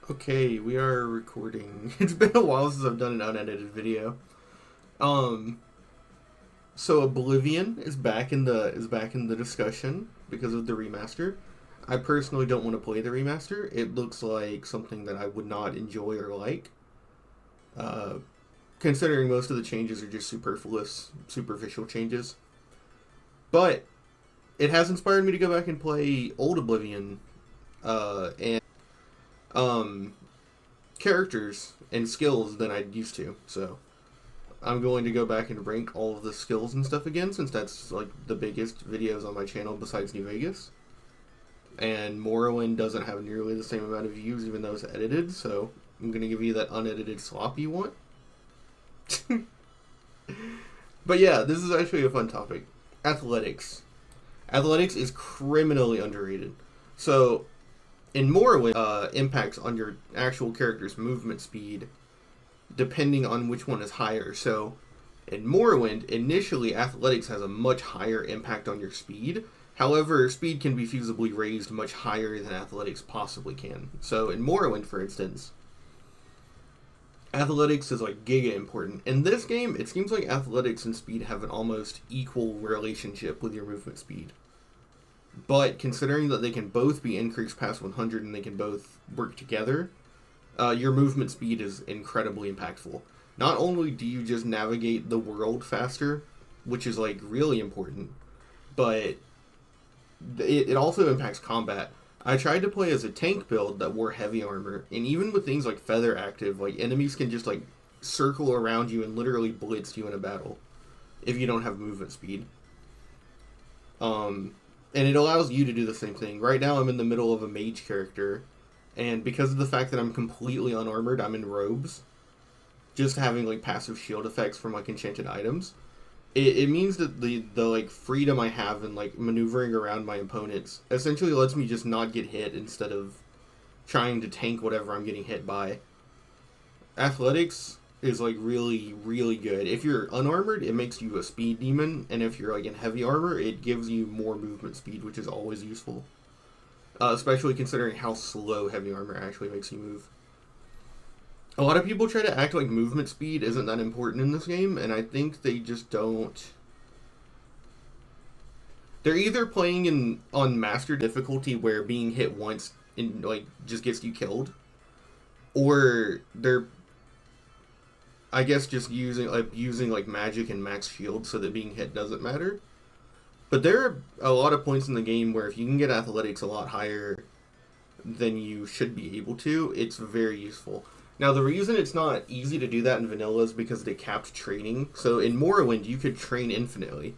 Okay, we are recording. It's been a while since I've done an unedited video. Um, so Oblivion is back in the discussion because of the remaster. I personally don't want to play the remaster. It looks like something that I would not enjoy or like. Uh, Considering most of the changes are just superficial changes. But it has inspired me to go back and play old Oblivion, and um characters and skills than I used to. So I'm going to go back and rank all of the skills and stuff again, since that's like the biggest videos on my channel besides New Vegas. And Morrowind doesn't have nearly the same amount of views, even though it's edited. So I'm gonna give you that unedited slop you want. But yeah, this is actually a fun topic. Athletics. Athletics is criminally underrated. So in Morrowind, impacts on your actual character's movement speed depending on which one is higher. So in Morrowind, initially athletics has a much higher impact on your speed. However, speed can be feasibly raised much higher than athletics possibly can. So in Morrowind, for instance, athletics is like giga important. In this game, it seems like athletics and speed have an almost equal relationship with your movement speed. But considering that they can both be increased past 100 and they can both work together, your movement speed is incredibly impactful. Not only do you just navigate the world faster, which is like really important, but it also impacts combat. I tried to play as a tank build that wore heavy armor, and even with things like feather active, like enemies can just like circle around you and literally blitz you in a battle if you don't have movement speed. And it allows you to do the same thing. Right now I'm in the middle of a mage character, and because of the fact that I'm completely unarmored, I'm in robes, just having like passive shield effects from like enchanted items. It means that the like freedom I have in like maneuvering around my opponents essentially lets me just not get hit instead of trying to tank whatever I'm getting hit by. Athletics is like really, really good. If you're unarmored, it makes you a speed demon, and if you're like in heavy armor, it gives you more movement speed, which is always useful. Especially considering how slow heavy armor actually makes you move. A lot of people try to act like movement speed isn't that important in this game, and I think they just don't. They're either playing on master difficulty where being hit once in like just gets you killed, or they're, I guess, just using like magic and max shield so that being hit doesn't matter. But there are a lot of points in the game where if you can get athletics a lot higher than you should be able to, it's very useful. Now, the reason it's not easy to do that in vanilla is because they capped training. So in Morrowind, you could train infinitely.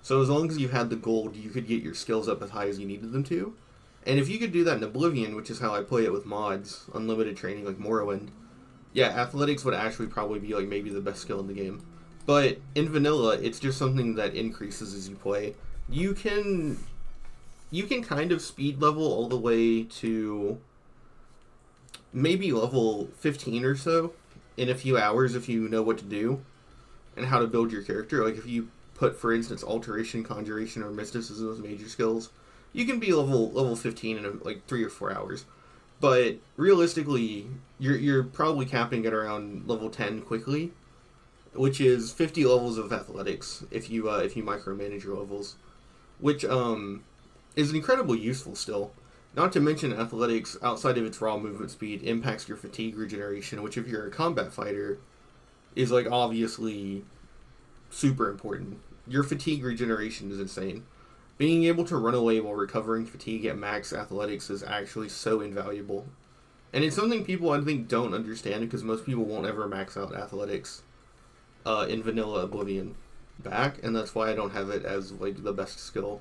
So as long as you had the gold, you could get your skills up as high as you needed them to. And if you could do that in Oblivion, which is how I play it with mods, unlimited training like Morrowind, yeah, athletics would actually probably be like maybe the best skill in the game. But in vanilla, it's just something that increases as you play. You can kind of speed level all the way to maybe level 15 or so in a few hours if you know what to do and how to build your character. Like if you put, for instance, alteration, conjuration, or mysticism as major skills, you can be level 15 in like 3 or 4 hours. But realistically, you're probably capping at around level 10 quickly, which is 50 levels of athletics if you micromanage your levels, which is incredibly useful still. Not to mention athletics, outside of its raw movement speed, impacts your fatigue regeneration, which if you're a combat fighter, is like obviously super important. Your fatigue regeneration is insane. Being able to run away while recovering fatigue at max athletics is actually so invaluable. And it's something people I think don't understand because most people won't ever max out athletics in vanilla Oblivion back, and that's why I don't have it as like the best skill.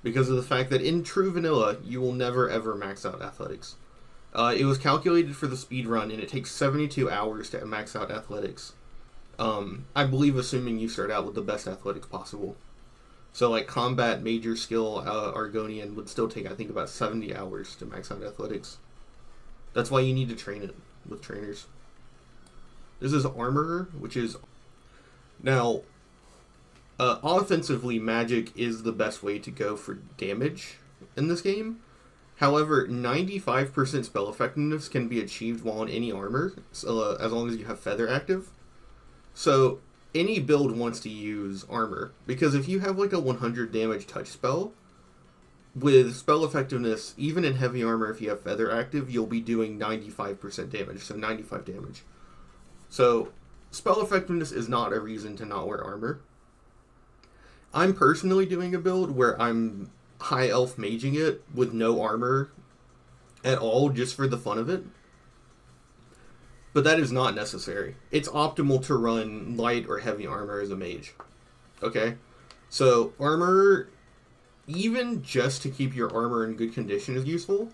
Because of the fact that in true vanilla, you will never ever max out athletics. It was calculated for the speed run, and it takes 72 hours to max out athletics. I believe assuming you start out with the best athletics possible. So like combat, major skill, Argonian would still take I think about 70 hours to max out athletics. That's why you need to train it with trainers. This is Armorer, which is... Now, offensively, magic is the best way to go for damage in this game. However, 95% spell effectiveness can be achieved while in any armor, as long as you have Feather active. So, any build wants to use armor, because if you have like a 100 damage touch spell, with spell effectiveness, even in heavy armor, if you have Feather active, you'll be doing 95% damage, so 95 damage. So, spell effectiveness is not a reason to not wear armor. I'm personally doing a build where I'm high elf maging it with no armor at all, just for the fun of it. But that is not necessary. It's optimal to run light or heavy armor as a mage. Okay? So, armor, even just to keep your armor in good condition, is useful.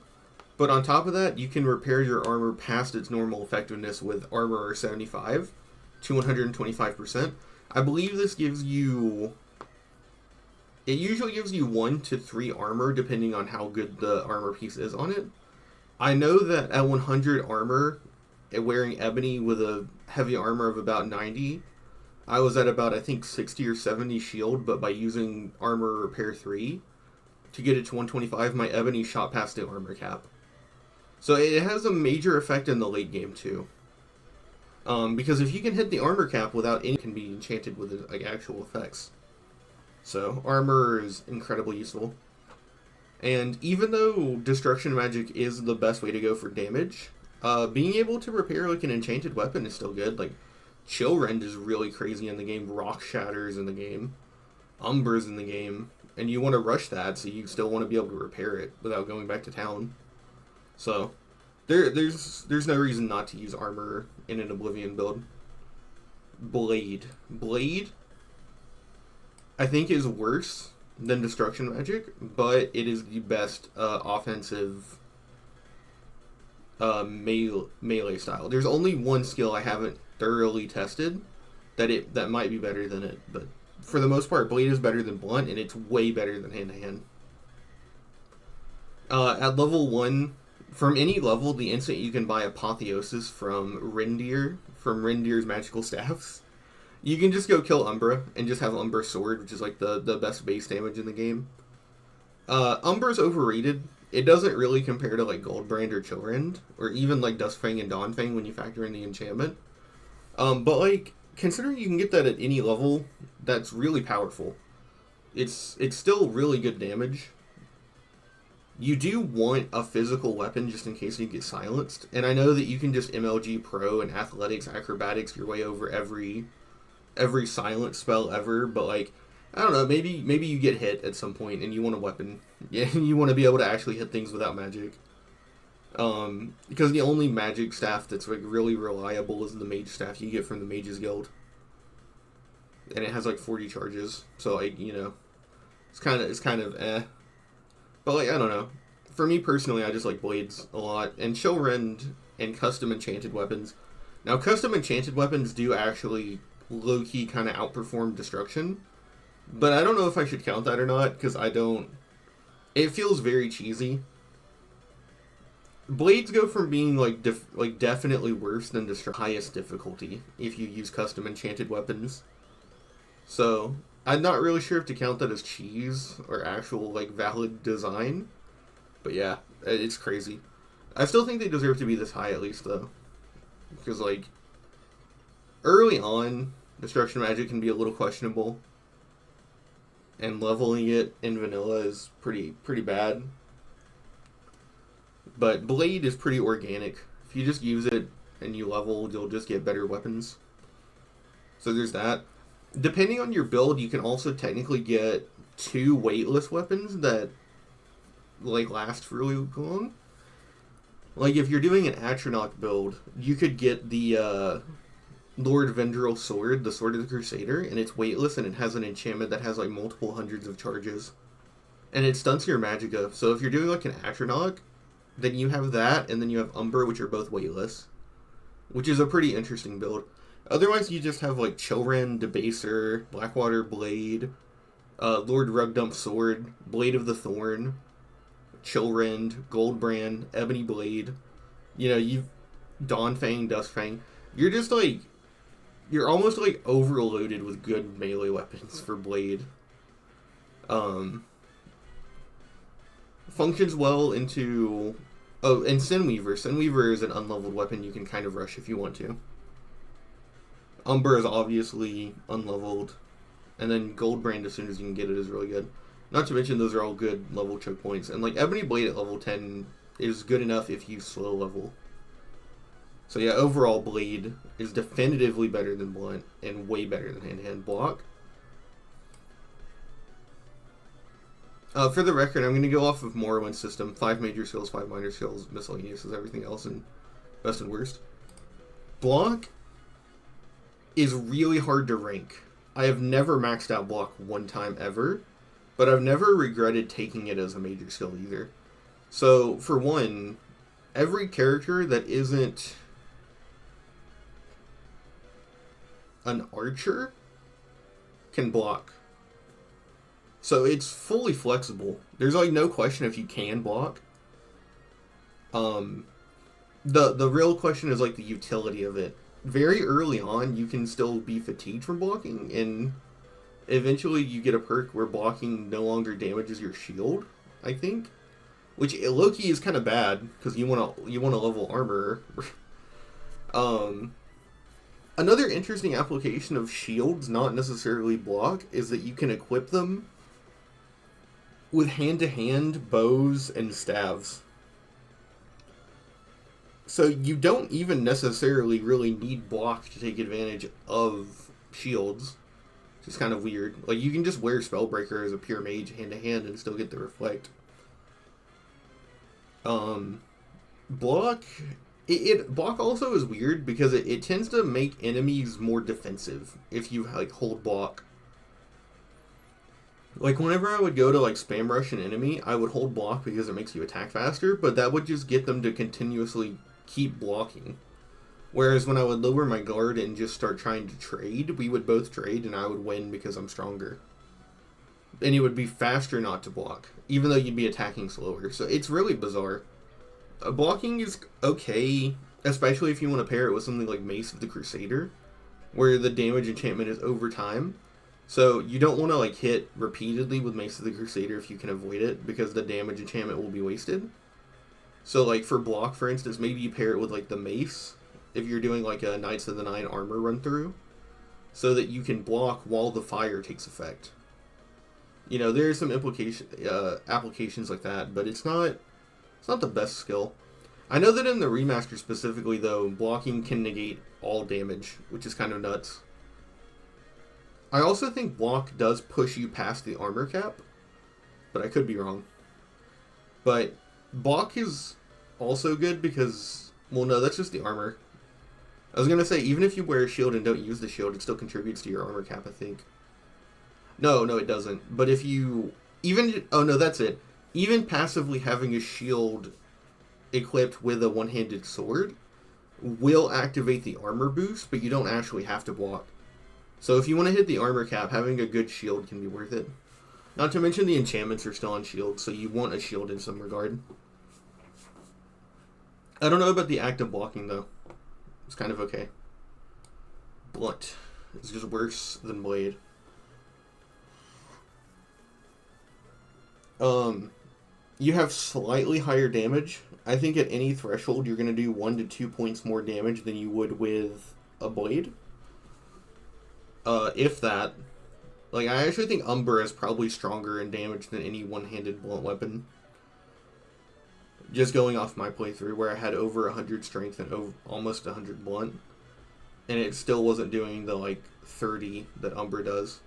But on top of that, you can repair your armor past its normal effectiveness with Armor 75 to 125%. I believe this gives you... It usually gives you 1 to 3 armor, depending on how good the armor piece is on it. I know that at 100 armor, wearing Ebony with a heavy armor of about 90, I was at about, I think, 60 or 70 shield, but by using Armor Repair 3 to get it to 125, my Ebony shot past the armor cap. So it has a major effect in the late game, too. Because if you can hit the armor cap without any, it can be enchanted with like actual effects. So armor is incredibly useful. And even though Destruction Magic is the best way to go for damage, being able to repair like an enchanted weapon is still good. Like Chill Rend is really crazy in the game. Rock Shatter's in the game. Umber's in the game. And you want to rush that, so you still want to be able to repair it without going back to town. So there's no reason not to use armor in an Oblivion build. Blade, I think, is worse than Destruction Magic, but it is the best offensive melee style. There's only one skill I haven't thoroughly tested that might be better than it, but for the most part, Blade is better than Blunt, and it's way better than Hand to Hand. At level 1, from any level, the instant you can buy Apotheosis from Rendir's magical staffs, you can just go kill Umbra and just have Umbra's sword, which is like the best base damage in the game. Umbra's overrated. It doesn't really compare to like Goldbrand or Chillrend, or even like Duskfang and Dawnfang when you factor in the enchantment. But like, considering you can get that at any level, that's really powerful. It's still really good damage. You do want a physical weapon just in case you get silenced, and I know that you can just MLG Pro and Athletics, Acrobatics your way over every silent spell ever, but like, I don't know, maybe you get hit at some point and you want a weapon. Yeah, you want to be able to actually hit things without magic. Because the only magic staff that's like really reliable is the mage staff you get from the Mages Guild. And it has like 40 charges, so like, you know, it's kind of eh. But like, I don't know. For me personally, I just like Blades a lot, and Chill Rend and custom enchanted weapons. Now, custom enchanted weapons do actually low-key kind of outperform Destruction, but I don't know if I should count that or not, because I don't... It feels very cheesy. Blades go from being like definitely worse than highest difficulty if you use custom enchanted weapons. So I'm not really sure if to count that as cheese or actual like valid design. But yeah, it's crazy. I still think they deserve to be this high at least though, because like early on, Destruction Magic can be a little questionable, and leveling it in vanilla is pretty bad. But Blade is pretty organic. If you just use it and you level, you'll just get better weapons. So there's that. Depending on your build, you can also technically get 2 weightless weapons that like last for really long. Like if you're doing an Atronach build, you could get the Lord Vendril sword, the Sword of the Crusader, and it's weightless and it has an enchantment that has like multiple hundreds of charges. And it stunts your magicka. So if you're doing like an Atronach, then you have that, and then you have Umber, which are both weightless, which is a pretty interesting build. Otherwise, you just have like Chillrend, Debaser, Blackwater Blade, Lord Rugdump Sword, Blade of the Thorn, Chillrend, Goldbrand, Ebony Blade. You know, you've Dawnfang, Duskfang. You're just like, you're almost like overloaded with good melee weapons for Blade. Functions well into... Oh, and Sinweaver. Sinweaver is an unleveled weapon you can kind of rush if you want to. Umber is obviously unleveled. And then Goldbrand, as soon as you can get it, is really good. Not to mention, those are all good level choke points. And, like, Ebony Blade at level 10 is good enough if you slow level. So, yeah, overall, Blade is definitively better than Blunt and way better than hand-to-hand block. For the record, I'm going to go off of Morrowind's system. 5 major skills, 5 minor skills, miscellaneous is everything else, and best and worst. Block is really hard to rank. I have never maxed out block one time ever, but I've never regretted taking it as a major skill either. So, for one, every character that isn't an archer can block. So it's fully flexible. There's like no question if you can block. The real question is like the utility of it. Very early on, you can still be fatigued from blocking, and eventually you get a perk where blocking no longer damages your shield, I think. Which low-key is kind of bad because you want to level armor. Another interesting application of shields, not necessarily block, is that you can equip them with hand-to-hand bows and staves. So you don't even necessarily really need block to take advantage of shields. Which is kind of weird. Like, you can just wear Spellbreaker as a pure mage hand-to-hand and still get the reflect. Block... Block also is weird because it tends to make enemies more defensive if you, like, hold block. Like, whenever I would go to, like, spam rush an enemy, I would hold block because it makes you attack faster, but that would just get them to continuously keep blocking. Whereas when I would lower my guard and just start trying to trade, we would both trade and I would win because I'm stronger. And it would be faster not to block, even though you'd be attacking slower. So it's really bizarre. Blocking is okay, especially if you want to pair it with something like Mace of the Crusader, where the damage enchantment is over time. So you don't want to like hit repeatedly with Mace of the Crusader if you can avoid it, because the damage enchantment will be wasted. So like for block, for instance, maybe you pair it with like the Mace, if you're doing like a Knights of the Nine armor run through, so that you can block while the fire takes effect. You know, there are some applications like that, but it's not the best skill. I know that in the remaster specifically, though, blocking can negate all damage, which is kind of nuts. I also think block does push you past the armor cap, but I could be wrong. But block is also good because, well, no, that's just the armor. I was going to say, even if you wear a shield and don't use the shield, it still contributes to your armor cap, I think. No, it doesn't. But if you, oh no, that's it. Even passively having a shield equipped with a one-handed sword will activate the armor boost, but you don't actually have to block. So if you want to hit the armor cap, having a good shield can be worth it. Not to mention the enchantments are still on shield, so you want a shield in some regard. I don't know about the active blocking, though. It's kind of okay. Blunt is just worse than Blade. You have slightly higher damage. I think at any threshold you're going to do 1 to 2 points more damage than you would with a Blade. If that. Like, I actually think Umber is probably stronger in damage than any one-handed blunt weapon. Just going off my playthrough, where I had over 100 strength and almost 100 blunt. And it still wasn't doing the, like, 30 that Umber does.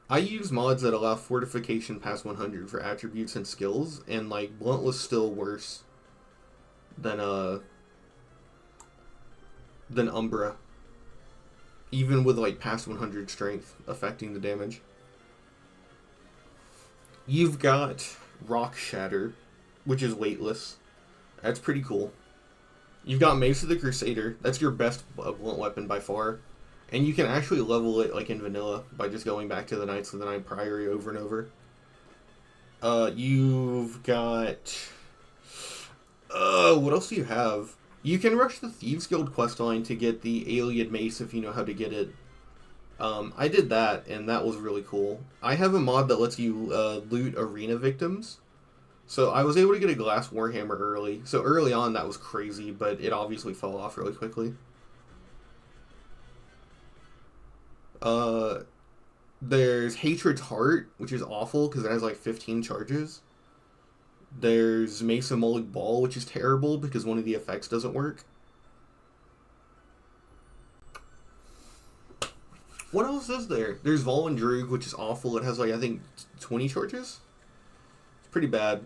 I use mods that allow fortification past 100 for attributes and skills, and, like, blunt was still worse than Umbra. Even with, like, past 100 strength affecting the damage. You've got Rock Shatter, which is weightless. That's pretty cool. You've got Mace of the Crusader. That's your best blunt weapon by far. And you can actually level it, like in vanilla, by just going back to the Knights of the Nine Priory over and over. You've got... what else do you have? You can rush the Thieves Guild questline to get the Alien Mace if you know how to get it. I did that, and that was really cool. I have a mod that lets you loot arena victims. So I was able to get a glass warhammer early. So early on, that was crazy, but it obviously fell off really quickly. Uh, there's Hatred's Heart, which is awful because it has like 15 charges. There's Mesa Moloch Ball, which is terrible because one of the effects doesn't work. What else is there? There's Volendrug, which is awful. It has like, I think, 20 charges? It's pretty bad.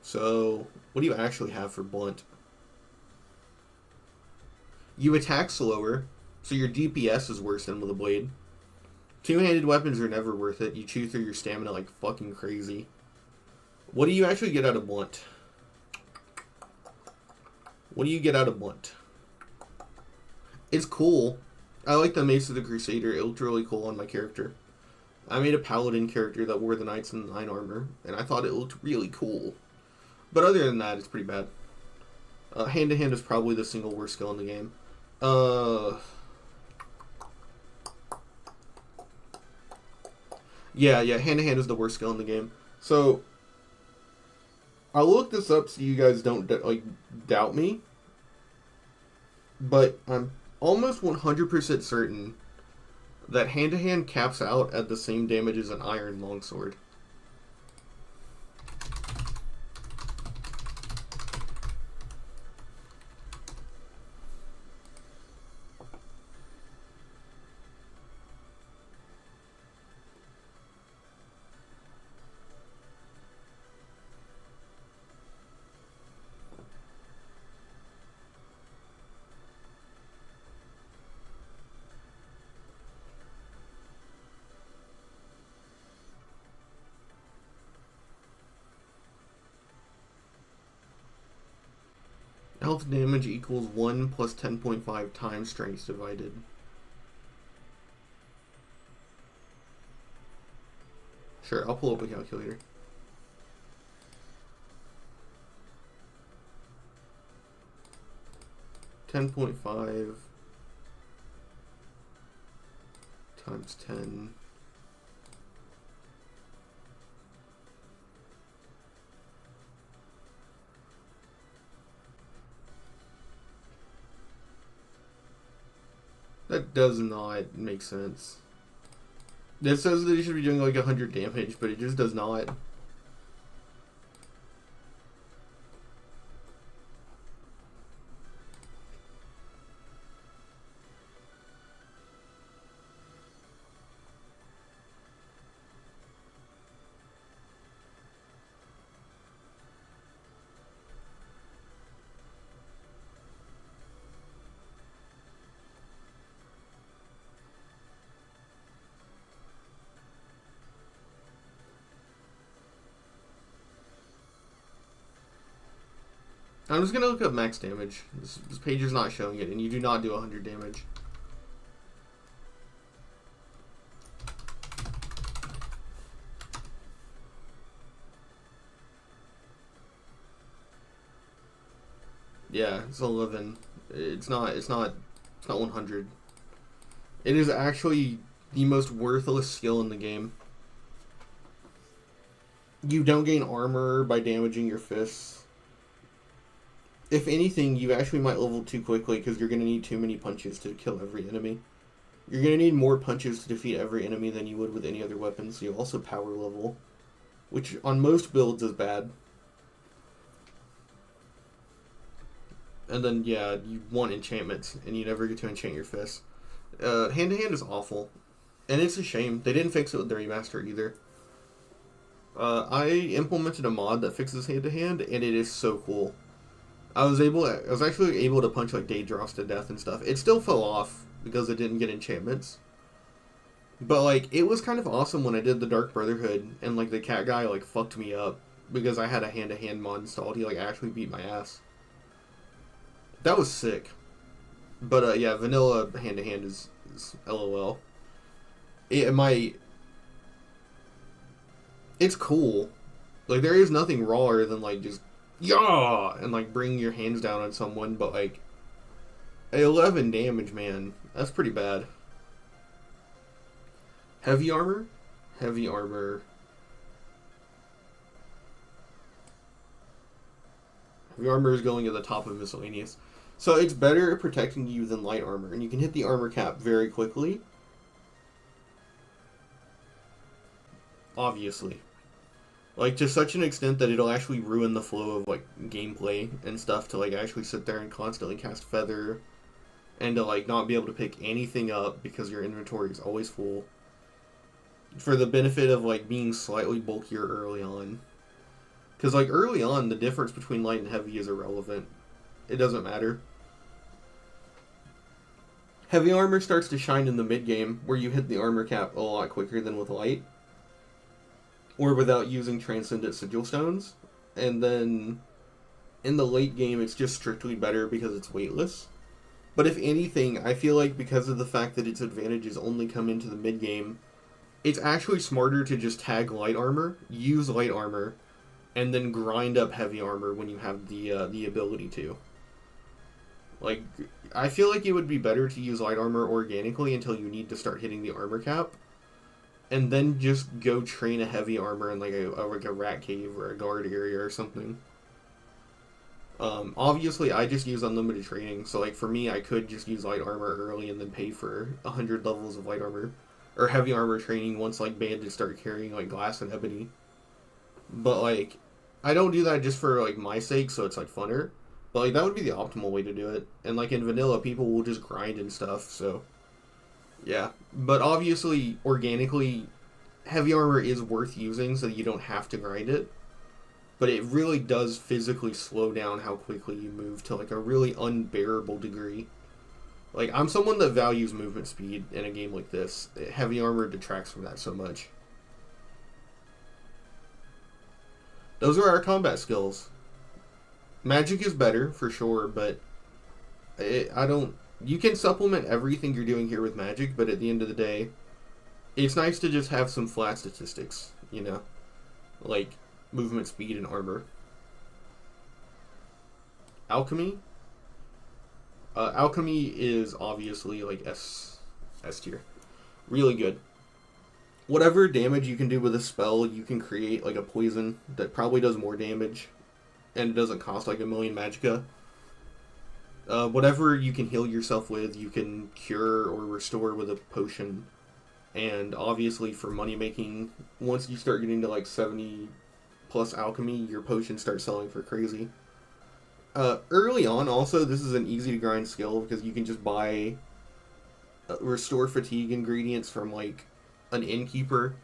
So, what do you actually have for Blunt? You attack slower, so your DPS is worse than with a blade. Two-handed weapons are never worth it. You chew through your stamina like fucking crazy. What do you actually get out of Blunt? What do you get out of Blunt? It's cool. I like the Mace of the Crusader. It looked really cool on my character. I made a paladin character that wore the Knights in 9 armor, and I thought it looked really cool. But other than that, it's pretty bad. Hand-to-hand is probably the single worst skill in the game. Yeah, hand-to-hand is the worst skill in the game. So, I'll look this up so you guys don't, doubt me. But I'm almost 100% certain that hand-to-hand caps out at the same damage as an iron longsword. Health damage equals 1 plus 10.5 times strength divided. Sure, I'll pull up a calculator. $10.5 times 10. That does not make sense. It says that he should be doing like 100 damage, but it just does not. I'm just gonna look up max damage. This page is not showing it, and you do not do 100 damage. Yeah, it's 11. It's not 100. It is actually the most worthless skill in the game. You don't gain armor by damaging your fists. If anything, you actually might level too quickly because you're going to need too many punches to kill every enemy. You're going to need more punches to defeat every enemy than you would with any other weapon, so you also power level, which on most builds is bad. And then, yeah, you want enchantments, and you never get to enchant your fists. Hand-to-hand is awful, and it's a shame. They didn't fix it with the remaster either. I implemented a mod that fixes hand-to-hand, and it is so cool. I was actually able to punch like Daedros to death and stuff. It still fell off because it didn't get enchantments. But like it was kind of awesome when I did the Dark Brotherhood and like the cat guy like fucked me up because I had a hand-to-hand mod installed. He like actually beat my ass. That was sick. But yeah, vanilla hand-to-hand is LOL. It's cool. Like there is nothing rawer than like just yeah, and like bring your hands down on someone, but like 11 damage, man. That's pretty bad. Heavy armor? Heavy armor. Heavy armor is going at the top of miscellaneous. So it's better at protecting you than light armor, and you can hit the armor cap very quickly. Obviously. Like, to such an extent that it'll actually ruin the flow of, like, gameplay and stuff to, like, actually sit there and constantly cast Feather and to, like, not be able to pick anything up because your inventory is always full. For the benefit of, like, being slightly bulkier early on. Because, like, early on, the difference between light and heavy is irrelevant. It doesn't matter. Heavy armor starts to shine in the mid-game, where you hit the armor cap a lot quicker than with light. Or without using Transcendent Sigil Stones. And then, in the late game, it's just strictly better because it's weightless. But if anything, I feel like because of the fact that its advantages only come into the mid-game, it's actually smarter to just tag light armor, use light armor, and then grind up heavy armor when you have the ability to. Like, I feel like it would be better to use light armor organically until you need to start hitting the armor cap, and then just go train a heavy armor in like a rat cave or a guard area or something. Obviously, I just use unlimited training, so like for me, I could just use light armor early and then pay for 100 levels of light armor or heavy armor training once like bandits start carrying like glass and ebony. But like, I don't do that just for like my sake, so it's like funner. But like that would be the optimal way to do it. And like in vanilla, people will just grind and stuff. So yeah, but obviously organically, heavy armor is worth using, so you don't have to grind it. But it really does physically slow down how quickly you move to like a really unbearable degree. Like, I'm someone that values movement speed in a game like this. Heavy armor detracts from that so much. Those are our combat skills. Magic is better, for sure, but you can supplement everything you're doing here with magic, but at the end of the day, it's nice to just have some flat statistics, you know? Like, movement speed and armor. Alchemy? Alchemy is obviously like S tier. Really good. Whatever damage you can do with a spell, you can create like a poison that probably does more damage, and it doesn't cost like 1,000,000 magicka. Whatever you can heal yourself with, you can cure or restore with a potion. And obviously for money making, once you start getting to like 70 plus alchemy, your potions start selling for crazy. Early on, also, this is an easy to grind skill because you can just buy restore fatigue ingredients from like an innkeeper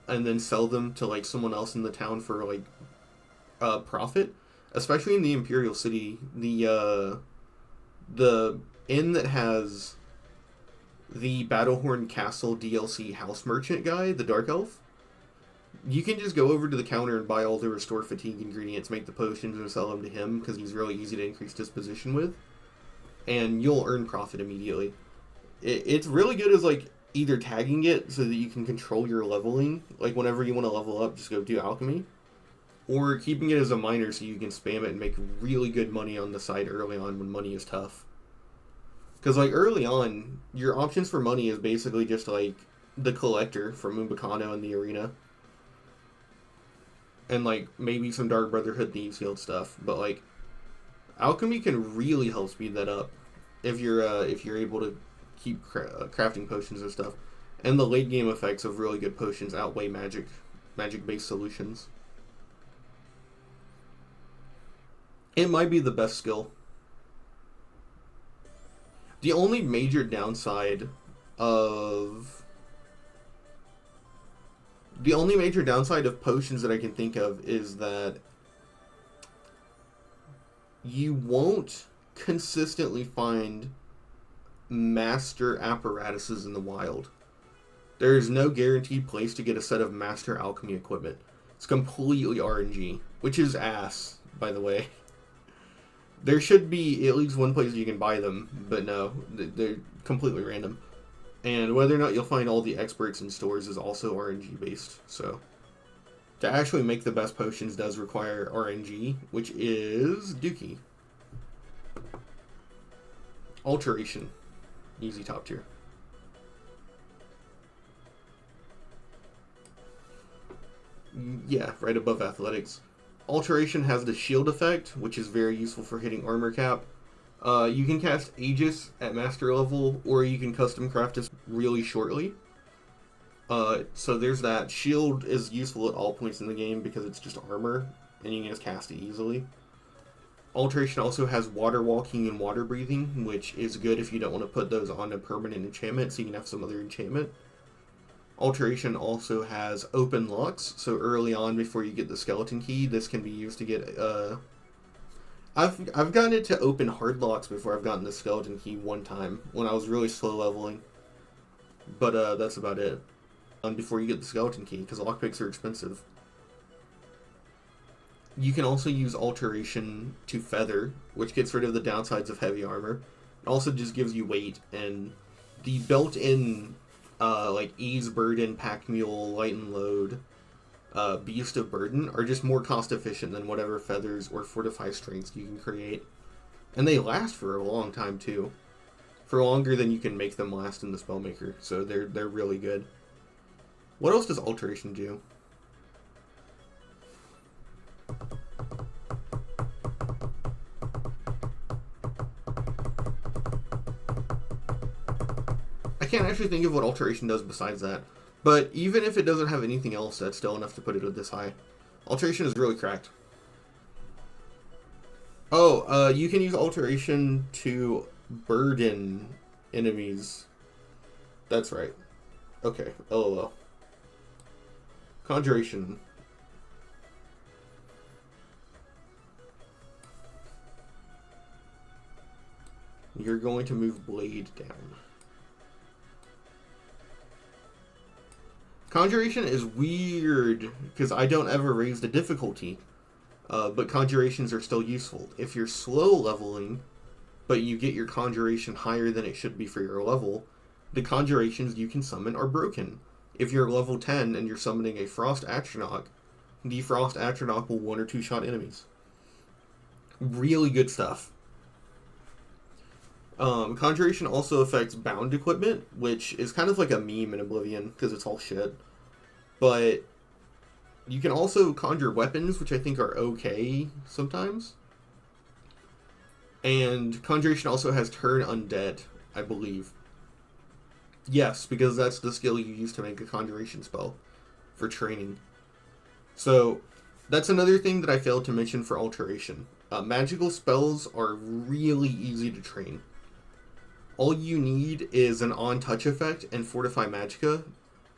and then sell them to like someone else in the town for like profit. Especially in the Imperial City, the inn that has the Battlehorn Castle DLC house merchant guy, the Dark Elf, you can just go over to the counter and buy all the restore fatigue ingredients, make the potions, and sell them to him because he's really easy to increase disposition with, and you'll earn profit immediately. It's really good as like either tagging it so that you can control your leveling, like whenever you want to level up, just go do alchemy, or keeping it as a miner so you can spam it and make really good money on the side early on when money is tough. Because like early on, your options for money is basically just like the collector from Umbacano in the arena. And like maybe some Dark Brotherhood Thieves Guild stuff, but like alchemy can really help speed that up if you're able to keep crafting potions and stuff. And the late game effects of really good potions outweigh magic based solutions. It might be the best skill. The only major downside of potions that I can think of is that you won't consistently find master apparatuses in the wild. There is no guaranteed place to get a set of master alchemy equipment. It's completely RNG, which is ass, by the way. There should be at least one place you can buy them, but no, they're completely random. And whether or not you'll find all the experts in stores is also RNG based, so to actually make the best potions does require RNG, which is Dookie. Alteration. Easy top tier. Yeah, right above athletics. Alteration has the shield effect, which is very useful for hitting armor cap. You can cast Aegis at master level, or you can custom craft this really shortly. So there's that. Shield is useful at all points in the game because it's just armor, and you can just cast it easily. Alteration also has water walking and water breathing, which is good if you don't want to put those on a permanent enchantment, so you can have some other enchantment. Alteration also has open locks, so early on before you get the skeleton key, this can be used to get I've gotten it to open hard locks before I've gotten the skeleton key one time when I was really slow leveling. But that's about it. Before you get the skeleton key, because lockpicks are expensive. You can also use Alteration to feather, which gets rid of the downsides of heavy armor. It also just gives you weight, and the built-in like ease burden, pack mule, light and load, beast of burden are just more cost efficient than whatever feathers or fortify strengths you can create. And they last for a long time too. For longer than you can make them last in the Spellmaker, so they're really good. What else does Alteration do? I can't actually think of what Alteration does besides that. But even if it doesn't have anything else, that's still enough to put it at this high. Alteration is really cracked. Oh, you can use Alteration to burden enemies. That's right. Okay, LOL. Conjuration. You're going to move Blade down. Conjuration is weird, because I don't ever raise the difficulty. But Conjurations are still useful. If you're slow leveling, but you get your Conjuration higher than it should be for your level, the Conjurations you can summon are broken. If you're level 10 and you're summoning a Frost Atronach, the Frost Atronach will 1 or 2 shot enemies. Really good stuff. Conjuration also affects bound equipment, which is kind of like a meme in Oblivion, because it's all shit. But you can also conjure weapons, which I think are okay sometimes. And Conjuration also has Turn Undead, I believe. Yes, because that's the skill you use to make a Conjuration spell for training. So, that's another thing that I failed to mention for Alteration. Magical spells are really easy to train. All you need is an on-touch effect and Fortify Magicka,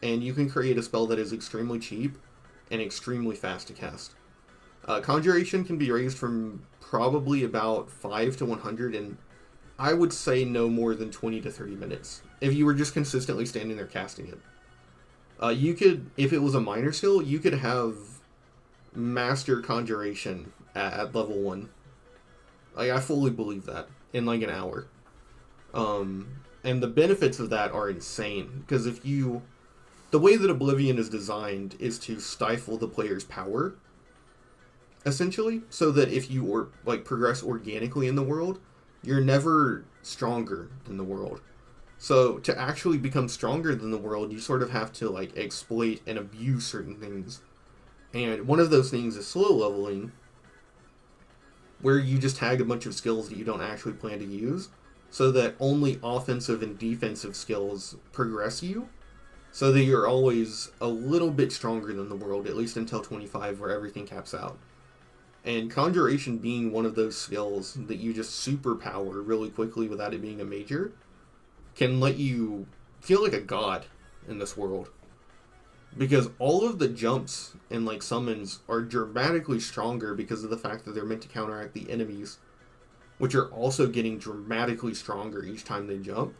and you can create a spell that is extremely cheap and extremely fast to cast. Conjuration can be raised from probably about 5 to 100 in, I would say, no more than 20 to 30 minutes, if you were just consistently standing there casting it. You could, if it was a minor skill, you could have Master Conjuration at level 1. Like, I fully believe that, in like an hour. And the benefits of that are insane, because if you... The way that Oblivion is designed is to stifle the player's power, essentially, so that if you progress organically in the world, you're never stronger than the world. So to actually become stronger than the world, you sort of have to exploit and abuse certain things. And one of those things is slow leveling, where you just tag a bunch of skills that you don't actually plan to use, so that only offensive and defensive skills progress you, so that you're always a little bit stronger than the world, at least until 25, where everything caps out. And Conjuration being one of those skills that you just superpower really quickly without it being a major, can let you feel like a god in this world. Because all of the jumps and summons are dramatically stronger because of the fact that they're meant to counteract the enemies, which are also getting dramatically stronger each time they jump.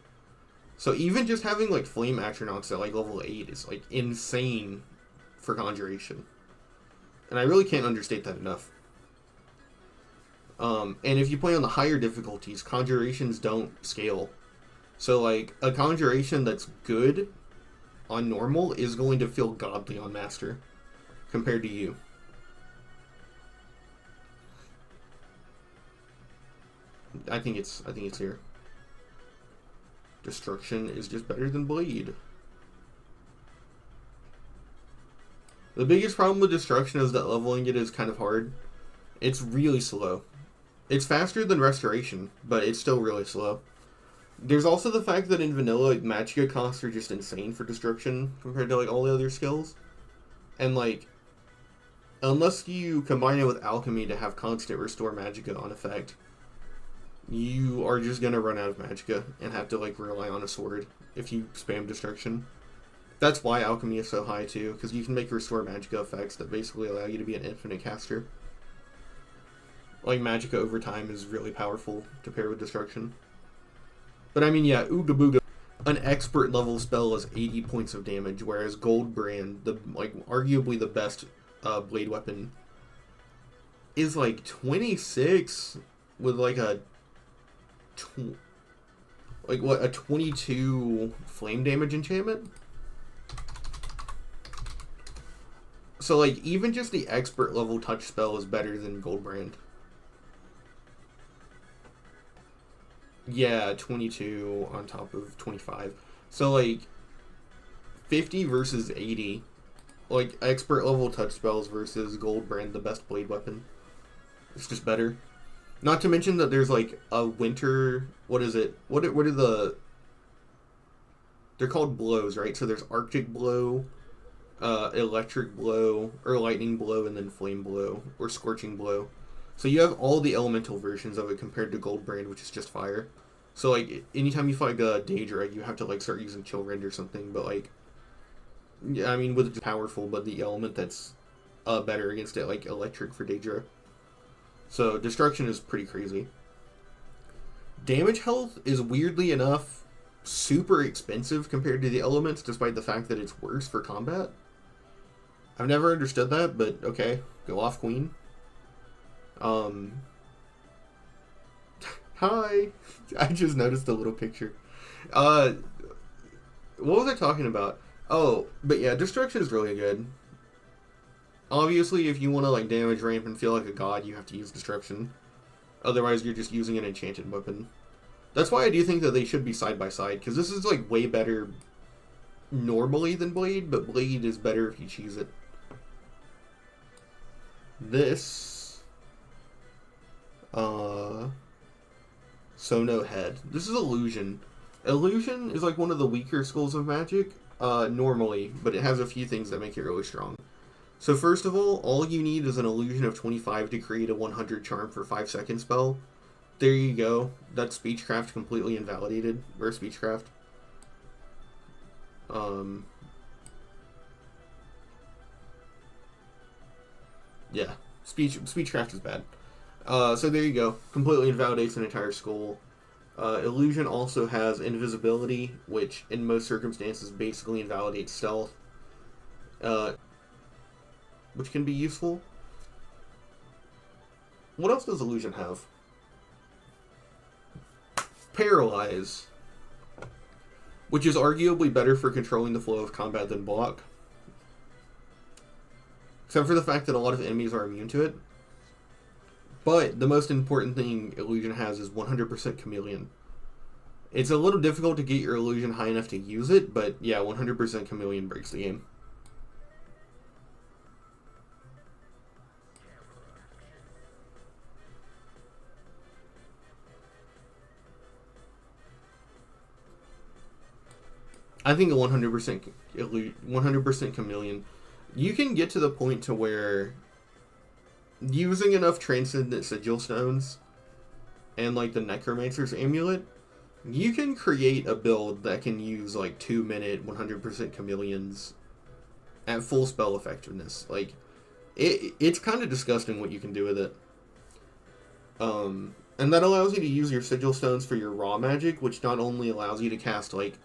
So even just having Flame Atronachs at level 8 is insane for Conjuration. And I really can't understate that enough. And if you play on the higher difficulties, Conjurations don't scale. So a Conjuration that's good on normal is going to feel godly on Master compared to you. I think it's here. Destruction is just better than Blade. The biggest problem with Destruction is that leveling it is kind of hard. It's really slow. It's faster than Restoration, but it's still really slow. There's also the fact that in vanilla, like, Magicka costs are just insane for Destruction compared to, like, all the other skills. And, like, unless you combine it with Alchemy to have constant Restore Magicka on effect, you are just gonna run out of Magicka and have to, like, rely on a sword if you spam Destruction. That's why Alchemy is so high, too, because you can make Restore Magicka effects that basically allow you to be an infinite caster. Like, Magicka over time is really powerful to pair with Destruction. But I mean, yeah, Ooga Booga. An expert level spell is 80 points of damage, whereas Goldbrand, arguably the best blade weapon, is like 26 with like a 22 flame damage enchantment. So, like, even just the expert level touch spell is better than Goldbrand. Yeah, 22 on top of 25. So, like, 50 versus 80. Like, expert level touch spells versus Goldbrand, the best blade weapon. It's just better. Not to mention that there's, like, a winter... What is it? What are the... They're called blows, right? So there's Arctic Blow, Electric Blow, or Lightning Blow, and then Flame Blow, or Scorching Blow. So you have all the elemental versions of it compared to Goldbrand, which is just fire. So, like, anytime you fight a Daedra, you have to, like, start using Chill Rend or something, but, like... Yeah, I mean, with it's powerful, but the element that's better against it, like Electric for Daedra. So, Destruction is pretty crazy. Damage health is, weirdly enough, super expensive compared to the elements, despite the fact that it's worse for combat. I've never understood that, but okay. Go off, Queen. Hi! I just noticed a little picture. What was I talking about? Oh, but yeah, Destruction is really good. Obviously, if you want to, like, damage ramp and feel like a god, you have to use Destruction. Otherwise, you're just using an enchanted weapon. That's why I do think that they should be side by side, because this is, like, way better normally than Blade, but Blade is better if you choose it. This... So no head. This is Illusion. Illusion is, like, one of the weaker schools of magic, normally, but it has a few things that make it really strong. So first of all you need is an Illusion of 25 to create a 100 charm for 5-second spell. There you go. That's Speechcraft completely invalidated. Where's Speechcraft? Yeah. Speechcraft is bad. So there you go. Completely invalidates an entire school. Illusion also has Invisibility, which in most circumstances basically invalidates stealth. Which can be useful. What else does Illusion have? Paralyze, which is arguably better for controlling the flow of combat than Block. Except for the fact that a lot of enemies are immune to it. But the most important thing Illusion has is 100% Chameleon. It's a little difficult to get your Illusion high enough to use it, but yeah, 100% Chameleon breaks the game. I think a 100% Chameleon. You can get to the point to where using enough Transcendent Sigil Stones and, like, the Necromancer's Amulet, you can create a build that can use, like, 2-minute 100% Chameleons at full spell effectiveness. Like, it's kind of disgusting what you can do with it. And that allows you to use your Sigil Stones for your raw magic, which not only allows you to cast, like,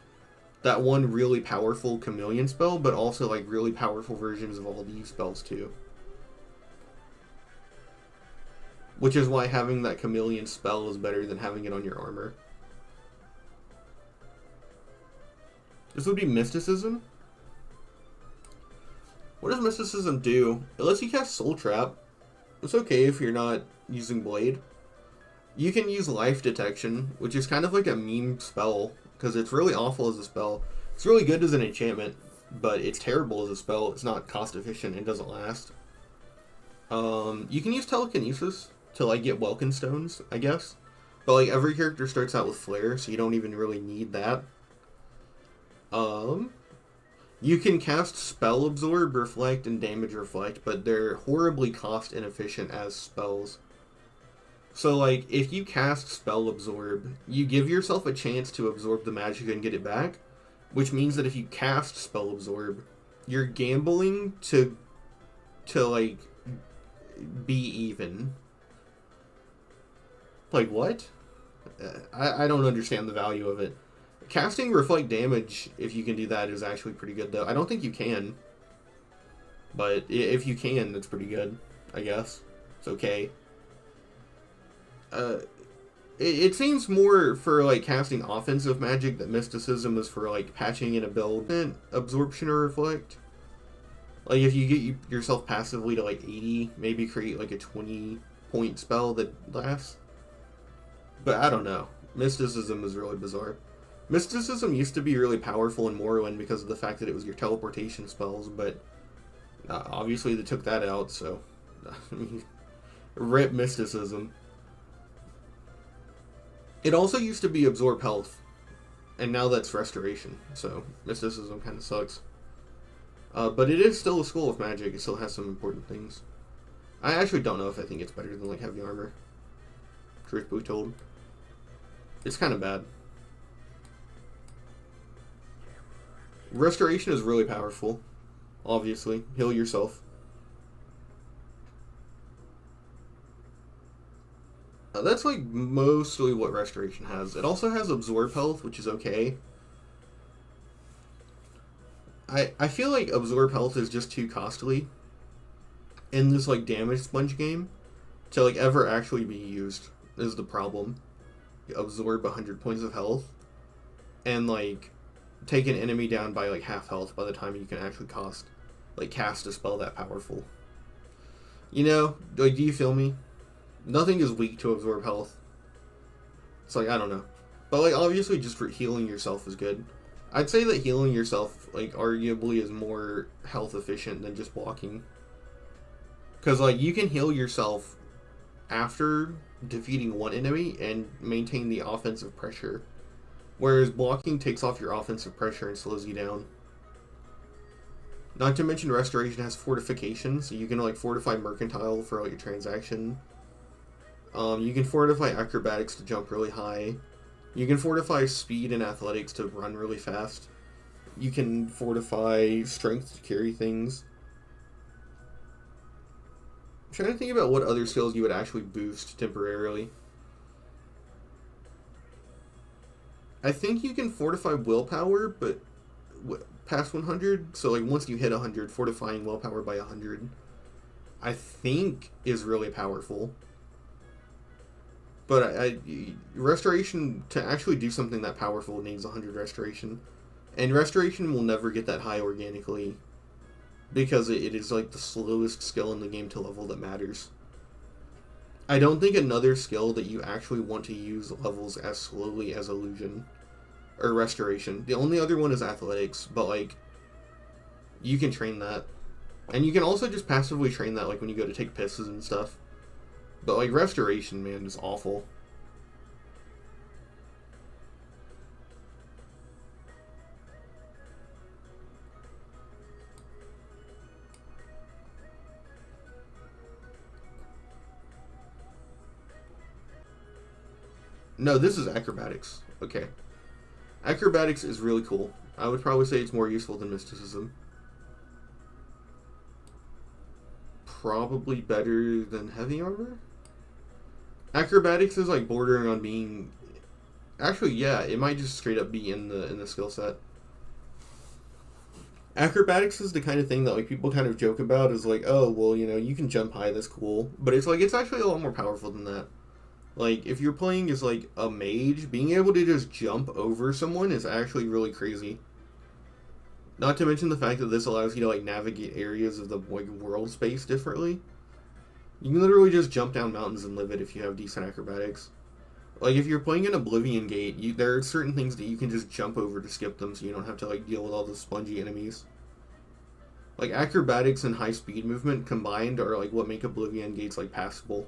that one really powerful Chameleon spell, but also, like, really powerful versions of all these spells, too. Which is why having that Chameleon spell is better than having it on your armor. This would be Mysticism. What does Mysticism do? It lets you cast Soul Trap. It's okay if you're not using Blade. You can use Life Detection, which is kind of like a meme spell, because it's really awful as a spell. It's really good as an enchantment, but it's terrible as a spell. It's not cost efficient and doesn't last. You can use telekinesis to like get Welkin stones, I guess. But like every character starts out with flare, so you don't even really need that. You can cast spell absorb, reflect, and damage reflect, but they're horribly cost inefficient as spells. So like if you cast spell absorb, you give yourself a chance to absorb the magic and get it back, which means that if you cast spell absorb, you're gambling to like be even. Like what? I don't understand the value of it. Casting reflect damage, if you can do that, is actually pretty good though. I don't think you can, but if you can, that's pretty good, I guess. It's okay. It seems more for like casting offensive magic that mysticism is for like patching in a build. Absorption or reflect. Like if you get yourself passively to like 80, maybe create like a 20-point spell that lasts. But I don't know. Mysticism is really bizarre. Mysticism used to be really powerful in Morrowind because of the fact that it was your teleportation spells, but obviously they took that out, so I mean, rip Mysticism. It also used to be absorb health, and now that's restoration, so Mysticism kind of sucks. But it is still a school of magic. It still has some important things. I actually don't know if I think it's better than like heavy armor. Truth be told, it's kind of bad. Restoration is really powerful. Obviously, heal yourself. That's like mostly what restoration has. It also has absorb health, which is okay. I feel like absorb health is just too costly in this like damage sponge game to like ever actually be used, is the problem. You absorb 100 points of health and like take an enemy down by like half health by the time you can actually cast a spell that powerful. You know, like, do you feel me? Nothing is weak to absorb health. It's like, I don't know. But like obviously just healing yourself is good. I'd say that healing yourself like arguably is more health efficient than just blocking. Cause like you can heal yourself after defeating one enemy and maintain the offensive pressure. Whereas blocking takes off your offensive pressure and slows you down. Not to mention restoration has fortification, so you can like fortify mercantile for like a transaction. You can fortify acrobatics to jump really high. You can fortify speed and athletics to run really fast. You can fortify strength to carry things. I'm trying to think about what other skills you would actually boost temporarily. I think you can fortify willpower, but past 100. So like once you hit 100, fortifying willpower by 100, I think is really powerful. But restoration, to actually do something that powerful, needs 100 restoration. And restoration will never get that high organically, because it is like the slowest skill in the game to level that matters. I don't think another skill that you actually want to use levels as slowly as illusion or restoration. The only other one is athletics, but like you can train that. And you can also just passively train that like when you go to take pisses and stuff. But like restoration, man, is awful. No, this is acrobatics. Okay. Acrobatics is really cool. I would probably say it's more useful than mysticism. Probably better than heavy armor? Acrobatics is like bordering on being... Actually, yeah, it might just straight up be in the skill set. Acrobatics is the kind of thing that like people kind of joke about, is like, oh, well, you know, you can jump high, that's cool. But it's like, it's actually a lot more powerful than that. Like, if you're playing as like a mage, being able to just jump over someone is actually really crazy. Not to mention the fact that this allows you to like navigate areas of the like world space differently. You can literally just jump down mountains and live it if you have decent acrobatics. Like, if you're playing an Oblivion Gate, there are certain things that you can just jump over to skip them so you don't have to, like, deal with all the spongy enemies. Like, acrobatics and high speed movement combined are, like, what make Oblivion Gates, like, passable.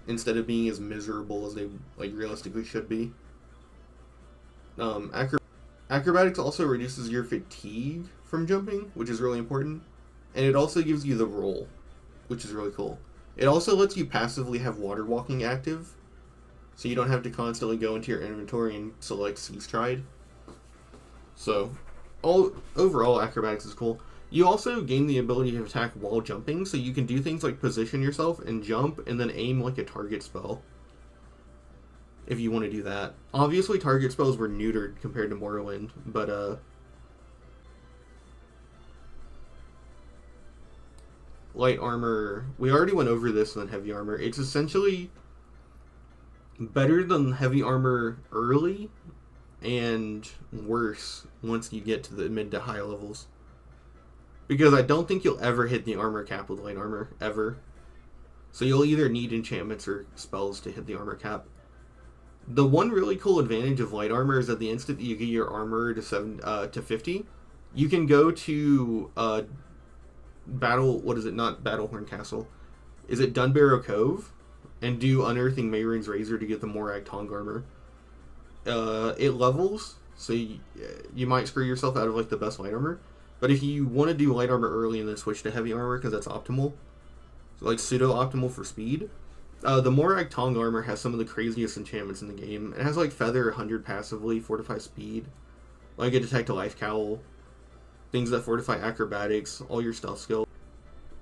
Instead of being as miserable as they, like, realistically should be. Acrobatics also reduces your fatigue from jumping, which is really important. And it also gives you the roll, which is really cool. It also lets you passively have water walking active, so you don't have to constantly go into your inventory and select Sea Stride. So, overall, acrobatics is cool. You also gain the ability to attack while jumping, so you can do things like position yourself and jump, and then aim like a target spell. If you want to do that. Obviously, target spells were neutered compared to Morrowind, but, light armor, we already went over this than heavy armor. It's essentially better than heavy armor early, and worse once you get to the mid to high levels. Because I don't think you'll ever hit the armor cap with light armor, ever. So you'll either need enchantments or spells to hit the armor cap. The one really cool advantage of light armor is that the instant that you get your armor to 50, you can go to not Battlehorn Castle. Is it Dunbarrow Cove? And do Unearthing Mayrin's Razor to get the Morag Tong armor. It levels, so you might screw yourself out of like the best light armor. But if you want to do light armor early and then switch to heavy armor because that's optimal, so like pseudo-optimal for speed, the Morag Tong armor has some of the craziest enchantments in the game. It has like Feather 100 passively, Fortify Speed, like a Detect a Life Cowl, things that fortify acrobatics, all your stealth skills.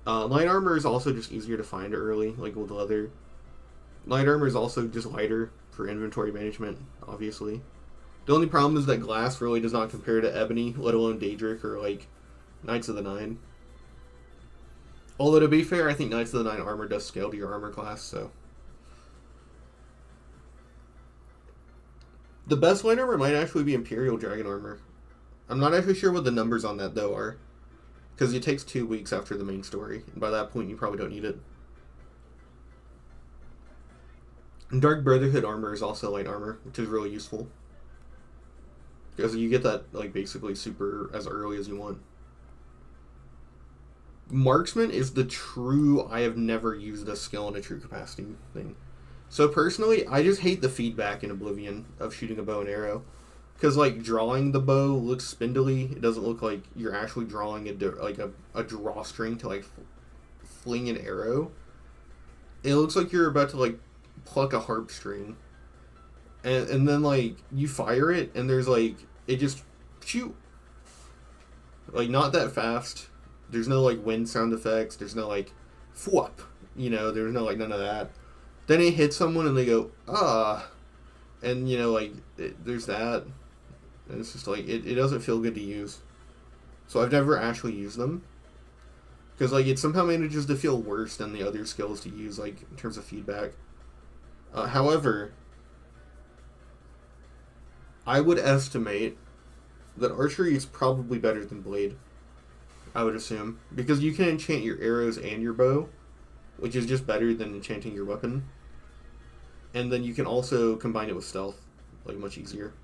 Light armor is also just easier to find early, like with leather. Light armor is also just lighter for inventory management, obviously. The only problem is that glass really does not compare to ebony, let alone Daedric or like Knights of the Nine. Although to be fair, I think Knights of the Nine armor does scale to your armor class, so. The best light armor might actually be Imperial Dragon armor. I'm not actually sure what the numbers on that though are, because it takes 2 weeks after the main story, and by that point you probably don't need it. Dark Brotherhood armor is also light armor, which is really useful. Because you get that, like, basically super as early as you want. Marksman is the true, I have never used a skill in a true capacity thing. So personally, I just hate the feedback in Oblivion of shooting a bow and arrow. Because, like, drawing the bow looks spindly. It doesn't look like you're actually drawing a drawstring to, like, fling an arrow. It looks like you're about to, like, pluck a harp string, and then like you fire it and there's like it just shoot, like not that fast. There's no like wind sound effects, there's no like fwop, there's no like none of that. Then it hits someone and they go and like there's that, and it's just like it doesn't feel good to use. So I've never actually used them because like it somehow manages to feel worse than the other skills to use, like in terms of feedback. However, I would estimate that archery is probably better than blade. I would assume. Because you can enchant your arrows and your bow, which is just better than enchanting your weapon. And then you can also combine it with stealth, like much easier.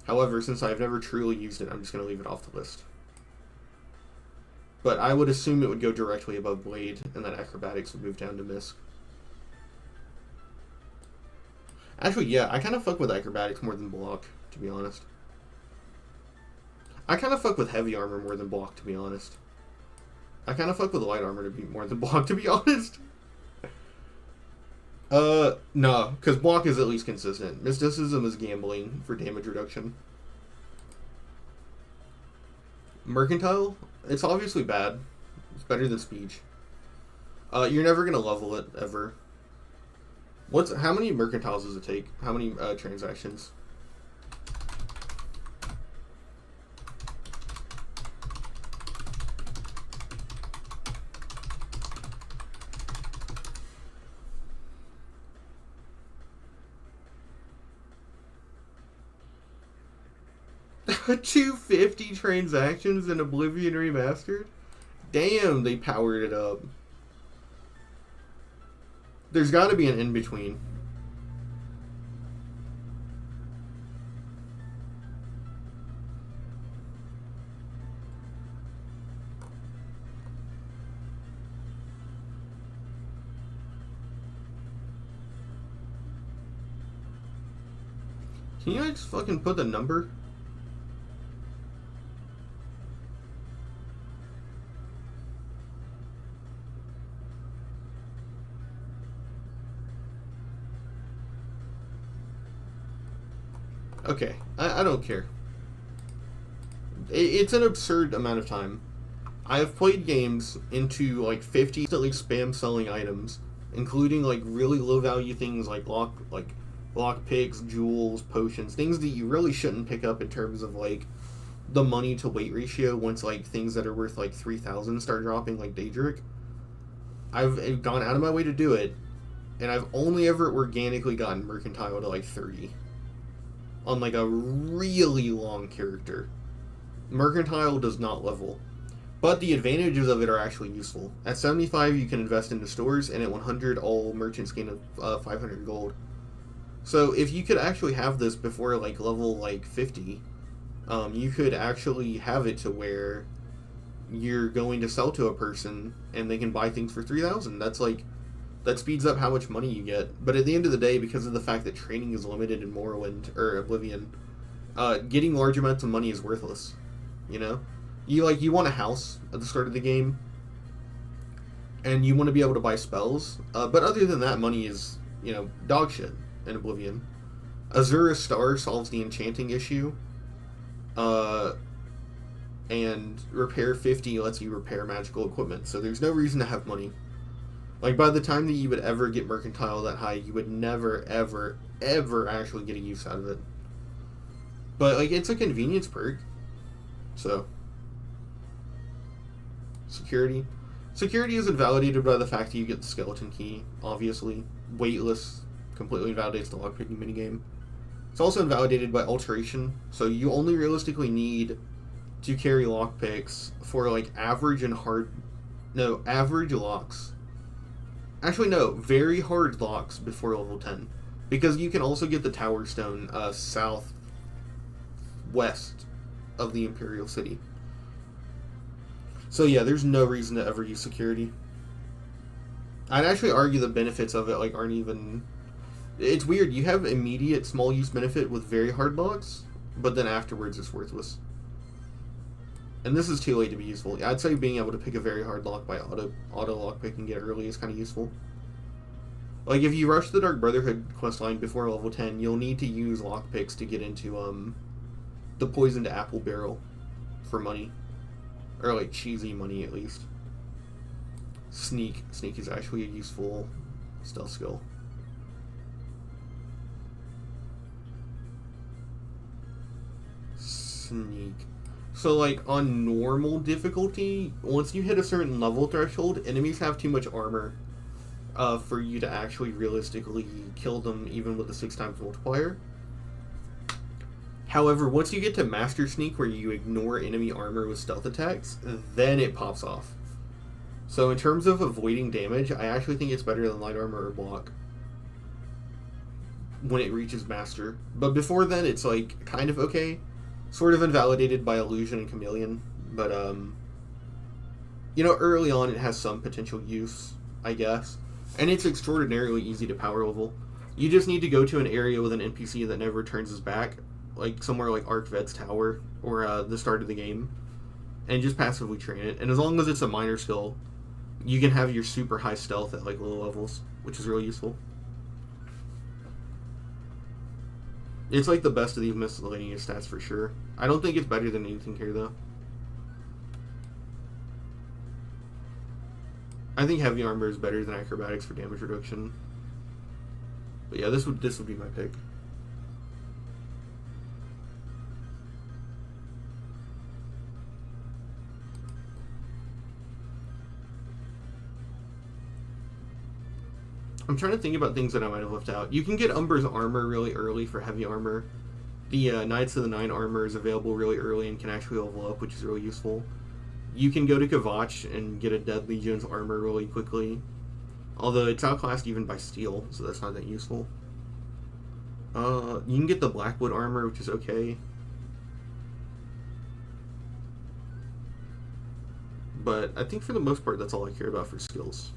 However, since I've never truly used it, I'm just going to leave it off the list. But I would assume it would go directly above blade, and that acrobatics would move down to misc. Actually, yeah, I kind of fuck with acrobatics more than block, to be honest. I kind of fuck with heavy armor more than block, to be honest. I kind of fuck with light armor to be more than block, to be honest. No, because block is at least consistent. Mysticism is gambling for damage reduction. Mercantile, it's obviously bad. It's better than speech. You're never gonna level it, ever. How many mercantiles does it take? How many transactions? $250 transactions in Oblivion Remastered? Damn, they powered it up. There's got to be an in-between. Can you just fucking put the number? Okay, I don't care. It's an absurd amount of time. I have played games into like 50 like spam selling items, including like really low value things like lock picks, jewels, potions, things that you really shouldn't pick up in terms of like the money to weight ratio once like things that are worth like 3,000 start dropping like Daedric. I've gone out of my way to do it, and I've only ever organically gotten Mercantile to like 30 on like a really long character. Mercantile does not level, but the advantages of it are actually useful. At 75 you can invest into stores, and at 100 all merchants gain 500 gold. So if you could actually have this before like level like 50, you could actually have it to where you're going to sell to a person and they can buy things for 3,000. That speeds up how much money you get. But at the end of the day, because of the fact that training is limited in Morrowind or Oblivion, getting large amounts of money is worthless. You know, you want a house at the start of the game, and you want to be able to buy spells. But other than that, money is dog shit in Oblivion. Azura's Star solves the enchanting issue. And Repair 50 lets you repair magical equipment, so there's no reason to have money. Like, by the time that you would ever get Mercantile that high, you would never, ever, ever actually get a use out of it. But, like, it's a convenience perk. So. Security. Security is invalidated by the fact that you get the skeleton key, obviously. Weightless completely invalidates the lockpicking minigame. It's also invalidated by alteration, so you only realistically need to carry lockpicks for like average locks. Actually, no, very hard locks before level 10, because you can also get the Tower Stone southwest of the Imperial City. So yeah, there's no reason to ever use security. I'd actually argue the benefits of it like aren't even. It's weird. You have immediate small use benefit with very hard locks, but then afterwards it's worthless. And this is too late to be useful. I'd say being able to pick a very hard lock by auto lockpick and get it early is kind of useful. Like, if you rush the Dark Brotherhood questline before level 10, you'll need to use lockpicks to get into the Poisoned Apple Barrel for money. Or, like, cheesy money, at least. Sneak. Sneak is actually a useful stealth skill. Sneak. So, like, on normal difficulty, once you hit a certain level threshold, enemies have too much armor for you to actually realistically kill them, even with a 6x multiplier. However, once you get to Master Sneak, where you ignore enemy armor with stealth attacks, then it pops off. So in terms of avoiding damage, I actually think it's better than light armor or block when it reaches Master. But before then, it's, like, kind of okay. Sort of invalidated by Illusion and Chameleon, but, early on it has some potential use, I guess. And it's extraordinarily easy to power level. You just need to go to an area with an NPC that never turns his back, like somewhere like Arkved's Tower, or the start of the game, and just passively train it. And as long as it's a minor skill, you can have your super high stealth at, like, low levels, which is really useful. It's like the best of these miscellaneous stats for sure. I don't think it's better than anything here though. I think heavy armor is better than acrobatics for damage reduction. But yeah, this would be my pick. I'm trying to think about things that I might have left out. You can get Umber's armor really early for heavy armor. The Knights of the Nine armor is available really early and can actually level up, which is really useful. You can go to Kvatch and get a Dead Legion's armor really quickly. Although it's outclassed even by steel, so that's not that useful. You can get the Blackwood armor, which is okay. But I think for the most part, that's all I care about for skills.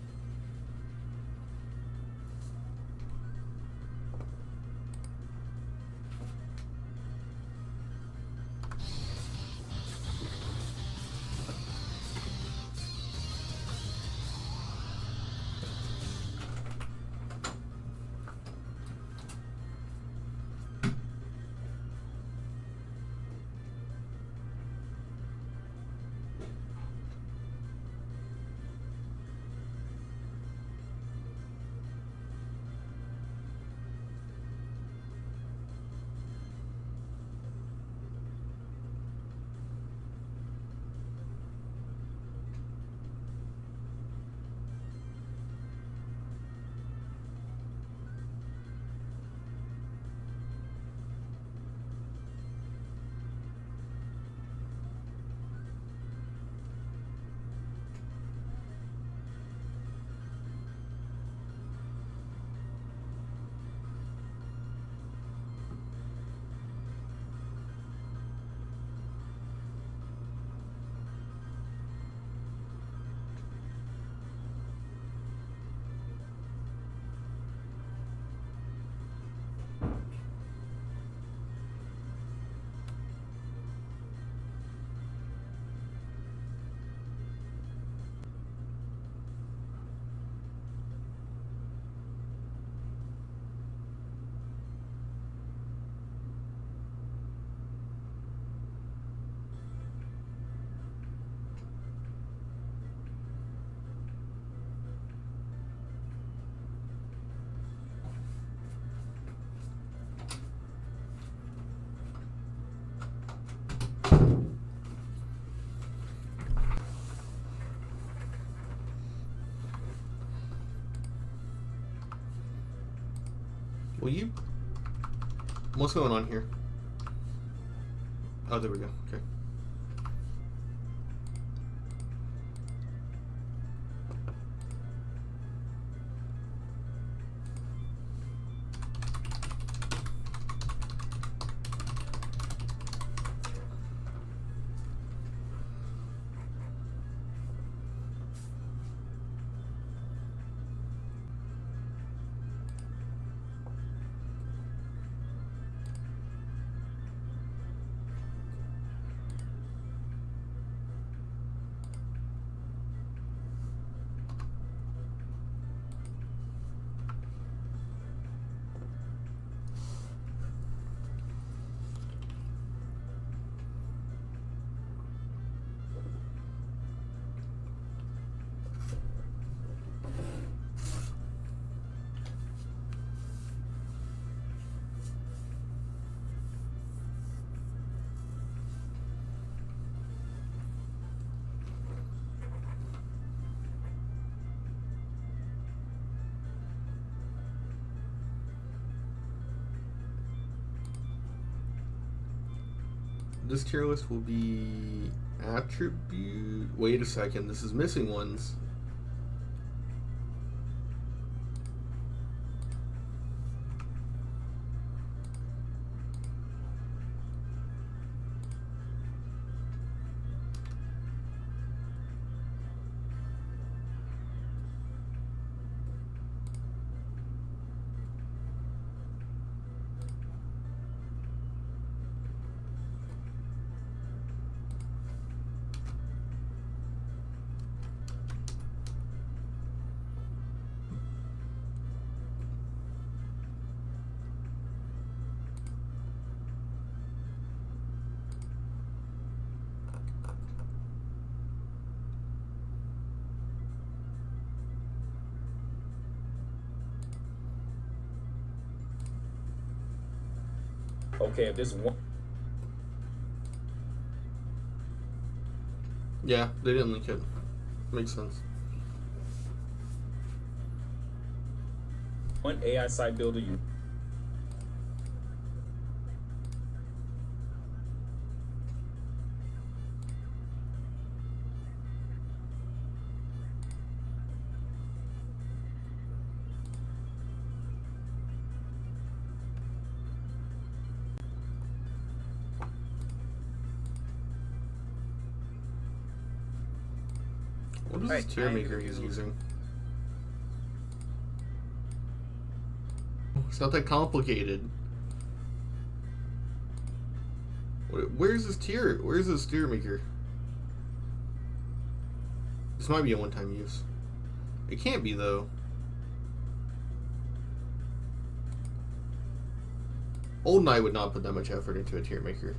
Will you... What's going on here? Oh, there we go. Okay. This tier list will be attribute. Wait a second, this is missing ones. Okay, if this one. Yeah, they didn't link it. Makes sense. One AI site builder you. What is this tier maker he's using? It's not that complicated. Where's this tier? Where's this tier maker? This might be a one-time use. It can't be, though. Old Knight would not put that much effort into a tier maker.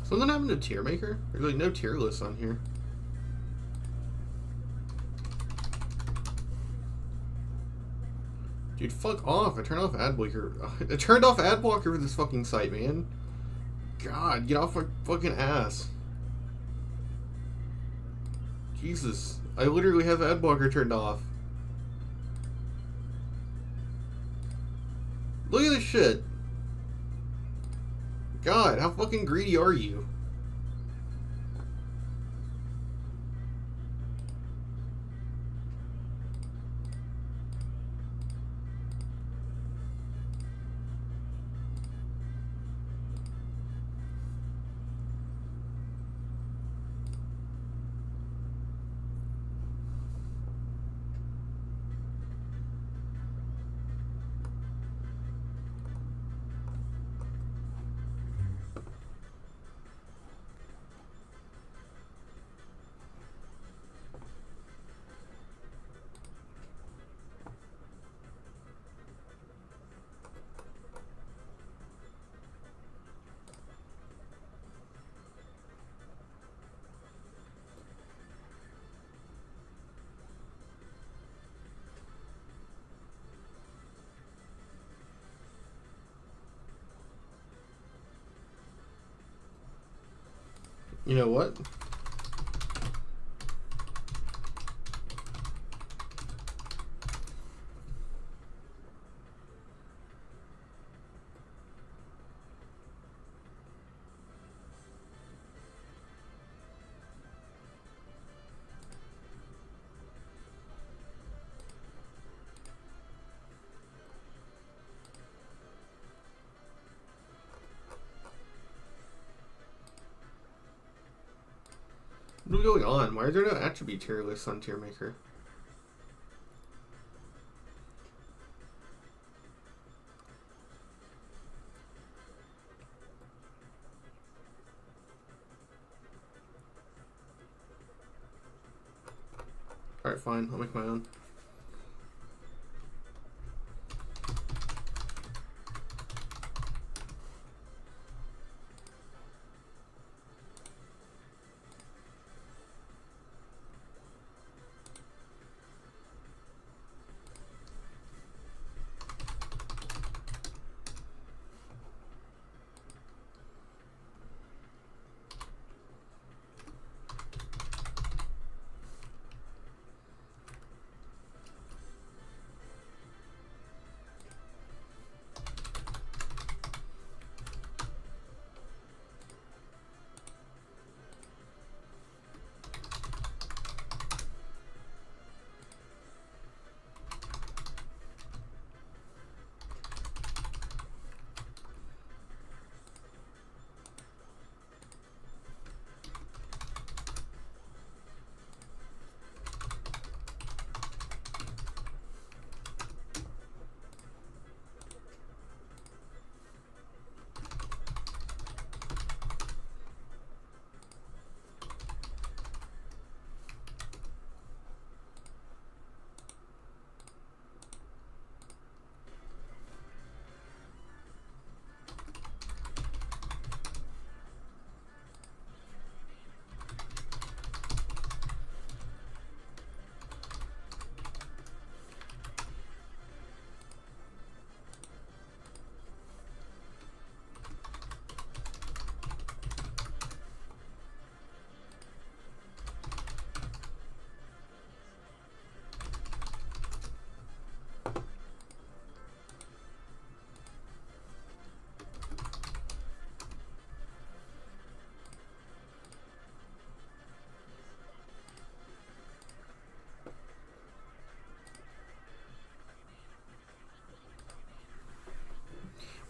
Something happened to tier maker? There's like no tier list on here. Dude, fuck off. I turned off ad blocker. I turned off ad blocker for this fucking site, man. God, get off my fucking ass. Jesus. I literally have ad blocker turned off. Look at this shit. God, how fucking greedy are you? You know what? What is going on? Why are there no attribute tier lists on Tier Maker? Alright, fine. I'll make my own.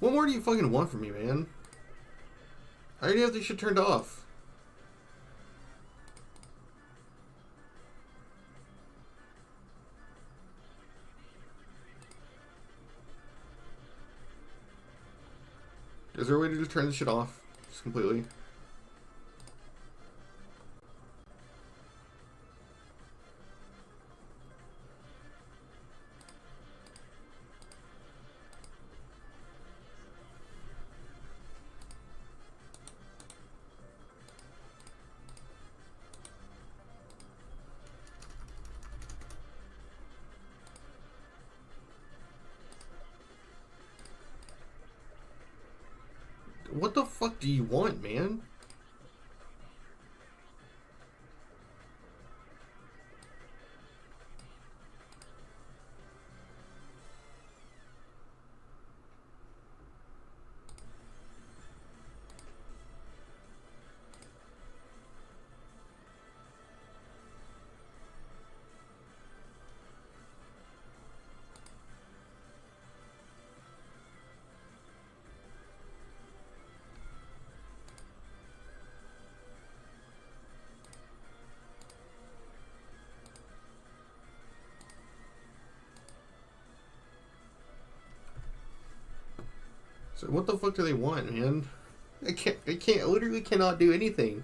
What more do you fucking want from me, man? I already have this shit turned off. Is there a way to just turn this shit off? Just completely? What the fuck do you want, man? So what the fuck do they want, man? I literally cannot do anything.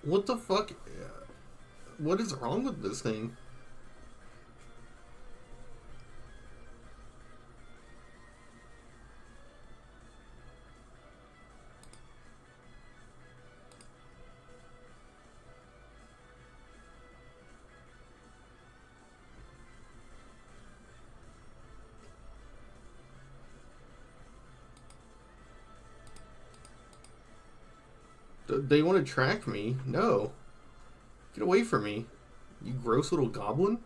What the fuck? What is wrong with this thing? They want to track me? No. Get away from me. You gross little goblin.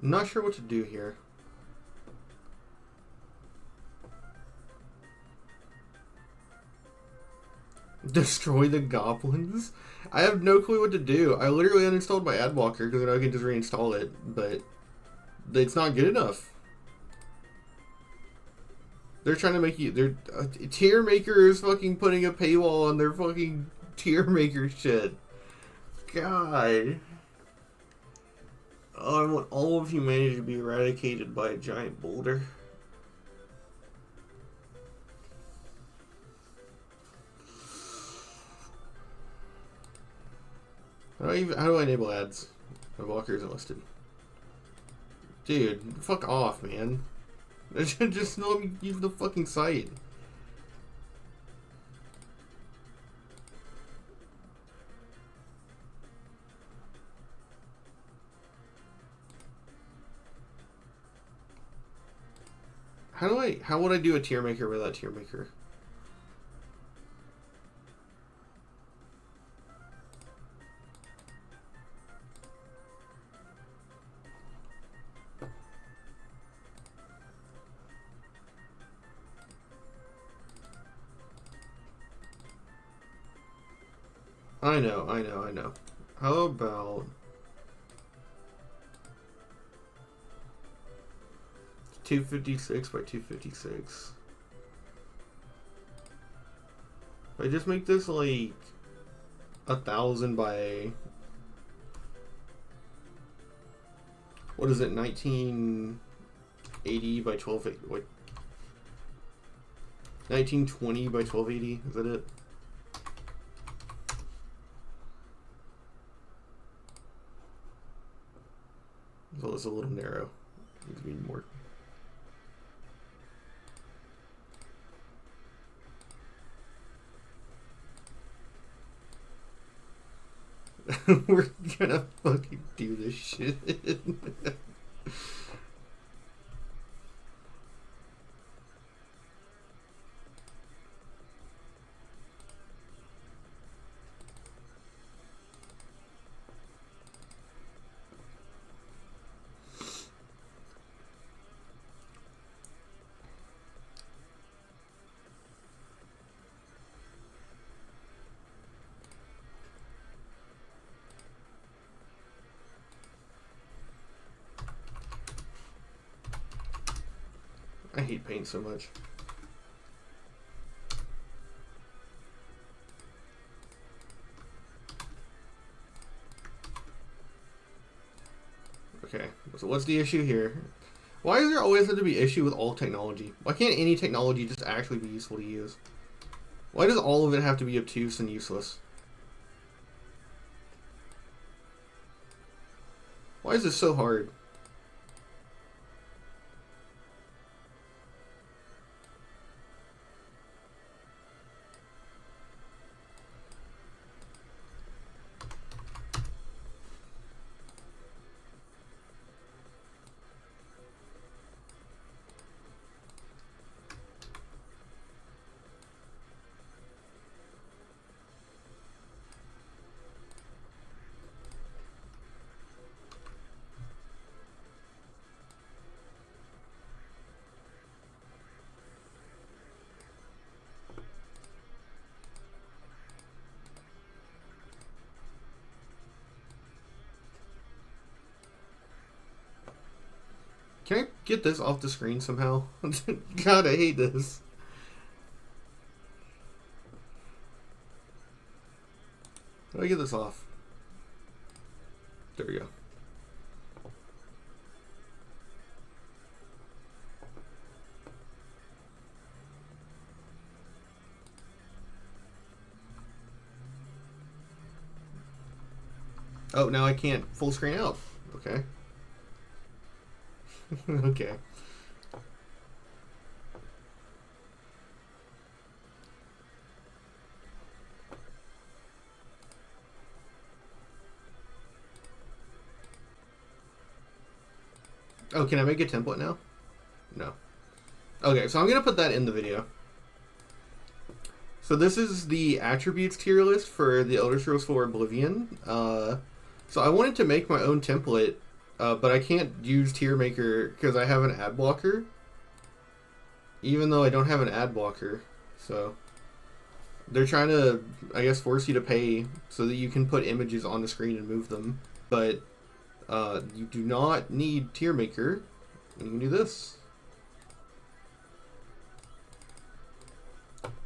I'm not sure what to do here. Destroy the goblins? I have no clue what to do. I literally uninstalled my ad blocker because I can just reinstall it, but it's not good enough. They're trying to make you. Tier Maker is fucking putting a paywall on their fucking Tier Maker shit. God. Oh, I want all of humanity to be eradicated by a giant boulder. How do I enable ads? My blocker isn't listed. Dude, fuck off, man. Just let me use the fucking site. How would I do a tier maker without tier maker? I know. How about 256 by 256? If I just make this like 1,000 by, what is it, 1980 by 1280? What? 1920 by 1280? Is that it? So it's a little narrow. Needs to be more. We're gonna fucking do this shit. I hate paint so much. Okay, so what's the issue here? Why does there always have to be issue with all technology? Why can't any technology just actually be useful to use? Why does all of it have to be obtuse and useless? Why is this so hard? Can I get this off the screen somehow? God, I hate this. How do I get this off? There we go. Oh, now I can't full screen out. Okay. Okay. Oh, can I make a template now? No. Okay, so I'm going to put that in the video. So this is the attributes tier list for the Elder Scrolls 4 Oblivion. So I wanted to make my own template, but I can't use tier maker because I have an ad blocker. Even though I don't have an ad blocker. So they're trying to, I guess, force you to pay so that you can put images on the screen and move them. But you do not need tier maker. You can do this.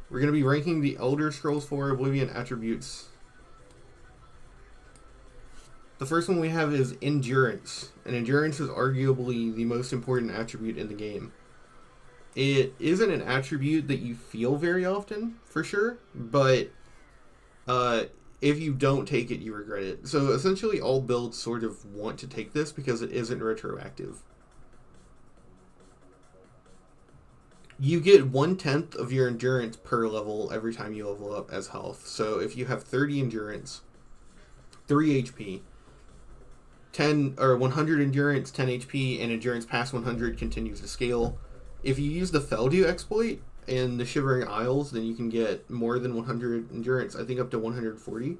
We're going to be ranking the Elder Scrolls 4 Oblivion attributes. The first one we have is endurance. And endurance is arguably the most important attribute in the game. It isn't an attribute that you feel very often, for sure, but if you don't take it, you regret it. So essentially all builds sort of want to take this because it isn't retroactive. You get 1/10 of your endurance per level every time you level up as health. So if you have 30 endurance, 3 HP, 10 or 100 endurance, 10 HP, and endurance past 100 continues to scale. If you use the Feldu exploit in the Shivering Isles, then you can get more than 100 endurance. I think up to 140.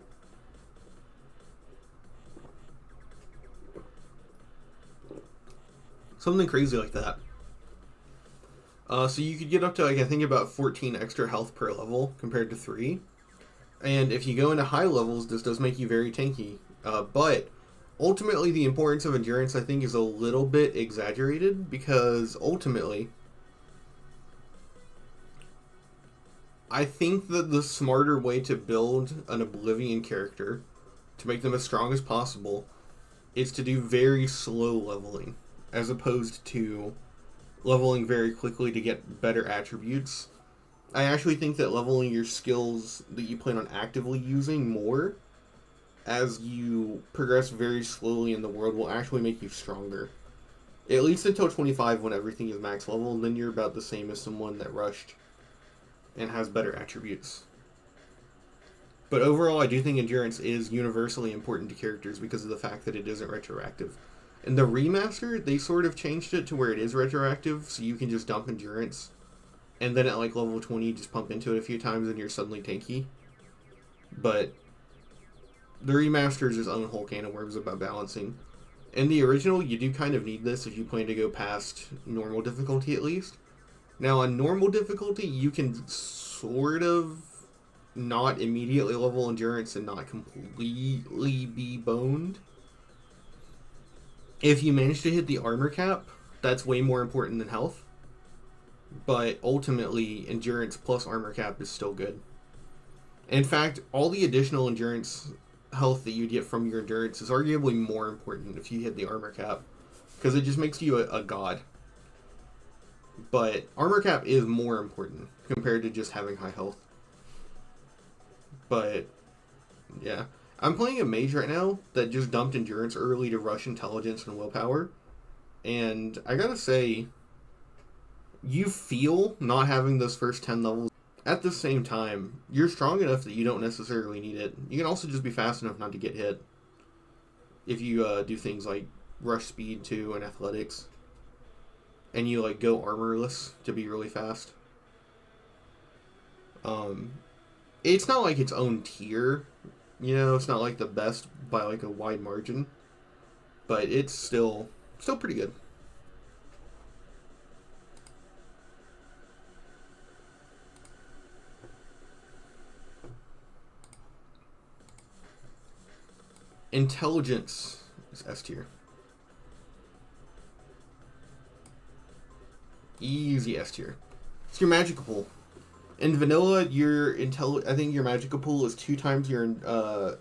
Something crazy like that. So you could get up to, like, I think about 14 extra health per level compared to 3. And if you go into high levels, this does make you very tanky. But ultimately, the importance of endurance, I think, is a little bit exaggerated because ultimately, I think that the smarter way to build an Oblivion character to make them as strong as possible is to do very slow leveling as opposed to leveling very quickly to get better attributes. I actually think that leveling your skills that you plan on actively using more as you progress very slowly in the world will actually make you stronger. At least until 25 when everything is max level, and then you're about the same as someone that rushed and has better attributes. But overall, I do think endurance is universally important to characters because of the fact that it isn't retroactive. In the remaster, they sort of changed it to where it is retroactive, so you can just dump endurance, and then at like level 20, just pump into it a few times and you're suddenly tanky. But the remaster is its own whole can of worms about balancing. In the original, you do kind of need this if you plan to go past normal difficulty at least. Now, on normal difficulty, you can sort of not immediately level endurance and not completely be boned. If you manage to hit the armor cap, that's way more important than health. But ultimately, endurance plus armor cap is still good. In fact, all the additional endurance health that you get from your endurance is arguably more important if you hit the armor cap, because it just makes you a god. But armor cap is more important compared to just having high health. But yeah, I'm playing a mage right now that just dumped endurance early to rush intelligence and willpower, and I gotta say, you feel not having those first 10 levels. At the same time, you're strong enough that you don't necessarily need it. You can also just be fast enough not to get hit if you do things like rush speed too and athletics, and you like go armorless to be really fast. It's not like its own tier, you know, it's not like the best by like a wide margin, but it's still pretty good. Intelligence is S tier. Easy S tier. It's your magical pool. In vanilla, I think your magical pool is 2 times your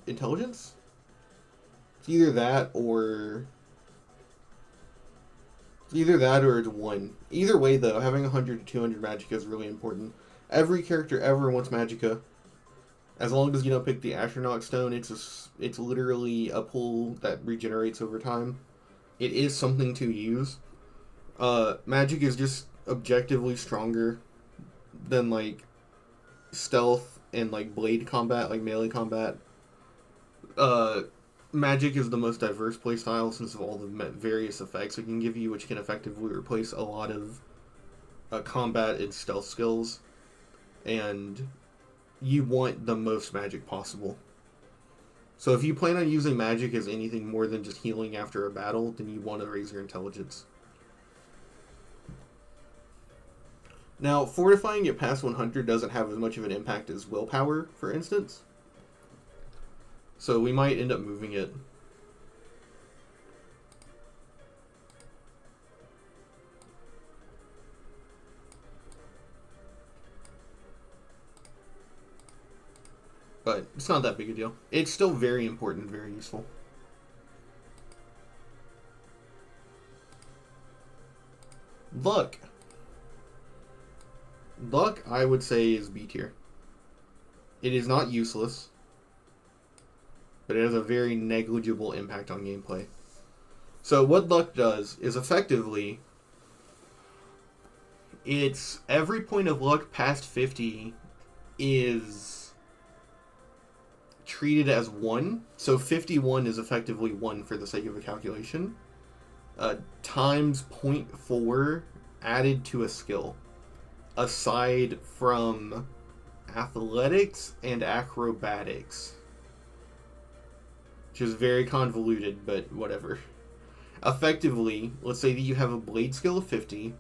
intelligence. It's either that or it's 1. Either way, though, having 100 to 200 magicka is really important. Every character ever wants magicka. As long as you don't pick the astronaut stone, it's literally a pool that regenerates over time. It is something to use. Magic is just objectively stronger than like stealth and like blade combat, like melee combat. Magic is the most diverse playstyle since of all the various effects it can give you, which can effectively replace a lot of combat and stealth skills. And you want the most magic possible. So if you plan on using magic as anything more than just healing after a battle, then you want to raise your intelligence. Now, fortifying it past 100 doesn't have as much of an impact as willpower, for instance. So we might end up moving it. But it's not that big a deal. It's still very important, very useful. Luck. Luck, I would say, is B tier. It is not useless, but it has a very negligible impact on gameplay. So what luck does is effectively, it's every point of luck past 50 is treated as 1. So 51 is effectively 1 for the sake of a calculation. Times 0.4 added to a skill. Aside from athletics and acrobatics. Which is very convoluted, but whatever. Effectively, let's say that you have a blade skill of 50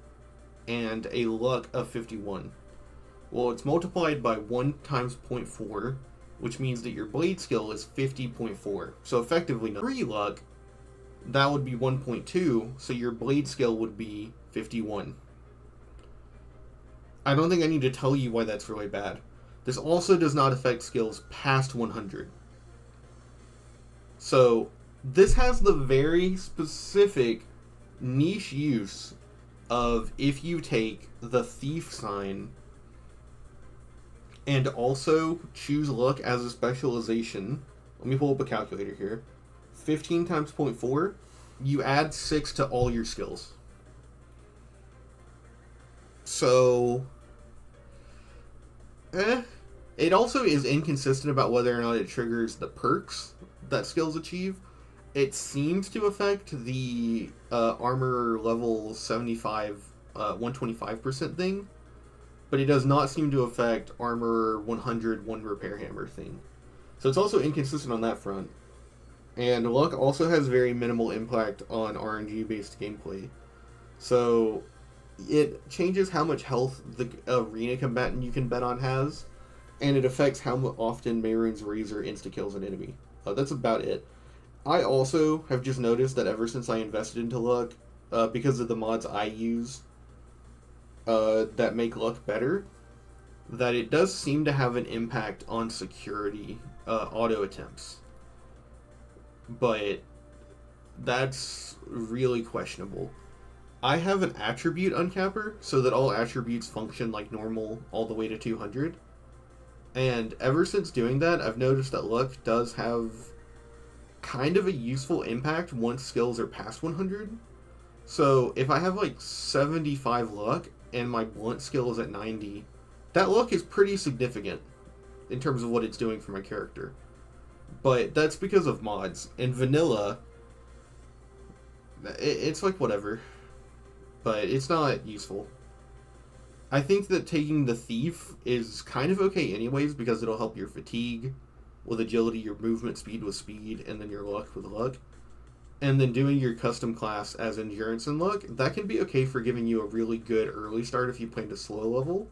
and a luck of 51. Well, it's multiplied by 1 times 0.4, which means that your blade skill is 50.4. So effectively, 3 luck, that would be 1.2, so your blade skill would be 51. I don't think I need to tell you why that's really bad. This also does not affect skills past 100. So, this has the very specific niche use of if you take the thief sign and also choose luck as a specialization. Let me pull up a calculator here. 15 times 0.4, you add 6 to all your skills. So, it also is inconsistent about whether or not it triggers the perks that skills achieve. It seems to affect the armor level 75, 125% thing, but it does not seem to affect armor 100, 1 repair hammer thing. So it's also inconsistent on that front. And luck also has very minimal impact on RNG-based gameplay. So it changes how much health the arena combatant you can bet on has, and it affects how often Mehrunes Razor insta-kills an enemy. That's about it. I also have just noticed that ever since I invested into luck, because of the mods I use that make luck better, that it does seem to have an impact on security auto attempts. But that's really questionable. I have an attribute uncapper so that all attributes function like normal all the way to 200. And ever since doing that, I've noticed that luck does have kind of a useful impact once skills are past 100. So if I have like 75 luck and my blunt skill is at 90, that luck is pretty significant in terms of what it's doing for my character. But that's because of mods. In vanilla, it's like whatever. But it's not useful. I think that taking the thief is kind of okay anyways because it'll help your fatigue with agility, your movement speed with speed, and then your luck with luck. And then doing your custom class as endurance and luck, that can be okay for giving you a really good early start if you plan to slow level.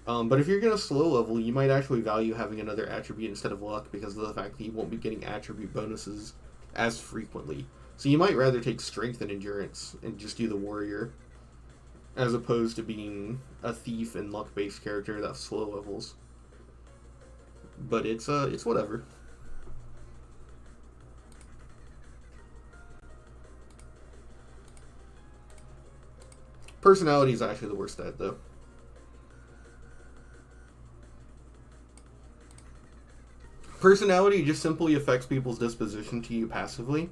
But if you're going to slow level, you might actually value having another attribute instead of luck because of the fact that you won't be getting attribute bonuses as frequently. So you might rather take strength and endurance and just do the warrior. as opposed to being a thief and luck-based character that's slow levels. But it's whatever. Personality is actually the worst stat, though. Personality just simply affects people's disposition to you passively.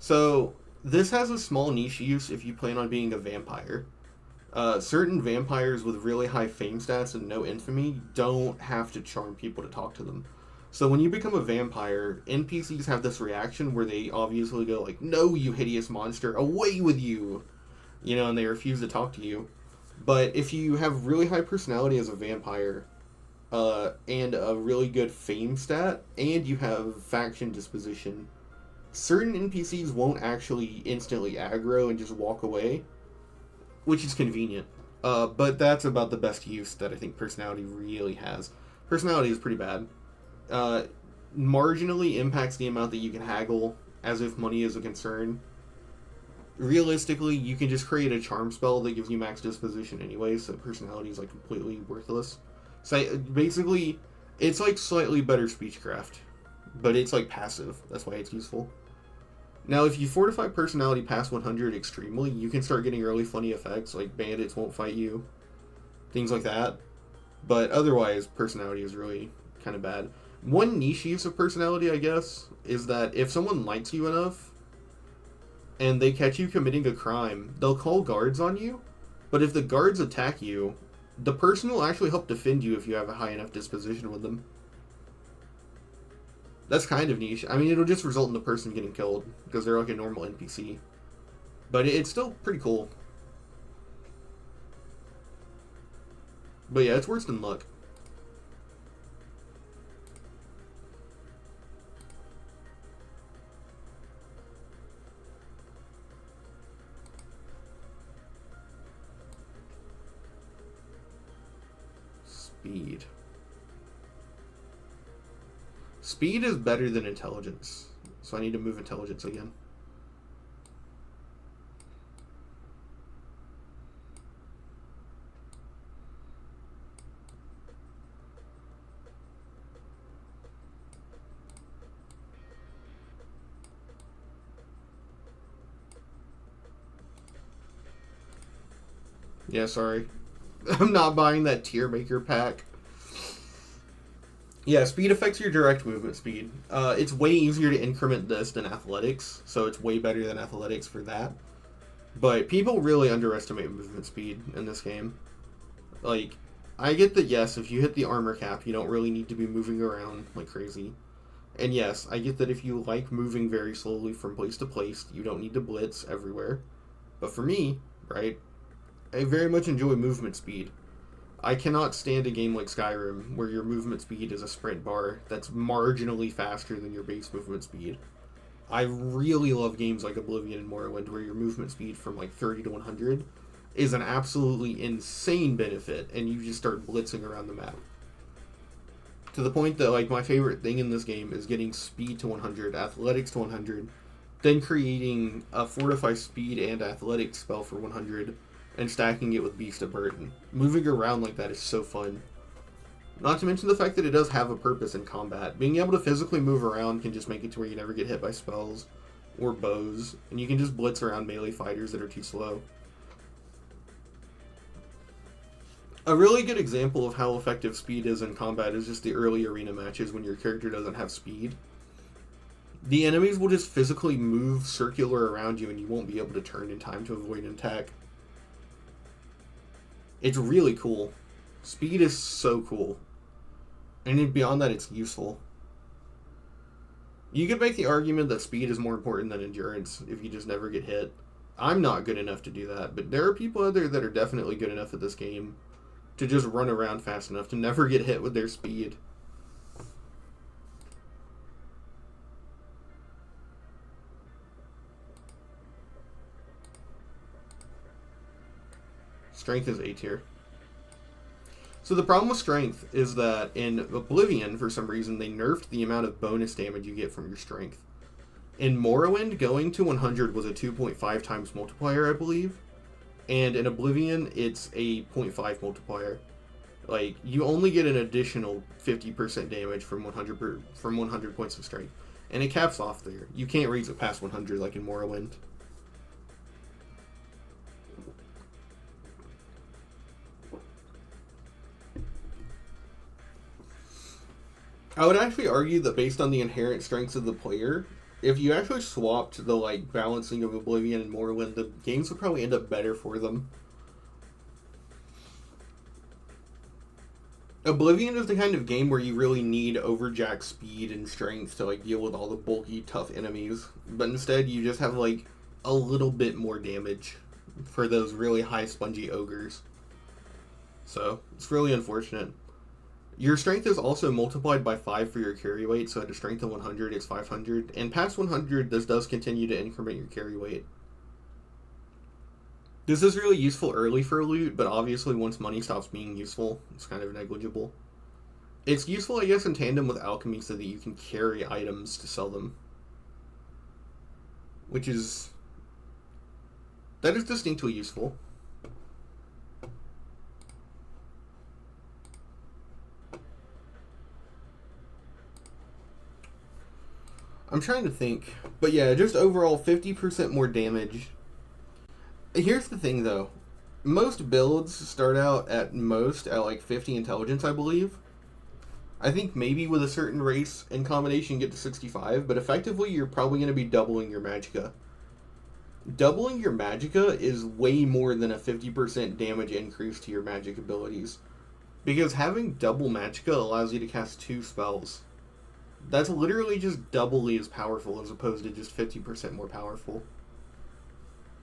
So, this has a small niche use if you plan on being a vampire. Certain vampires with really high fame stats and no infamy don't have to charm people to talk to them. So when you become a vampire, NPCs have this reaction where they obviously go like, "No, you hideous monster, away with you!" You know, and they refuse to talk to you. But if you have really high personality as a vampire, and a really good fame stat, and you have faction disposition, certain NPCs won't actually instantly aggro and just walk away, which is convenient. But that's about the best use that I think personality really has. Personality is pretty bad. Marginally impacts the amount that you can haggle, as if money is a concern. Realistically, you can just create a charm spell that gives you max disposition anyway, so personality is like completely worthless. So basically, it's like slightly better speechcraft, but it's like passive. That's why it's useful. Now, if you fortify personality past 100 extremely, you can start getting really funny effects, like bandits won't fight you, things like that. But otherwise, personality is really kind of bad. One niche use of personality, I guess, is that if someone likes you enough, and they catch you committing a crime, they'll call guards on you, but if the guards attack you, the person will actually help defend you if you have a high enough disposition with them. That's kind of niche. I mean, it'll just result in the person getting killed, because they're like a normal NPC. But it's still pretty cool. But yeah, it's worse than luck. Speed. Speed is better than intelligence, so I need to move intelligence again. Yeah, sorry. I'm not buying that tier maker pack. Yeah, speed affects your direct movement speed. It's way easier to increment this than athletics, so it's way better than athletics for that. But people really underestimate movement speed in this game. Like, I get that, yes, if you hit the armor cap, you don't really need to be moving around like crazy. And yes, I get that if you like moving very slowly from place to place, you don't need to blitz everywhere. But for me, right, I very much enjoy movement speed. I cannot stand a game like Skyrim where your movement speed is a sprint bar that's marginally faster than your base movement speed. I really love games like Oblivion and Morrowind where your movement speed from like 30 to 100 is an absolutely insane benefit, and you just start blitzing around the map. To the point that like my favorite thing in this game is getting speed to 100, athletics to 100, then creating a fortify speed and athletics spell for 100, and stacking it with Beast of Burden. Moving around like that is so fun. Not to mention the fact that it does have a purpose in combat. Being able to physically move around can just make it to where you never get hit by spells or bows, and you can just blitz around melee fighters that are too slow. A really good example of how effective speed is in combat is just the early arena matches when your character doesn't have speed. The enemies will just physically move circular around you and you won't be able to turn in time to avoid an attack. It's really cool. Speed is so cool. And beyond that, it's useful. You could make the argument that speed is more important than endurance if you just never get hit. I'm not good enough to do that, but there are people out there that are definitely good enough at this game to just run around fast enough to never get hit with their speed. Strength is A tier. So the problem with strength is that in Oblivion, for some reason, they nerfed the amount of bonus damage you get from your strength. In Morrowind, going to 100 was a 2.5 times multiplier, I believe. And in Oblivion, it's a 0.5 multiplier. Like, you only get an additional 50% damage from 100 points of strength. And it caps off there. You can't raise it past 100 like in Morrowind. I would actually argue that based on the inherent strengths of the player, if you actually swapped the like balancing of Oblivion and Morrowind, the games would probably end up better for them. Oblivion is the kind of game where you really need overjack speed and strength to like deal with all the bulky, tough enemies, but instead you just have like a little bit more damage for those really high spongy ogres. So it's really unfortunate. Your strength is also multiplied by 5 for your carry weight, so at a strength of 100, it's 500. And past 100, this does continue to increment your carry weight. This is really useful early for loot, but obviously once money stops being useful, it's kind of negligible. It's useful, I guess, in tandem with alchemy so that you can carry items to sell them. That is distinctly useful. I'm trying to think. But yeah, just overall 50% more damage. Here's the thing though. Most builds start out at like 50 intelligence, I believe. I think maybe with a certain race in combination get to 65, but effectively you're probably going to be doubling your magicka. Doubling your magicka is way more than a 50% damage increase to your magic abilities. Because having double magicka allows you to cast 2 spells. That's literally just doubly as powerful as opposed to just 50% more powerful.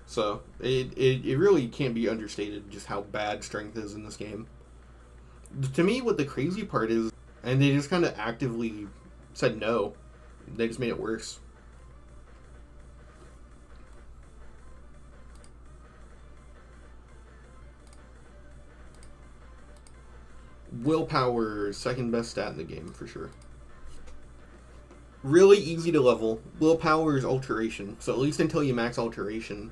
So, it really can't be understated just how bad strength is in this game. To me, what the crazy part is, and they just kind of actively said no. They just made it worse. Willpower, second best stat in the game, for sure. Really easy to level. Willpower is alteration, so at least until you max alteration,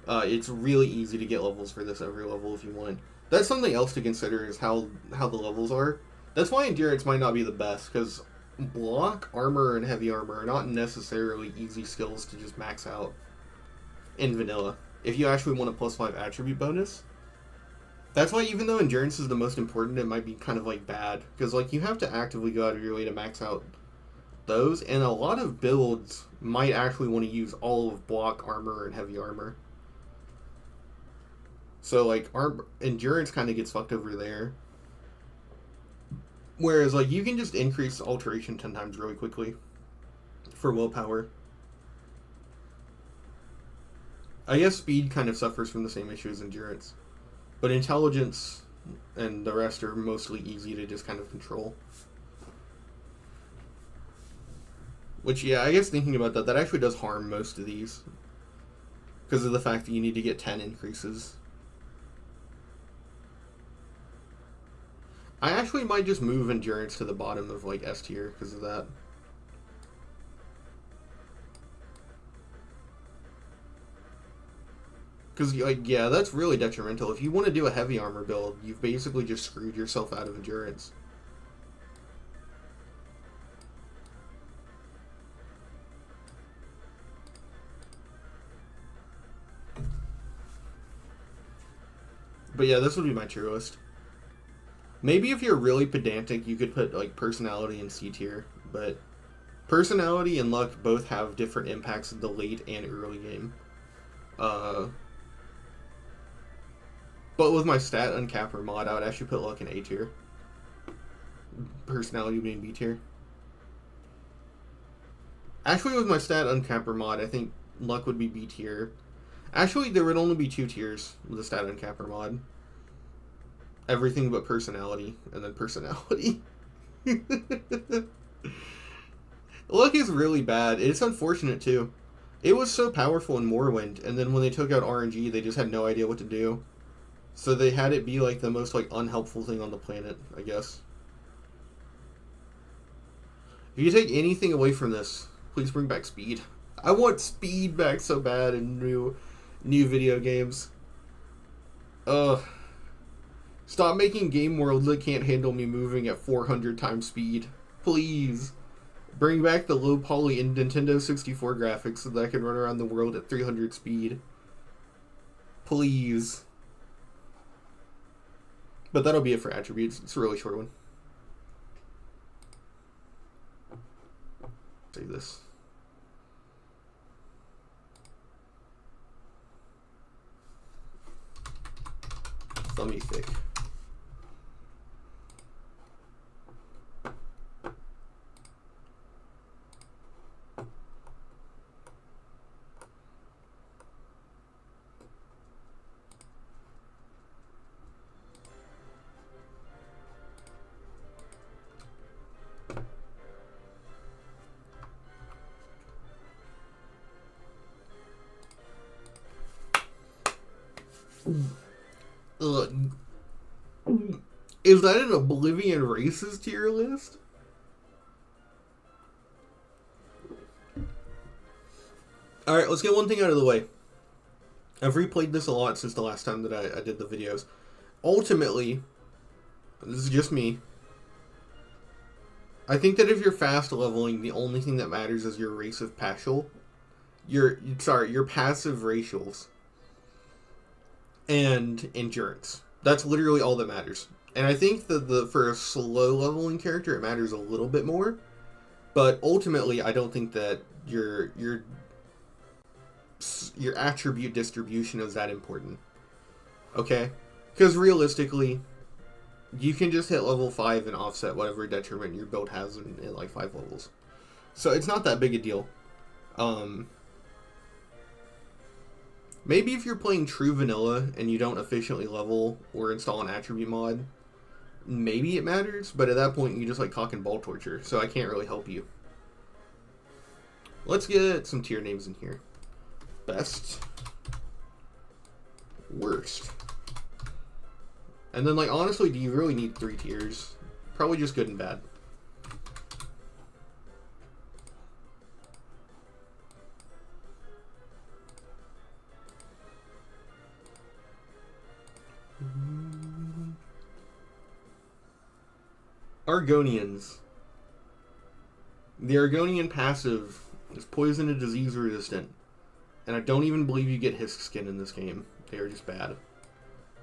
it's really easy to get levels for this every level if you want. That's something else to consider is how the levels are. That's why endurance might not be the best, because block, armor, and heavy armor are not necessarily easy skills to just max out in vanilla. If you actually want a +5 attribute bonus. That's why even though endurance is the most important, it might be kind of like bad, because like you have to actively go out of your way to max out those, and a lot of builds might actually want to use all of block, armor, and heavy armor. So like endurance kind of gets fucked over there. Whereas like you can just increase alteration 10 times really quickly for willpower. I guess speed kind of suffers from the same issue as endurance. But intelligence and the rest are mostly easy to just kind of control. Which, yeah, I guess thinking about that actually does harm most of these. Because of the fact that you need to get 10 increases. I actually might just move endurance to the bottom of, like, S tier because of that. Because, like, yeah, that's really detrimental. If you want to do a heavy armor build, you've basically just screwed yourself out of endurance. But yeah, this would be my truest. Maybe if you're really pedantic, you could put, like, personality in C tier, but personality and luck both have different impacts in the late and early game. But with my stat uncapper mod, I would actually put luck in A tier. Personality being B tier. Actually, with my stat uncapper mod, I think luck would be B tier. Actually, there would only be 2 tiers with the stat uncapper mod. Everything but personality, and then personality. Luck is really bad. It's unfortunate, too. It was so powerful in Morrowind, and then when they took out RNG, they just had no idea what to do. So they had it be, like, the most, like, unhelpful thing on the planet, I guess. If you take anything away from this, please bring back speed. I want speed back so bad in new video games. Ugh. Stop making game worlds that can't handle me moving at 400 times speed. Please. Bring back the low poly in Nintendo 64 graphics so that I can run around the world at 300 speed. Please. But that'll be it for attributes. It's a really short one. Save this. Thummy thick. Ugh. Is that an Oblivion races tier list? Alright, let's get one thing out of the way. I've replayed this a lot since the last time that I did the videos. Ultimately, this is just me, I think that if you're fast leveling, the only thing that matters is your race of partial. Your passive racials. And endurance. That's literally all that matters. And I think that for a slow leveling character, it matters a little bit more. But ultimately, I don't think that your attribute distribution is that important. Okay? Because realistically, you can just hit level 5 and offset whatever detriment your build has in like 5 levels. So it's not that big a deal. Maybe if you're playing true vanilla and you don't efficiently level or install an attribute mod, maybe it matters, but at that point you just like cock and ball torture, so I can't really help you. Let's get some tier names in here. Best. Worst. And then, like, honestly, do you really need 3 tiers? Probably just good and bad. Argonians. The Argonian passive is poison and disease resistant. And I don't even believe you get Hisk skin in this game. They are just bad.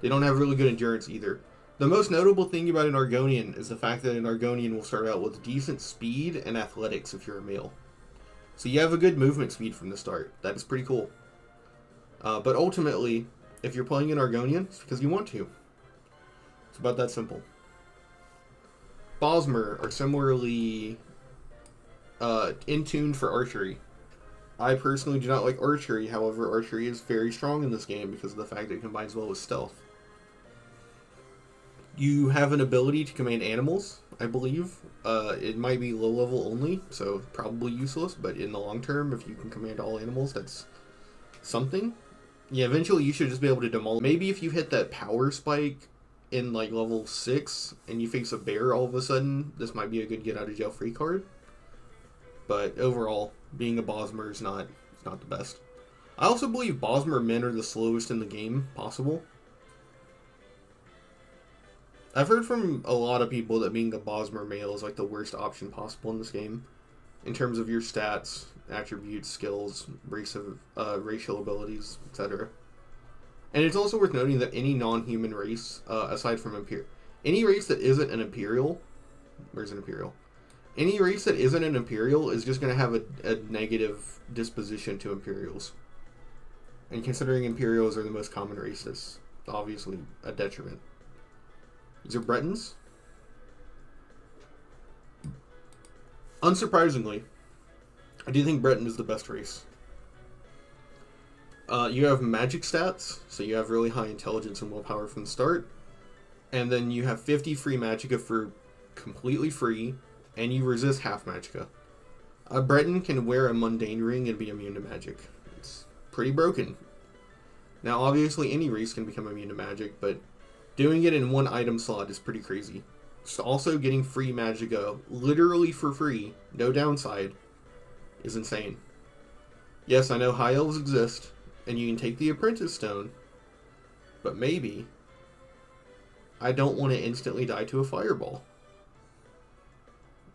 They don't have really good endurance either. The most notable thing about an Argonian is the fact that an Argonian will start out with decent speed and athletics if you're a male. So you have a good movement speed from the start. That is pretty cool. But ultimately, if you're playing an Argonian, it's because you want to. It's about that simple. Bosmer are similarly in tune for archery. I personally do not like archery, however, archery is very strong in this game because of the fact that it combines well with stealth. You have an ability to command animals, I believe. It might be low level only, so probably useless, but in the long term, if you can command all animals, that's something. Yeah, eventually you should just be able to demolish. Maybe if you hit that power spike in like level 6 and you face a bear all of a sudden, this might be a good get out of jail free card. But overall, being a Bosmer is not the best. I also believe Bosmer men are the slowest in the game possible. I've heard from a lot of people that being a Bosmer male is like the worst option possible in this game, in terms of your stats, attributes, skills, racial abilities, etc. And it's also worth noting that any non-human race, aside from any race that isn't an Imperial, where's an Imperial? Any race that isn't an Imperial is just going to have a negative disposition to Imperials. And considering Imperials are the most common race, that's obviously a detriment. These are Bretons. Unsurprisingly, I do think Breton is the best race. You have magic stats, so you have really high intelligence and willpower from the start. And then you have 50 free magicka for completely free, and you resist half magicka. A Breton can wear a mundane ring and be immune to magic. It's pretty broken. Now, obviously, any race can become immune to magic, but doing it in one item slot is pretty crazy. So also getting free magicka, literally for free, no downside, is insane. Yes, I know high elves exist, and you can take the apprentice stone, But maybe I don't want to instantly die to a fireball.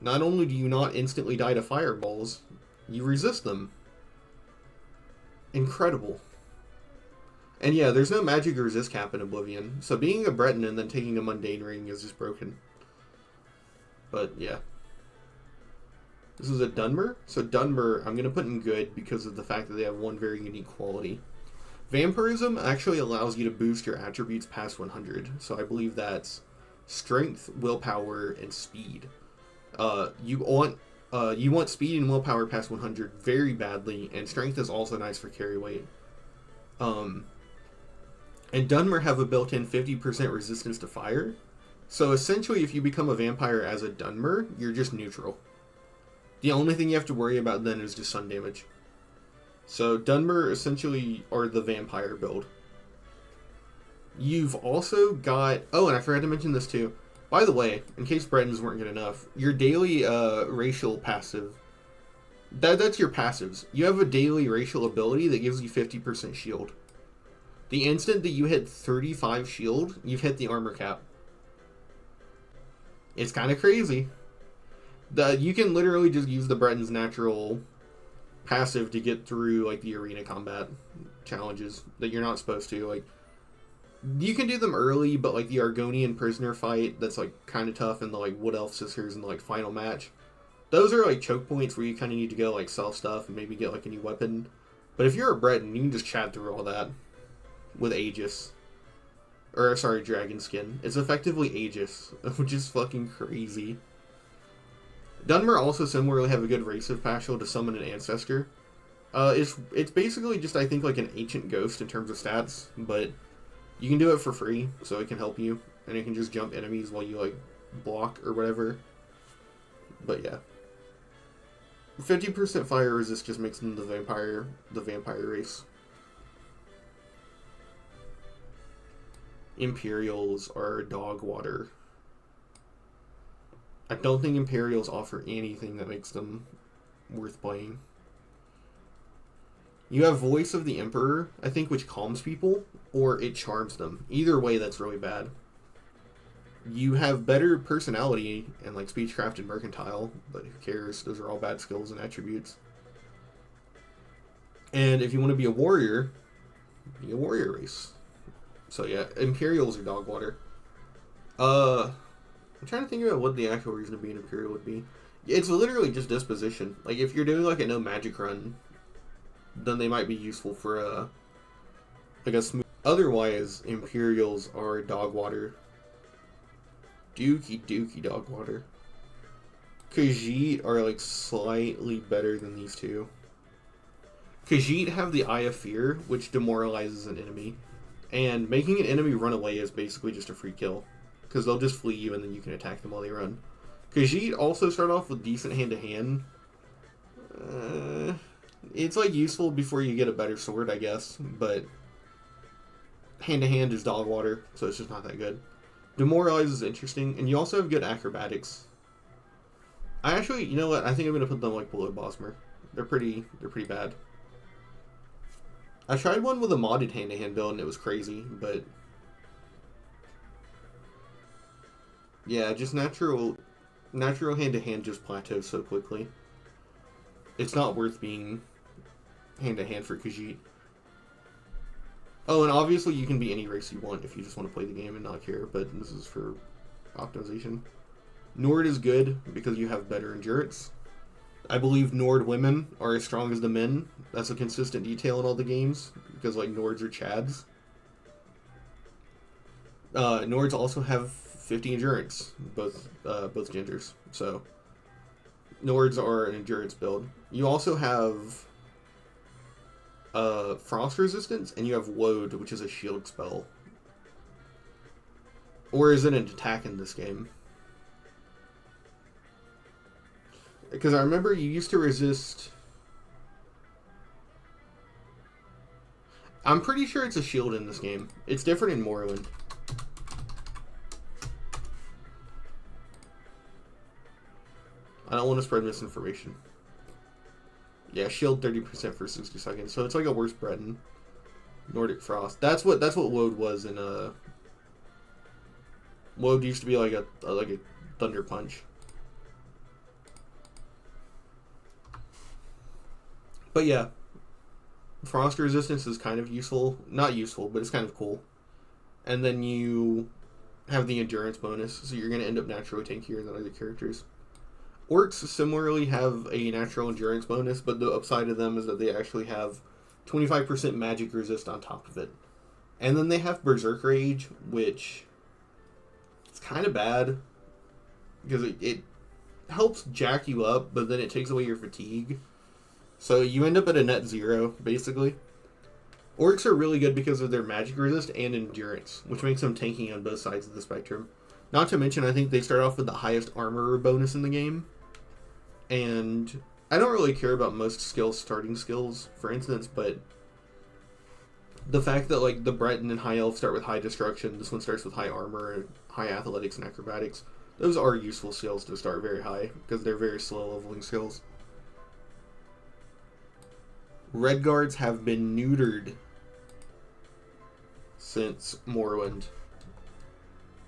Not only do you not instantly die to fireballs, you resist them. Incredible. And yeah, there's no magic resist cap in Oblivion, so being a Breton and then taking a mundane ring is just broken. But yeah. This is a Dunmer. So Dunmer, I'm going to put in good because of the fact that they have one very unique quality. Vampirism actually allows you to boost your attributes past 100. So I believe that's strength, willpower, and speed. You want speed and willpower past 100 very badly, and strength is also nice for carry weight. And Dunmer have a built-in 50% resistance to fire. So essentially, if you become a vampire as a Dunmer, you're just neutral. The only thing you have to worry about then is just sun damage. So Dunmer essentially are the vampire build. You've also got... Oh, and I forgot to mention this too. By the way, in case Bretons weren't good enough, your daily racial passive... That's your passives. You have a daily racial ability that gives you 50% shield. The instant that you hit 35 shield, you've hit the armor cap. It's kind of crazy. You can literally just use the Breton's natural passive to get through like the arena combat challenges that you're not supposed to. Like, you can do them early, but like the Argonian prisoner fight, that's like kind of tough, and the like Wood Elf Sisters and the like final match, those are like choke points where you kind of need to go like sell stuff and maybe get like a new weapon. But if you're a Breton, you can just chat through all that with Aegis. Or sorry, Dragon Skin. It's effectively Aegis, which is fucking crazy. Dunmer also similarly have a good race of Paschal to summon an ancestor. It's basically just, I think, like an ancient ghost in terms of stats, but you can do it for free, so it can help you, and it can just jump enemies while you like block or whatever. But yeah, 50% fire resist just makes them the vampire race. Imperials are dog water. I don't think Imperials offer anything that makes them worth playing. You have Voice of the Emperor, I think, which calms people, or it charms them. Either way, that's really bad. You have better personality and like speechcraft and mercantile, but who cares? Those are all bad skills and attributes. And if you want to be a warrior race. So yeah, Imperials are dog water. I'm trying to think about what the actual reason to be an Imperial would be. It's literally just disposition. Like, if you're doing like a no magic run, then they might be useful for like a smooth... Otherwise, Imperials are dog water. Dookie dog water. Khajiit are like slightly better than these two. Khajiit have the Eye of Fear, which demoralizes an enemy. And making an enemy run away is basically just a free kill, because they'll just flee you and then you can attack them while they run. Khajiit also start off with decent hand-to-hand. It's like useful before you get a better sword, I guess, but hand-to-hand is dog water, so it's just not that good. Demoralize is interesting, and you also have good acrobatics. I actually, you know what, I think I'm going to put them like below Bosmer. They're pretty bad. I tried one with a modded hand-to-hand build and it was crazy, but yeah, just natural hand-to-hand just plateaus so quickly. It's not worth being hand-to-hand for Khajiit. Oh, and obviously you can be any race you want if you just want to play the game and not care, but this is for optimization. Nord is good because you have better endurance. I believe Nord women are as strong as the men. That's a consistent detail in all the games, because like Nords are Chads. Nords also have 50 endurance, both genders. So Nords are an endurance build. You also have frost resistance, and you have Woad, which is a shield spell. Or is it an attack in this game? Because I remember you used to resist... I'm pretty sure it's a shield in this game. It's different in Morrowind. I don't want to spread misinformation. Yeah, shield 30% for 60 seconds. So it's like a worse Breton. Nordic Frost. That's what Woad was in Woad used to be like a Thunder Punch. But yeah, Frost Resistance is kind of useful. Not useful, but it's kind of cool. And then you have the Endurance bonus, so you're going to end up naturally tankier than other characters. Orcs similarly have a natural Endurance bonus, but the upside of them is that they actually have 25% magic resist on top of it. And then they have Berserk Rage, which is kind of bad because it helps jack you up, but then it takes away your fatigue. So you end up at a net 0, basically. Orcs are really good because of their magic resist and endurance, which makes them tanking on both sides of the spectrum. Not to mention, I think they start off with the highest armor bonus in the game. And I don't really care about most starting skills, for instance, but the fact that like the Breton and High Elf start with high destruction, this one starts with high armor, high athletics and acrobatics, those are useful skills to start very high, because they're very slow leveling skills. Red Guards have been neutered since Morrowind.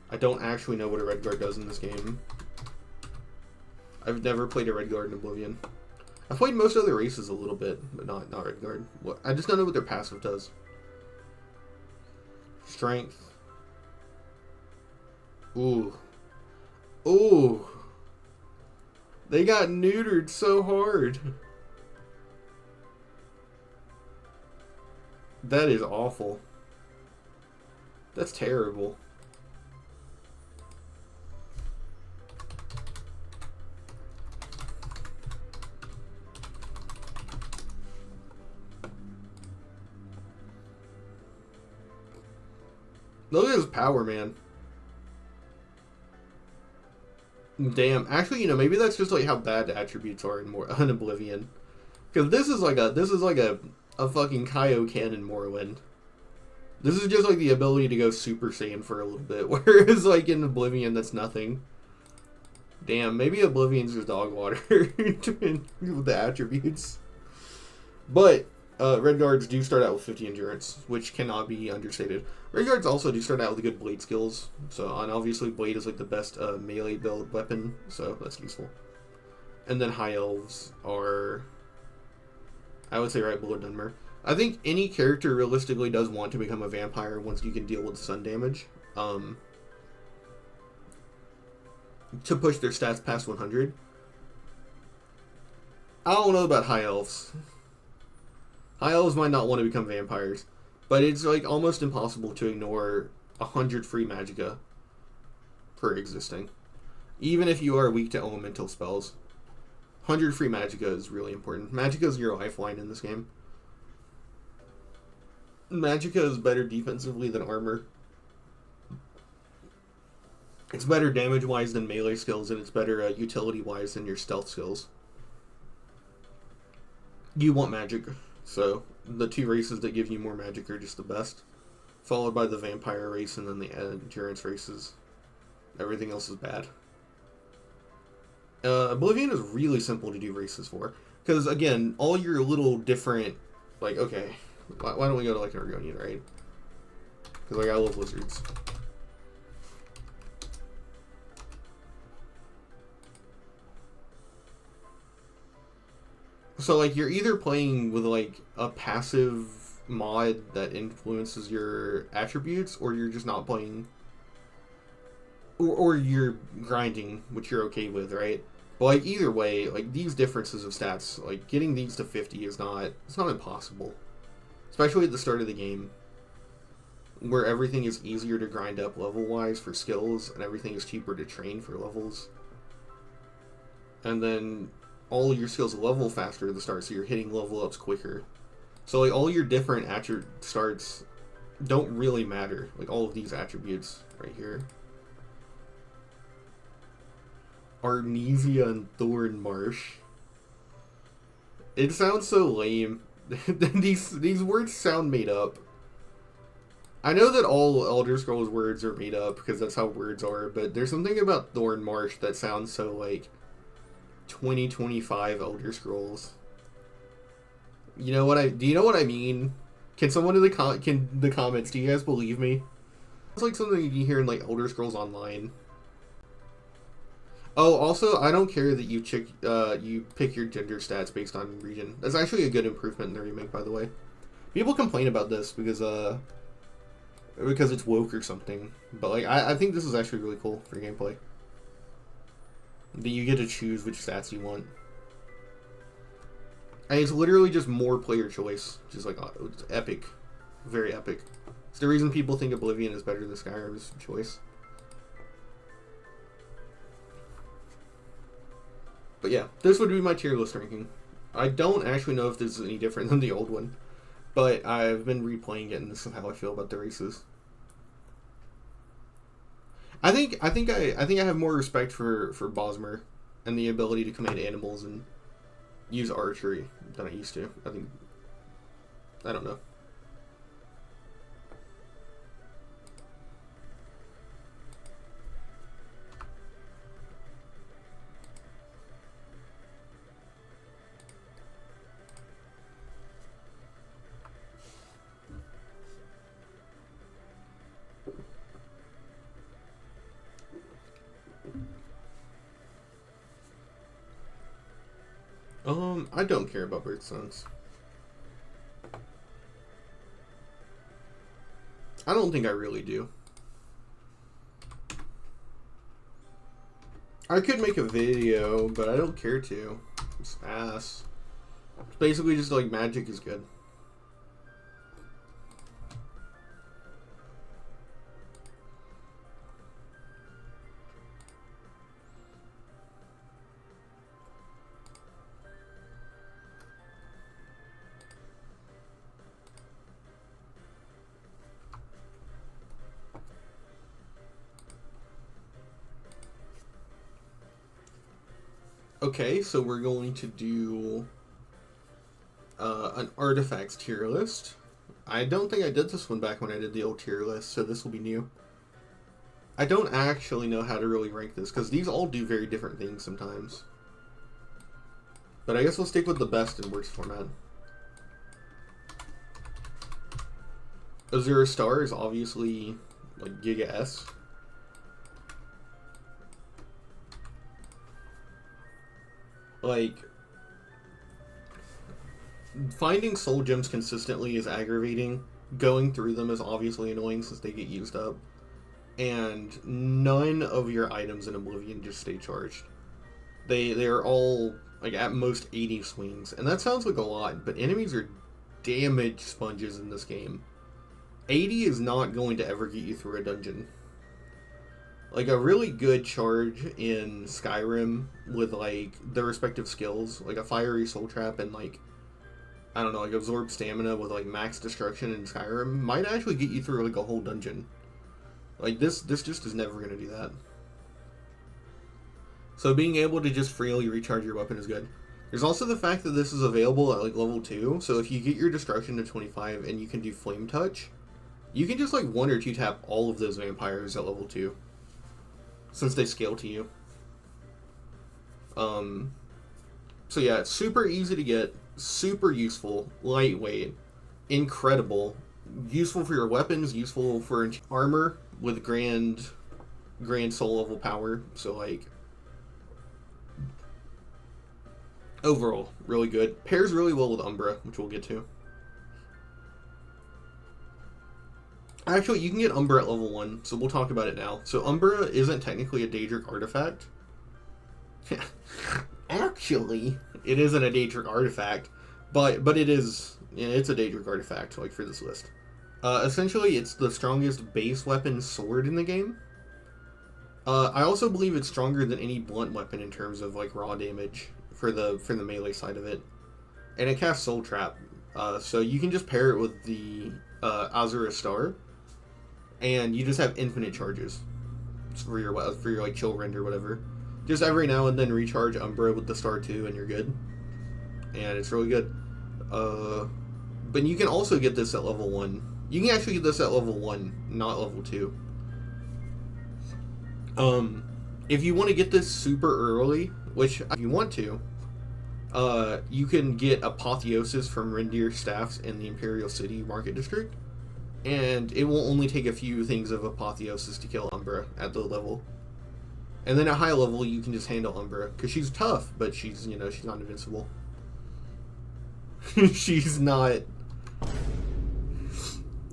I don't actually know what a Red Guard does in this game. I've never played a Red Guard in Oblivion. I've played most other races a little bit, but not Red Guard. I just don't know what their passive does. Strength. Ooh. Ooh. They got neutered so hard. That is awful. That's terrible. Look at his power, man. Damn. Actually, you know, maybe that's just like how bad the attributes are in Oblivion. Because this is like a fucking Kaioken in Morrowind. This is just like the ability to go Super Saiyan for a little bit, whereas like in Oblivion, that's nothing. Damn, maybe Oblivion's just dog water with the attributes. But Red Guards do start out with 50 endurance, which cannot be understated. Red Guards also do start out with good blade skills, so and obviously blade is like the best melee build weapon, so that's useful. And then High Elves are, I would say, right below Dunmer. I think any character realistically does want to become a vampire once you can deal with sun damage. To push their stats past 100. I don't know about High Elves. High Elves might not want to become vampires, but it's like almost impossible to ignore 100 free magicka per existing. Even if you are weak to elemental spells. 100 free magicka is really important. Magicka is your lifeline in this game. Magicka is better defensively than armor. It's better damage-wise than melee skills, and it's better utility-wise than your stealth skills. You want magic, so the two races that give you more magic are just the best. Followed by the vampire race and then the endurance races. Everything else is bad. Oblivion is really simple to do races for. Because, again, all your little different... Like, okay, why don't we go to, like, an Argonian, right? Because, like, I love lizards. So, like, you're either playing with, like, a passive mod that influences your attributes, or you're just not playing... Or you're grinding, which you're okay with, right? But, like, either way, like, these differences of stats, like, getting these to 50 is not... It's not impossible. Especially at the start of the game. Where everything is easier to grind up level-wise for skills, and everything is cheaper to train for levels. And then... all your skills level faster at the start, so you're hitting level ups quicker. So like all your different starts don't really matter. Like all of these attributes right here. Arnesia and Thornmarsh. It sounds so lame. These words sound made up. I know that all Elder Scrolls words are made up because that's how words are, but there's something about Thornmarsh that sounds so like 2025 Elder Scrolls. Do you know what I mean? Can someone in the comments, do you guys believe me? It's like something you hear in like Elder Scrolls Online. Oh, also, I don't care that you pick your gender stats based on region. That's actually a good improvement in the remake, by the way. People complain about this because it's woke or something. But like, I think this is actually really cool for gameplay. That you get to choose which stats you want. And it's literally just more player choice. Just like, it's epic. Very epic. It's the reason people think Oblivion is better than Skyrim's choice. But yeah, this would be my tier list ranking. I don't actually know if this is any different than the old one. But I've been replaying it and this is how I feel about the races. I think I have more respect for Bosmer and the ability to command animals and use archery than I used to. I don't know. I don't care about birthstones. I don't think I really do. I could make a video, but I don't care to. It's ass. It's basically just like magic is good. Okay, so we're going to do an artifacts tier list. I don't think I did this one back when I did the old tier list, so this will be new. I don't actually know how to really rank this, because these all do very different things sometimes. But I guess we'll stick with the best and worst format. Azura Star is obviously like Giga S. Like, finding soul gems consistently is aggravating. Going through them is obviously annoying since they get used up. And none of your items in Oblivion just stay charged. They are all, like, at most 80 swings. And that sounds like a lot, but enemies are damage sponges in this game. 80 is not going to ever get you through a dungeon. Like, a really good charge in Skyrim with, like, the respective skills, like a Fiery Soul Trap and, like, I don't know, like, Absorb Stamina with, like, Max Destruction in Skyrim might actually get you through, like, a whole dungeon. Like, this just is never going to do that. So being able to just freely recharge your weapon is good. There's also the fact that this is available at, like, level 2, so if you get your Destruction to 25 and you can do Flame Touch, you can just, like, 1 or 2 tap all of those vampires at level 2. Since they scale to you. So yeah, it's super easy to get, super useful, lightweight, incredible, useful for your weapons, useful for armor with grand soul level power. So like, overall, really good. Pairs really well with Umbra, which we'll get to. Actually, you can get Umbra at level 1, so we'll talk about it now. So Umbra isn't technically a Daedric artifact. Actually, it isn't a Daedric artifact, but it is, yeah, it's a Daedric artifact, like, for this list. Essentially, it's the strongest base weapon sword in the game. I also believe it's stronger than any blunt weapon in terms of, like, raw damage for the melee side of it. And it casts Soul Trap, so you can just pair it with the Azura Star, and you just have infinite charges for your like chill rend or whatever. Just every now and then recharge Umbra with the Star 2 and you're good. And it's really good. But you can also get this at level 1. You can actually get this at level 1, not level 2. If you want to get this super early, which if you want to, You can get Apotheosis from Reindeer Staffs in the Imperial City Market District, and it will only take a few things of Apotheosis to kill Umbra at low level. And then at high level, you can just handle Umbra, because she's tough, but she's not invincible. She's not...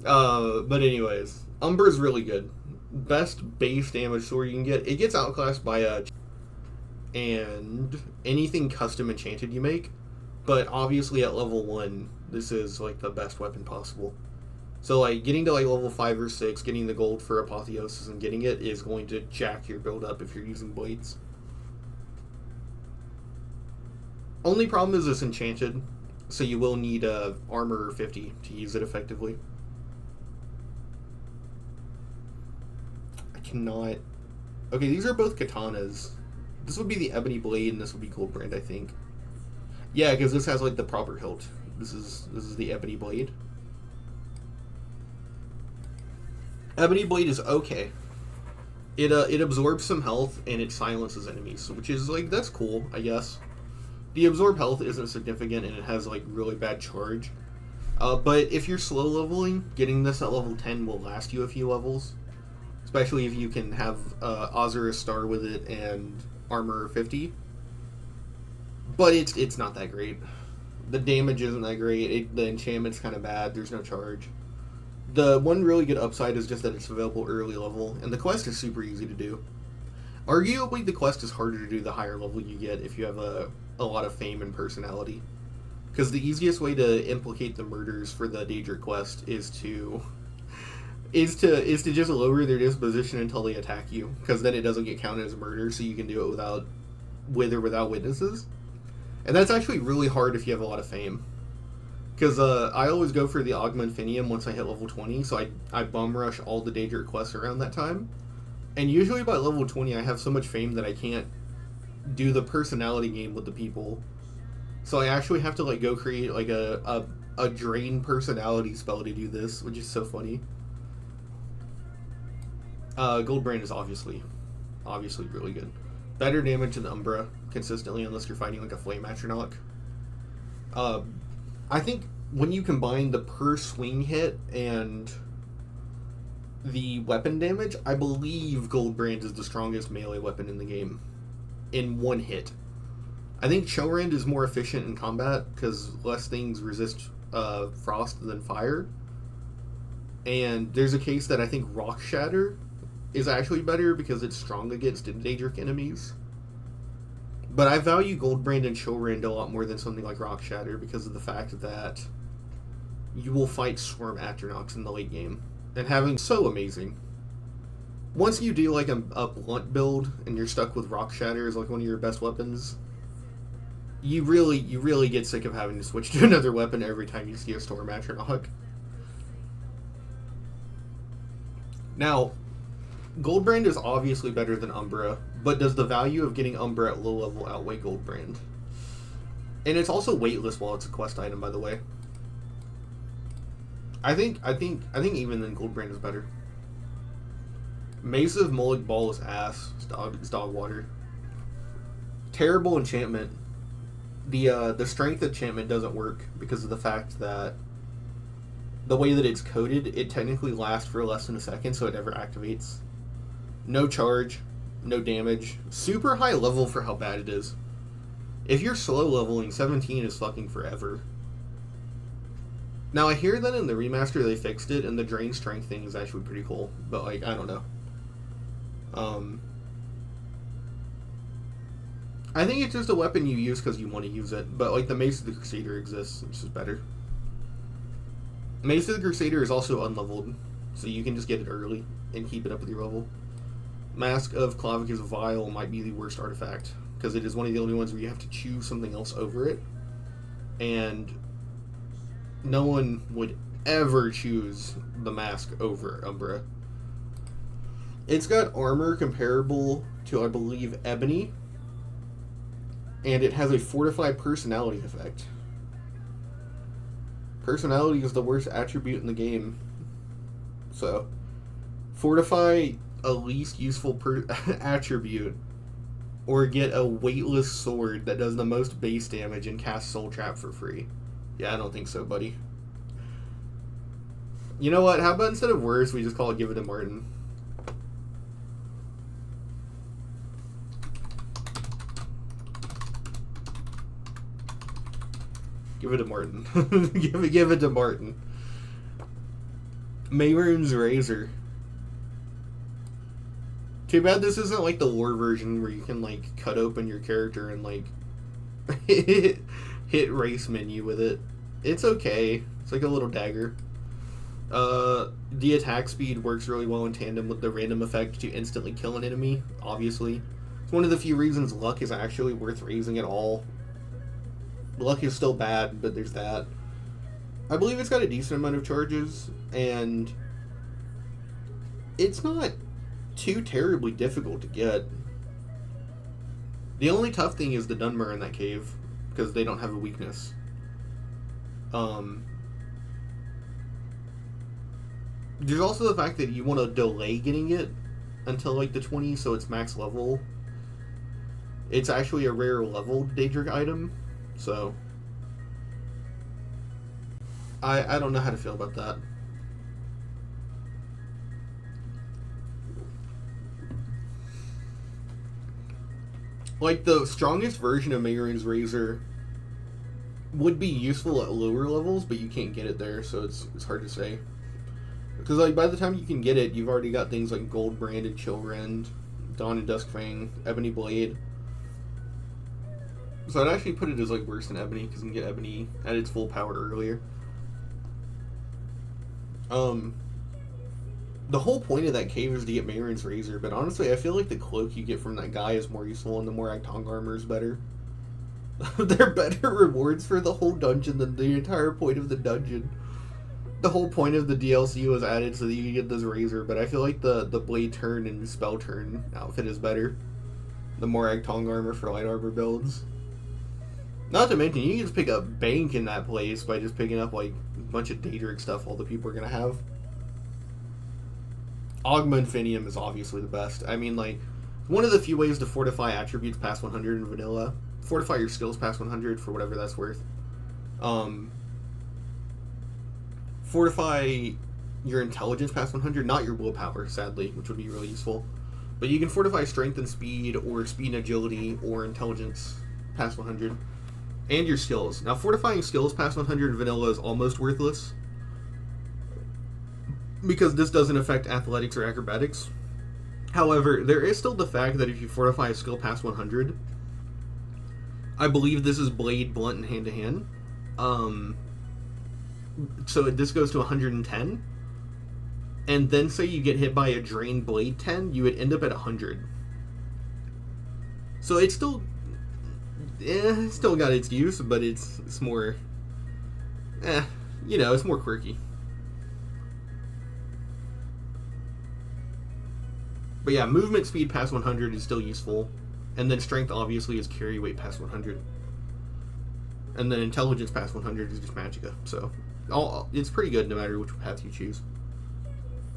but anyways, Umbra's really good. Best base damage sword you can get. It gets outclassed by and anything custom enchanted you make, but obviously at level 1, this is like the best weapon possible. So like getting to like level 5 or 6, getting the gold for Apotheosis and getting it is going to jack your build up if you're using blades. Only problem is it's enchanted, so you will need armor 50 to use it effectively. I cannot... Okay, these are both katanas. This would be the Ebony Blade, and this would be Goldbrand, I think. Yeah, because this has like the proper hilt. This is the Ebony Blade. Ebony Blade is okay. It absorbs some health and it silences enemies, which is like, that's cool, I guess. The absorb health isn't significant and it has like really bad charge. But if you're slow leveling, getting this at level 10 will last you a few levels. Especially if you can have Ozyrus Star with it and armor 50. But it's not that great. The damage isn't that great. The enchantment's kind of bad. There's no charge. The one really good upside is just that it's available early level, and the quest is super easy to do. Arguably, the quest is harder to do the higher level you get if you have a lot of fame and personality. Because the easiest way to implicate the murders for the Daedric quest is to just lower their disposition until they attack you, because then it doesn't get counted as a murder, so you can do it with or without witnesses. And that's actually really hard if you have a lot of fame. Because I always go for the Ogma Infinium once I hit level 20, so I bum rush all the Daedric quests around that time. And usually by level 20 I have so much fame that I can't do the personality game with the people. So I actually have to like go create like a drain personality spell to do this, which is so funny. Goldbrand is obviously really good. Better damage than Umbra consistently, unless you're fighting like a Flame Atronach. I think when you combine the per swing hit and the weapon damage, I believe Goldbrand is the strongest melee weapon in the game in one hit. I think Chorand is more efficient in combat because less things resist frost than fire. And there's a case that I think Rock Shatter is actually better because it's strong against Daedric enemies. But I value Goldbrand and Chorand a lot more than something like Rock Shatter because of the fact that you will fight Swarm Atronachs in the late game. And having so amazing. Once you do like a blunt build and you're stuck with Rock Shatter as like one of your best weapons, you really get sick of having to switch to another weapon every time you see a Storm Atronach. Now, Goldbrand is obviously better than Umbra, but does the value of getting Umbra at low level outweigh Goldbrand? And it's also weightless while it's a quest item, by the way. I think even then Goldbrand is better. Mace of Molag Bal is ass. It's dog water. Terrible enchantment. The strength enchantment doesn't work because of the fact that the way that it's coded, it technically lasts for less than a second, so it never activates. No charge, no damage. Super high level for how bad it is. If you're slow leveling, 17 is fucking forever. Now I hear that in the remaster they fixed it, and the drain strength thing is actually pretty cool, but like, I don't know. I think it's just a weapon you use because you want to use it, but like the Mace of the Crusader exists, which is better. Mace of the Crusader is also unleveled, so you can just get it early and keep it up with your level. Mask of Clavicus Vile might be the worst artifact, because it is one of the only ones where you have to choose something else over it, and no one would ever choose the mask over Umbra. It's got armor comparable to, I believe, Ebony, and it has a fortified personality effect. Personality is the worst attribute in the game, so fortify a least useful attribute or get a weightless sword that does the most base damage and cast Soul Trap for free. Yeah, I don't think so, buddy. You know what? How about instead of worse, we just call it Give It to Martin? Give it to Martin. give it to Martin. Mayron's Razor. Too bad this isn't like the lore version where you can like cut open your character and like hit race menu with it. It's okay. It's like a little dagger. The attack speed works really well in tandem with the random effect to instantly kill an enemy, obviously. It's one of the few reasons luck is actually worth raising at all. Luck is still bad, but there's that. I believe it's got a decent amount of charges, and it's not too terribly difficult to get. The only tough thing is the Dunmer in that cave, because they don't have a weakness. There's also the fact that you want to delay getting it until like the 20, so it's max level. It's actually a rare leveled Daedric item, so I don't know how to feel about that. Like, the strongest version of Mayron's Razor would be useful at lower levels, but you can't get it there, so it's hard to say. Because, like, by the time you can get it, you've already got things like Gold Branded Chillrend, Dawn and Duskfang, Ebony Blade. So I'd actually put it as, like, worse than Ebony, because you can get Ebony at its full power earlier. The whole point of that cave is to get Mayron's Razor, but honestly, I feel like the cloak you get from that guy is more useful, and the Morag Tong armor is better. They're better rewards for the whole dungeon than the entire point of the dungeon. The whole point of the DLC was added so that you get this Razor, but I feel like the Blade Turn and Spell Turn outfit is better. The Morag Tong armor for light armor builds. Not to mention, you can just pick up Bank in that place by just picking up, like, a bunch of Daedric stuff all the people are going to have. Augma Infinium is obviously the best. I mean, like, one of the few ways to fortify attributes past 100 in vanilla. Fortify your skills past 100 for whatever that's worth. Fortify your intelligence past 100, not your willpower, sadly, which would be really useful. But you can fortify strength and speed, or speed and agility, or intelligence past 100. And your skills. Now, fortifying skills past 100 in vanilla is almost worthless, because this doesn't affect athletics or acrobatics. However, there is still the fact that if you fortify a skill past 100, I believe this is blade, blunt, and hand-to-hand. So this goes to 110. And then say you get hit by a drained blade 10, you would end up at 100. So it's still... it's still got its use, but it's more... it's more quirky. But yeah, movement speed past 100 is still useful. And then strength obviously is carry weight past 100. And then intelligence past 100 is just magicka. So it's pretty good no matter which path you choose.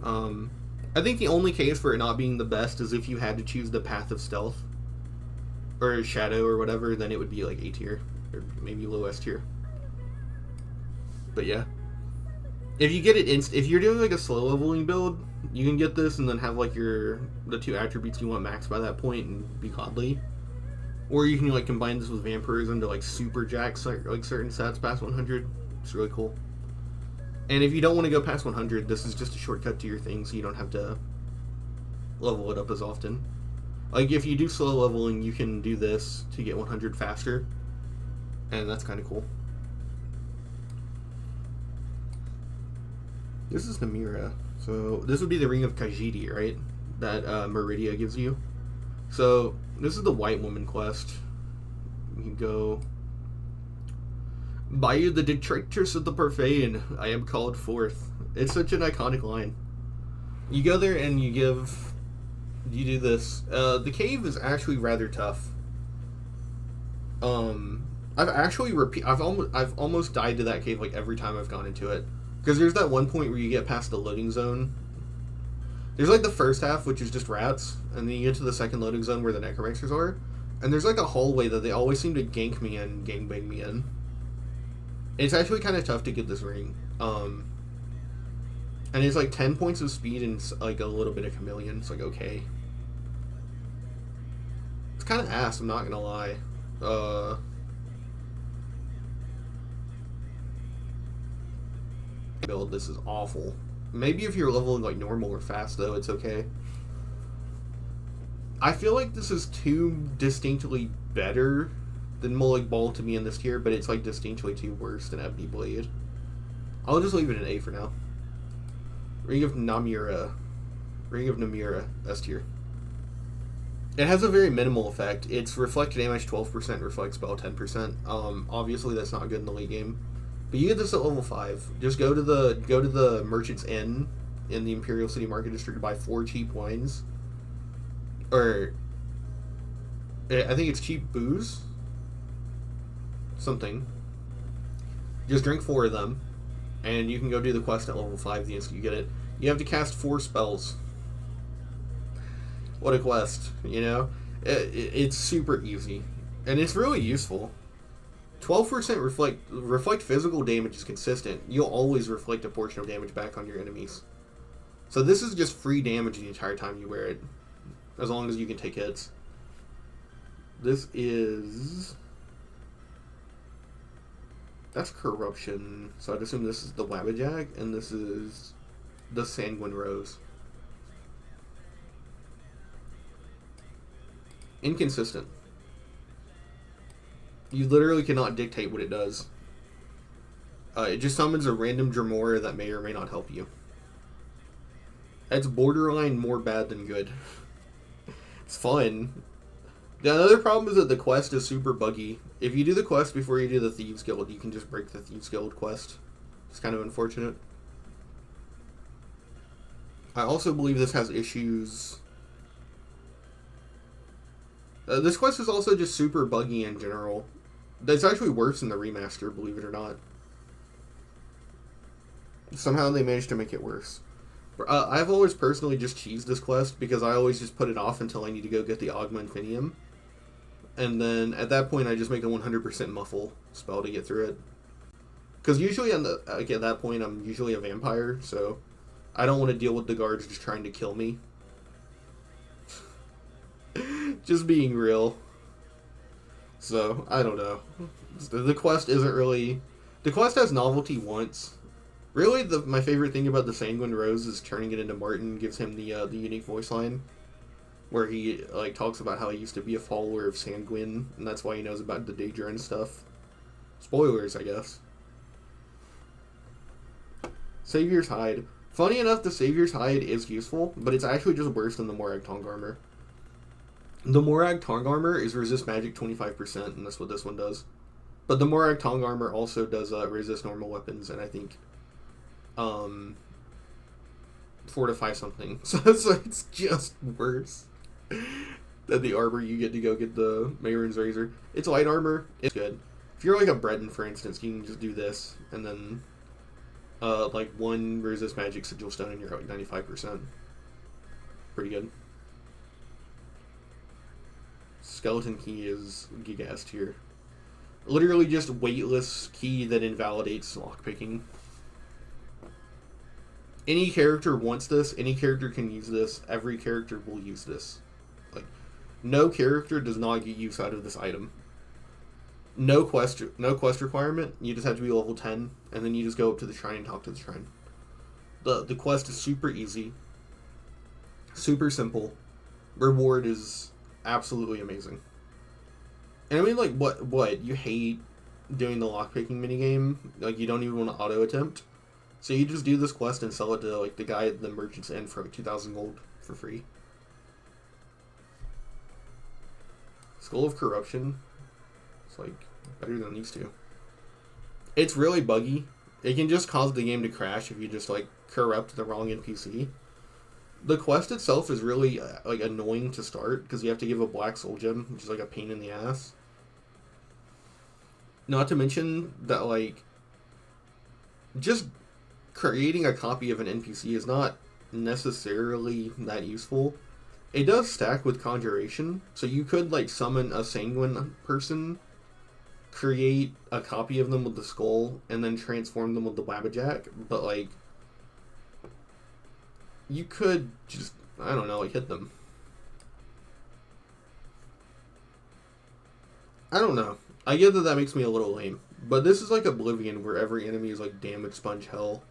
I think the only case for it not being the best is if you had to choose the path of stealth. Or shadow or whatever, then it would be like A tier. Or maybe low S tier. But yeah. If you get it if you're doing like a slow leveling build, you can get this and then have like the two attributes you want maxed by that point and be godly. Or you can like combine this with vampirism to like super jack like certain stats past 100. It's really cool. And if you don't want to go past 100, this is just a shortcut to your thing, so you don't have to level it up as often. Like if you do slow leveling, you can do this to get 100 faster, and that's kind of cool. This is Namira. So this would be the Ring of Khajiit, right? That Meridia gives you. So this is the White Woman quest. You can go... By you, the detritus of the profane, I am called forth. It's such an iconic line. You go there and you do this. The cave is actually rather tough. I've almost died to that cave like every time I've gone into it. Because there's that one point where you get past the loading zone. There's like the first half, which is just rats, and then you get to the second loading zone where the necromancers are. And there's like a hallway that they always seem to gank me in, gangbang me in. It's actually kind of tough to get this ring. And it's like 10 points of speed and like a little bit of chameleon. It's like, okay. It's kind of ass, I'm not gonna lie. Build, this is awful. Maybe if you're leveling like normal or fast though, it's okay. I feel like this is too distinctly better than Molag Bal to me in this tier, but it's like distinctly too worse than Ebony Blade. I'll just leave it an A for now. Ring of Namura. Ring of Namura, S tier. It has a very minimal effect. It's reflect damage 12%, reflect spell 10%. Obviously that's not good in the late game. But you get this at level 5. Just go to the Merchant's Inn in the Imperial City Market District to buy 4 cheap wines. Or I think it's cheap booze. Something. Just drink 4 of them. And you can go do the quest at level 5 the instant you get it. You have to cast 4 spells. What a quest, you know? It's super easy. And it's really useful. 12% reflect physical damage is consistent. You'll always reflect a portion of damage back on your enemies. So this is just free damage the entire time you wear it. As long as you can take hits. This is... That's corruption. So I'd assume this is the Wabbajag, and this is the Sanguine Rose. Inconsistent. You literally cannot dictate what it does. It just summons a random Dremora that may or may not help you. It's borderline more bad than good. It's fun. The other problem is that the quest is super buggy. If you do the quest before you do the Thieves Guild, you can just break the Thieves Guild quest. It's kind of unfortunate. I also believe this has issues. This quest is also just super buggy in general. It's actually worse in the remaster, believe it or not. Somehow they managed to make it worse. I've always personally just cheesed this quest because I always just put it off until I need to go get the Ogma Infinium. And then at that point I just make a 100% muffle spell to get through it. Because usually at that point I'm usually a vampire, so I don't want to deal with the guards just trying to kill me. Just being real. So, I don't know. The quest isn't really... The quest has novelty once. Really, my favorite thing about the Sanguine Rose is turning it into Martin gives him the unique voice line. Where he talks about how he used to be a follower of Sanguine, and that's why he knows about the Daedra and stuff. Spoilers, I guess. Savior's Hide. Funny enough, the Savior's Hide is useful, but it's actually just worse than the Morag Tongue Armor. The Morag Tongue Armor is resist magic 25%, and that's what this one does. But the Morag Tongue Armor also does resist normal weapons, and I think fortify something. So it's just worse than the armor you get to go get the Mayron's Razor. It's light armor. It's good. If you're like a Breton, for instance, you can just do this, and then one resist magic sigil stone, and you're at 95%. Pretty good. Skeleton Key is Giga S tier. Literally just weightless key that invalidates lockpicking. Any character wants this, any character can use this, every character will use this. No character does not get use out of this item. No quest requirement, you just have to be level 10, and then you just go up to the shrine and talk to the shrine. The quest is super easy. Super simple. Reward is absolutely amazing. And I mean, what? You hate doing the lockpicking minigame? You don't even want to auto-attempt? So you just do this quest and sell it to, the guy at the Merchant's Inn for, 2,000 gold for free. Skull of Corruption. It's, better than these two. It's really buggy. It can just cause the game to crash if you just, corrupt the wrong NPC. The quest itself is really, annoying to start, because you have to give a black soul gem, which is, a pain in the ass. Not to mention that, just creating a copy of an NPC is not necessarily that useful. It does stack with Conjuration, so you could, like, summon a Sanguine person, create a copy of them with the skull, and then transform them with the Wabajack, but, like, you could just, I don't know, like, hit them. I don't know. I get that makes me a little lame, but this is like Oblivion, where every enemy is, like, damage sponge hell.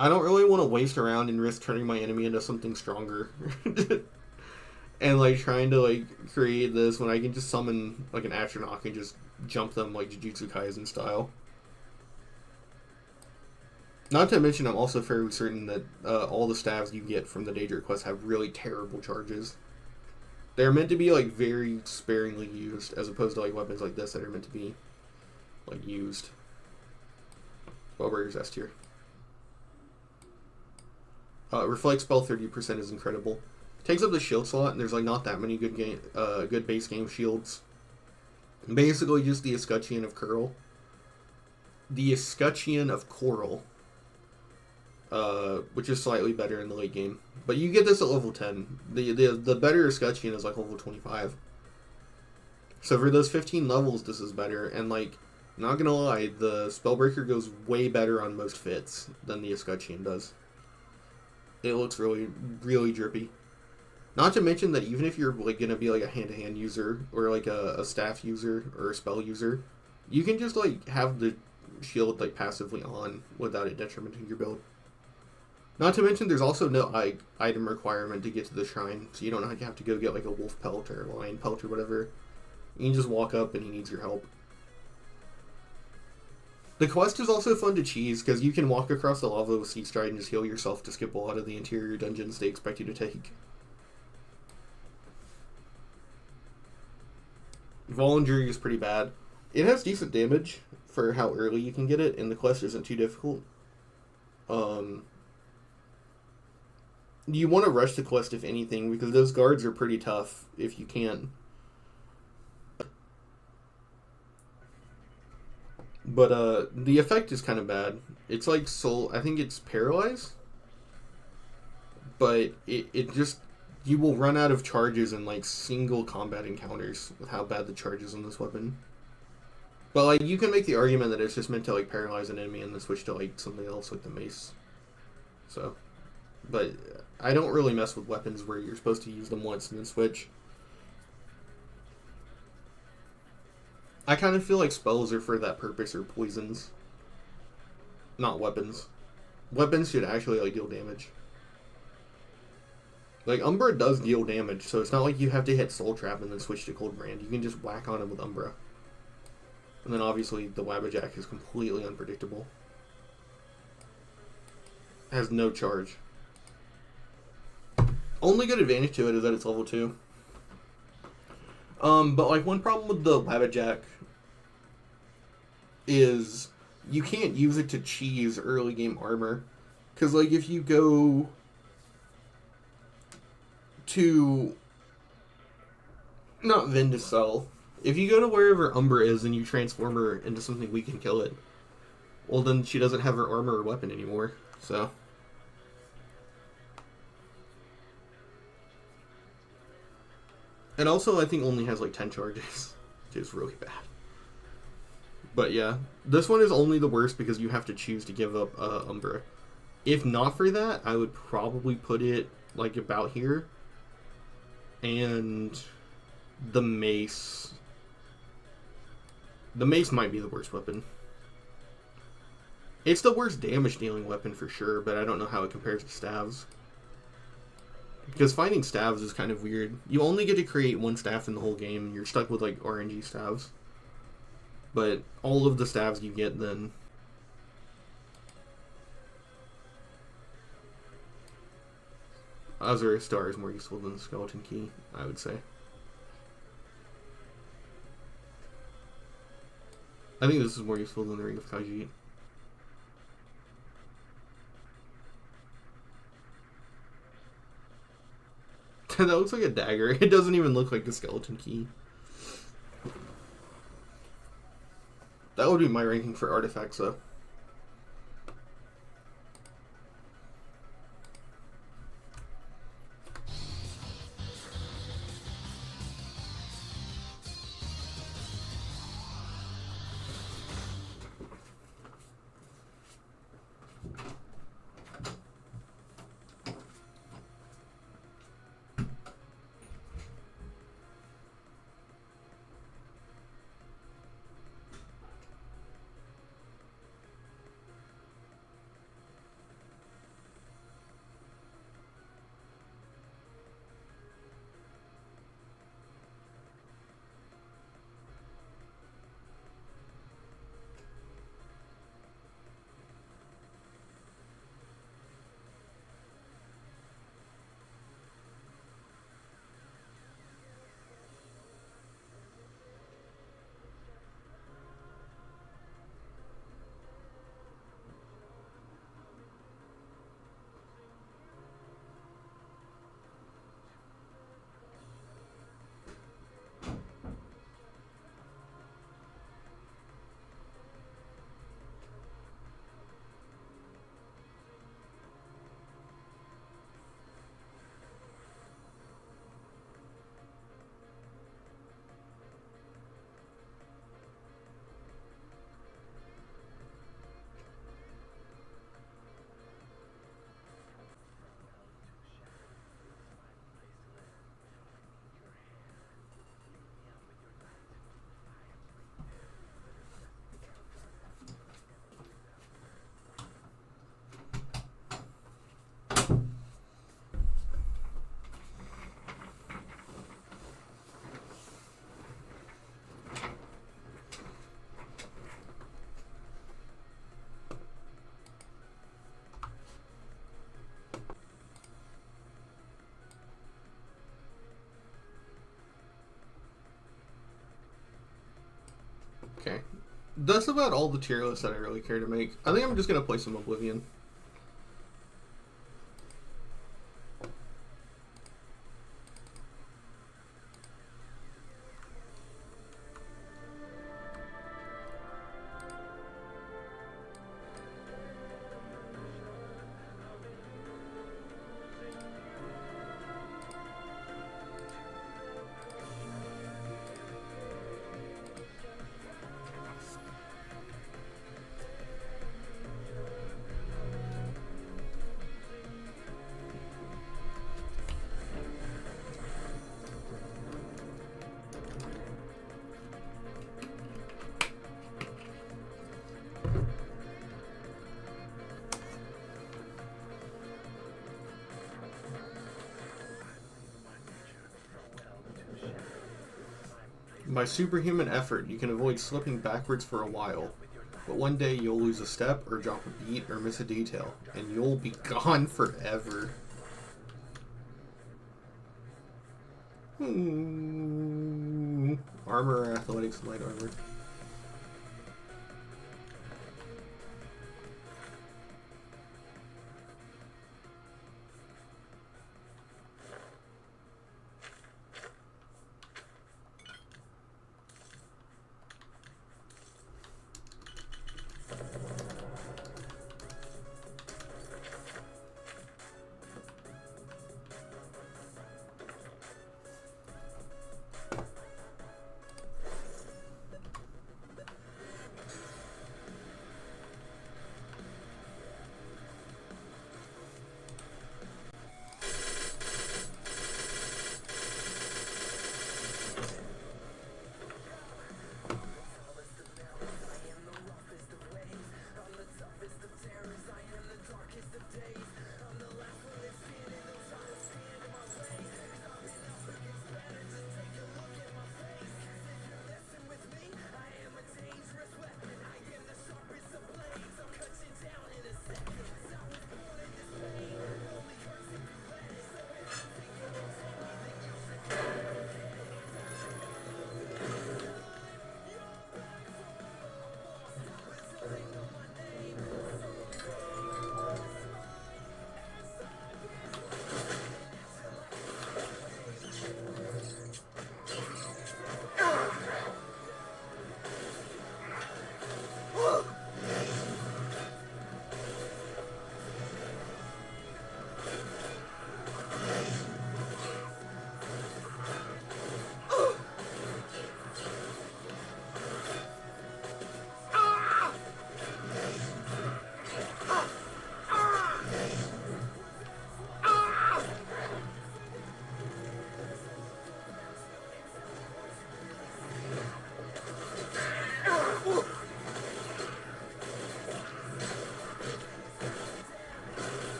I don't really want to waste around and risk turning my enemy into something stronger. And, like, trying to, like, create this when I can just summon, like, an Atronach and just jump them, like, Jujutsu Kaisen style. Not to mention, I'm also fairly certain that all the staves you get from the Daedric quest have really terrible charges. They're meant to be, like, very sparingly used, as opposed to, like, weapons like this that are meant to be, like, used. Spellbreaker's S tier. Reflect spell 30% is incredible. Takes up the shield slot, and there's, like, not that many good base game shields. Basically just the Escutcheon of Coral. The Escutcheon of Coral. Which is slightly better in the late game. But you get this at level 10. The better Escutcheon is, like, level 25. So for those 15 levels, this is better. And, like, not gonna lie, the Spellbreaker goes way better on most fits than the Escutcheon does. It looks really, really drippy. Not to mention that even if you're, like, gonna be, like, a hand-to-hand user, or, like, a staff user, or a spell user, you can just, like, have the shield, like, passively on without it detrimenting your build. Not to mention there's also no, like, item requirement to get to the shrine, so you don't have to go get, like, a wolf pelt or a lion pelt or whatever. You can just walk up and he needs your help. The quest is also fun to cheese, because you can walk across the lava with Sea Stride and just heal yourself to skip a lot of the interior dungeons they expect you to take. Voluntary is pretty bad. It has decent damage for how early you can get it, and the quest isn't too difficult. You want to rush the quest, if anything, because those guards are pretty tough, if you can. But, the effect is kind of bad. It's like soul... I think it's Paralyze? But it just... You will run out of charges in, like, single combat encounters with how bad the charge is on this weapon. But, like, you can make the argument that it's just meant to, like, paralyze an enemy and then switch to, like, something else, like the mace. So... But I don't really mess with weapons where you're supposed to use them once and then switch. I kind of feel like spells are for that purpose, or poisons. Not weapons. Weapons should actually, like, deal damage. Like, Umbra does deal damage, so it's not like you have to hit Soul Trap and then switch to Cold Brand. You can just whack on him with Umbra. And then obviously the Wabajack is completely unpredictable. Has no charge. Only good advantage to it is that it's level 2. But, like, one problem with the Wabajack is you can't use it to cheese early game armor. Because, like, if you go to... Not Vindicel. If you go to wherever Umbra is and you transform her into something weak and kill it, well, then she doesn't have her armor or weapon anymore, so... And also, I think only has, like, 10 charges, which is really bad. But yeah, this one is only the worst because you have to choose to give up Umbra. If not for that, I would probably put it, like, about here. And the mace. The mace might be the worst weapon. It's the worst damage dealing weapon for sure, but I don't know how it compares to staves. Because finding staves is kind of weird. You only get to create one staff in the whole game, and you're stuck with, like, RNG staves. But all of the staves you get then... Azure Star is more useful than the Skeleton Key, I would say. I think this is more useful than the Ring of Khajiit. That looks like a dagger. It doesn't even look like the Skeleton Key. That would be my ranking for artifacts, though. Okay. That's about all the tier lists that I really care to make. I think I'm just going to play some Oblivion. By superhuman effort, you can avoid slipping backwards for a while. But one day you'll lose a step, or drop a beat, or miss a detail, and you'll be gone forever. Armor or athletics, light armor.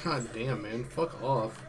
God damn, man. Fuck off.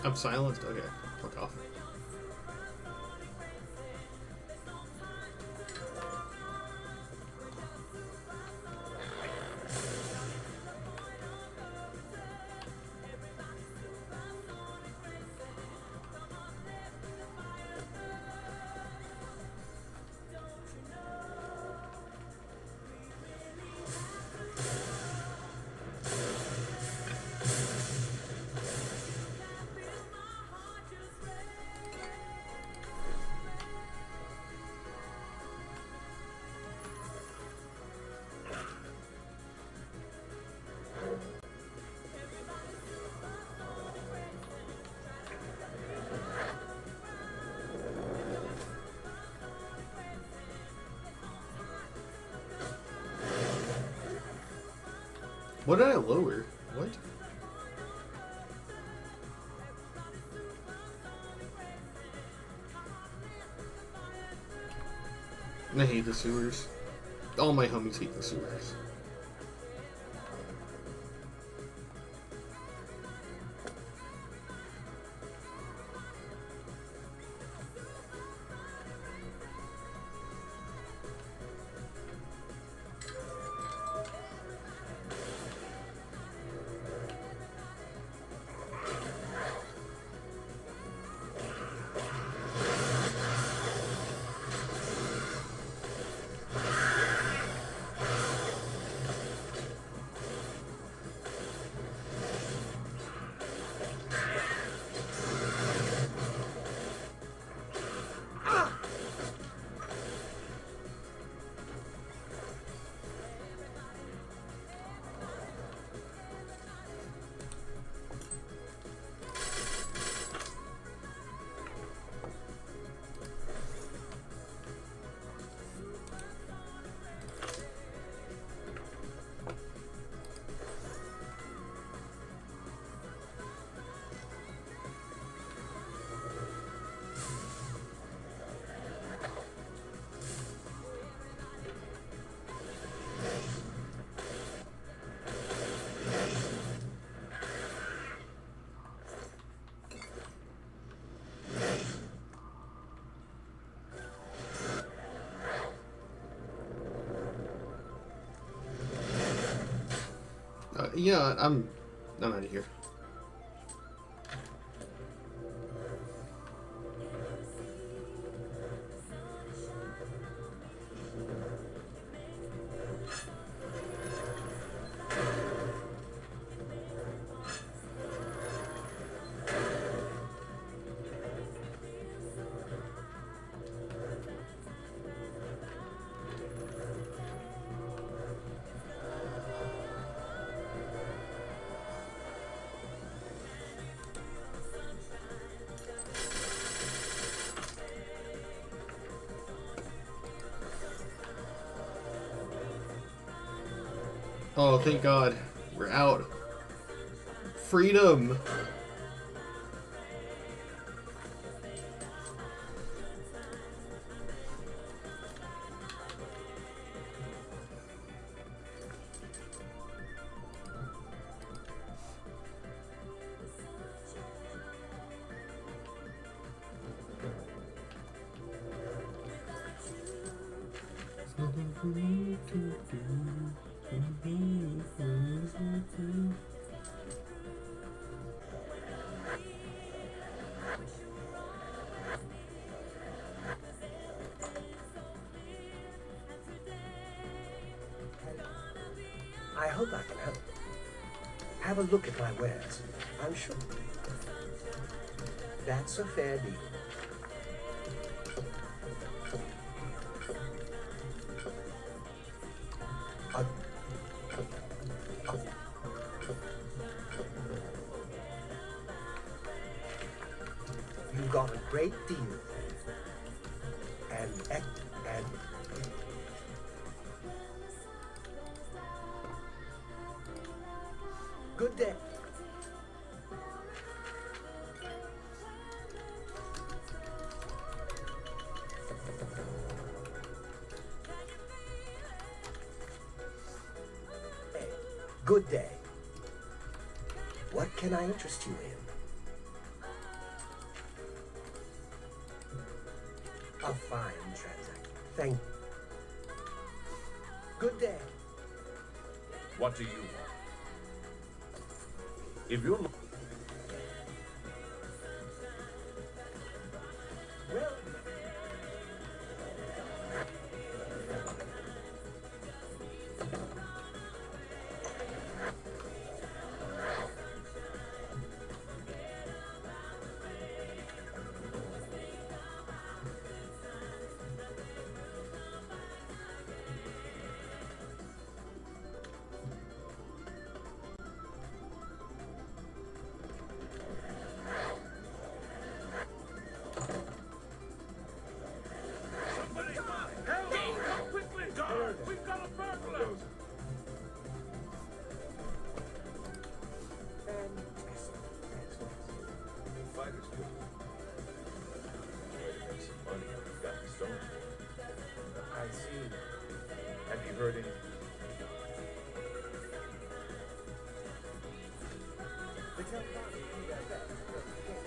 I'm silenced? Okay, fuck off. What did I lower? What? I hate the sewers. All my homies hate the sewers. Yeah, I'm out of here. Oh, thank God. We're out. Freedom! I hope I can help. Have a look at my wares. I'm sure. That's a fair deal. You got a great deal. And good day. Good day. What can I interest you in? A fine transaction. Thank you. Good day. What do you want? If you're Well, fighters good. Way to make some money when you've got the stone. I see. Have you heard any? The Telpani do their best, but again,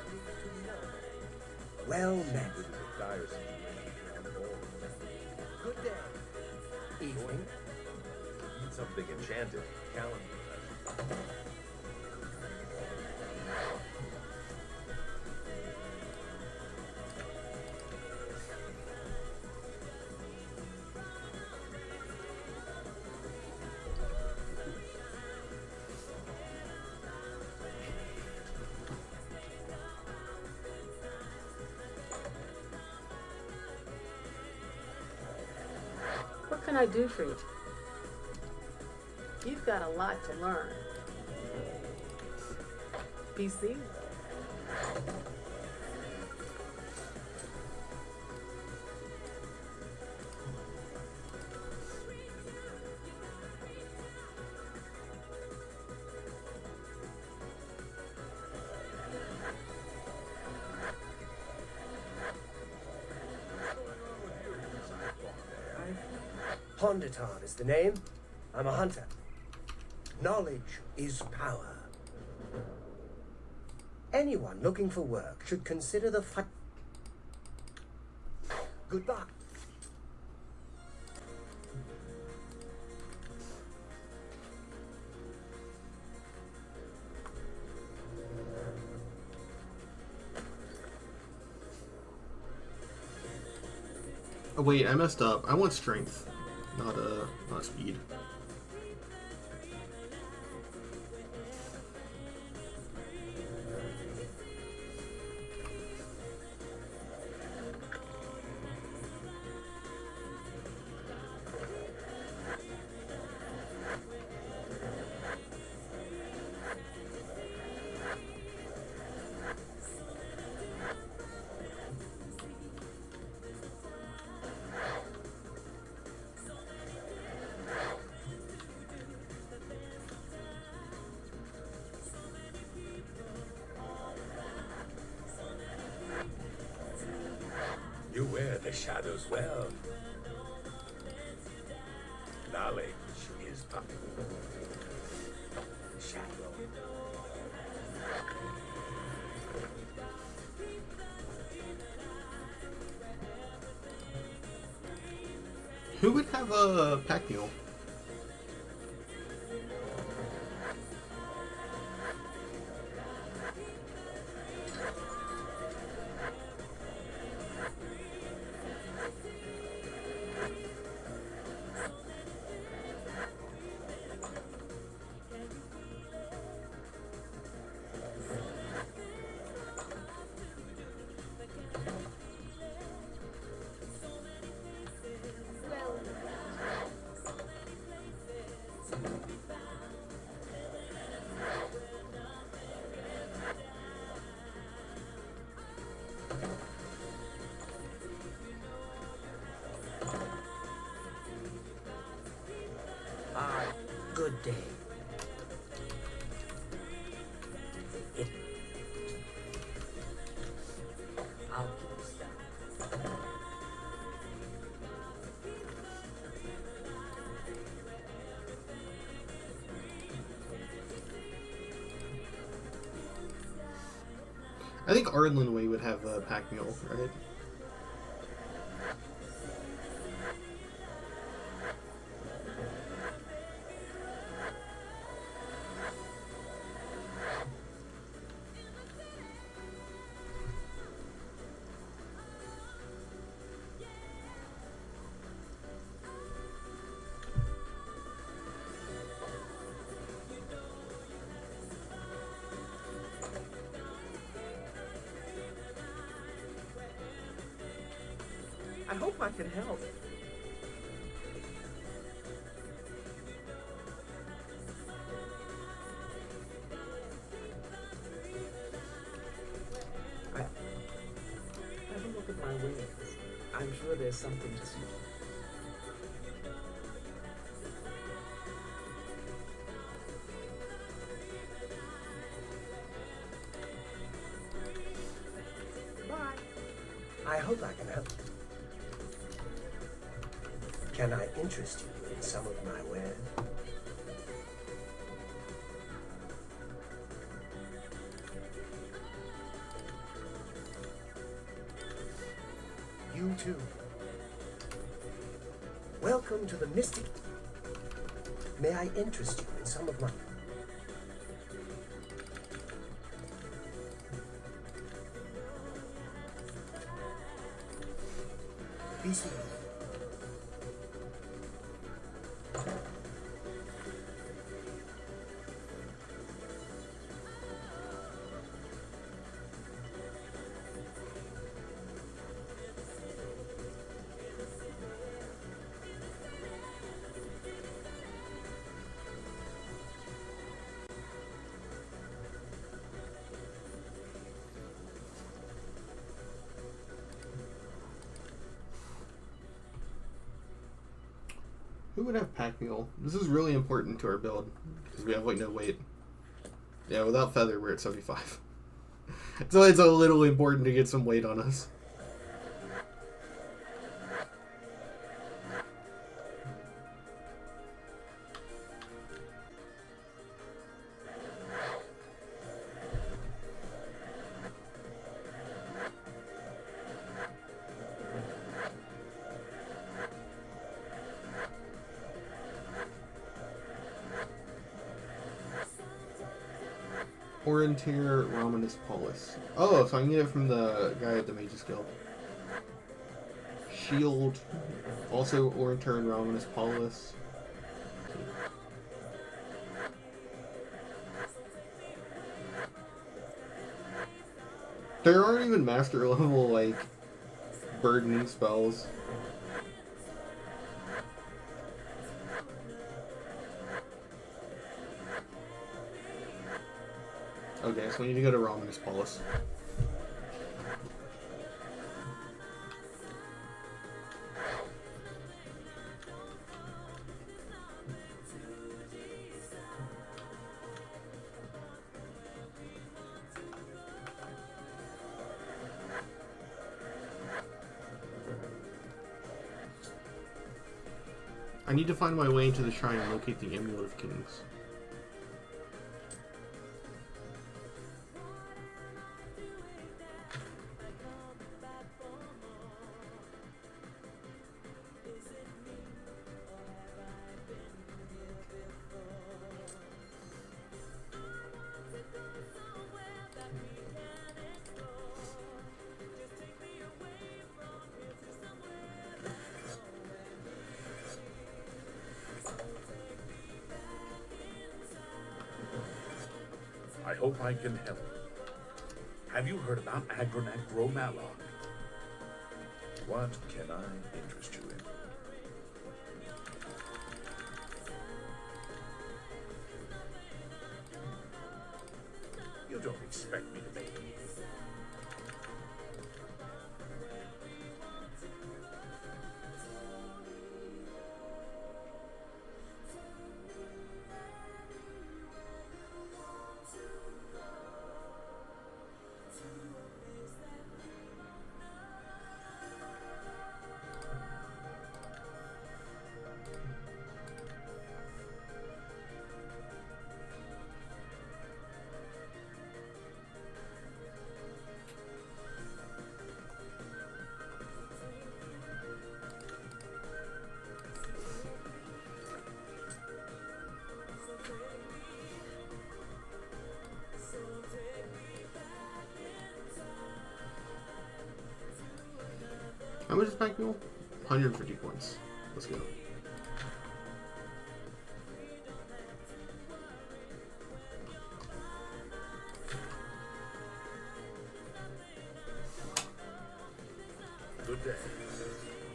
need to know. Well met. This is a dire situation on all. Good day. Evening. Need something enchanted. Calendar. What can I do for you? You've got a lot to learn. BC? Ponditar is the name. I'm a hunter. Knowledge is power. Anyone looking for work should consider the Goodbye. Oh wait, I messed up. I want strength, not speed. You wear the shadows well. Knowledge is power. Shadow. Who would have a pack mule? Good day. I'll keep stuff. I think Arlenway would have a pack mule, right? I hope I can help. Have a look at my wings. I'm sure there's something to see. Bye. I hope I can help. Can I interest you in some of my wares? You too. Welcome to the Mystic. May I interest you in some of my... Be seated. Who would have pack mule? This is really important to our build because we have like no weight. Yeah, without feather we're at 75. So it's a little important to get some weight on us. Orienteer Romanus Paulus. Oh, so I can get it from the guy at the Mage's Guild. Shield. Also Orienteer and Romanus Paulus. There aren't even master level, like, burdening spells. Okay, so we need to go to Romanus Paulus. I need to find my way into the shrine and locate the Amulet of Kings. I hope I can help. Have you heard about Agronac Gromalog? What can I interest you in? You don't expect me to make How much is pack mule? 150 points. Let's go. good day.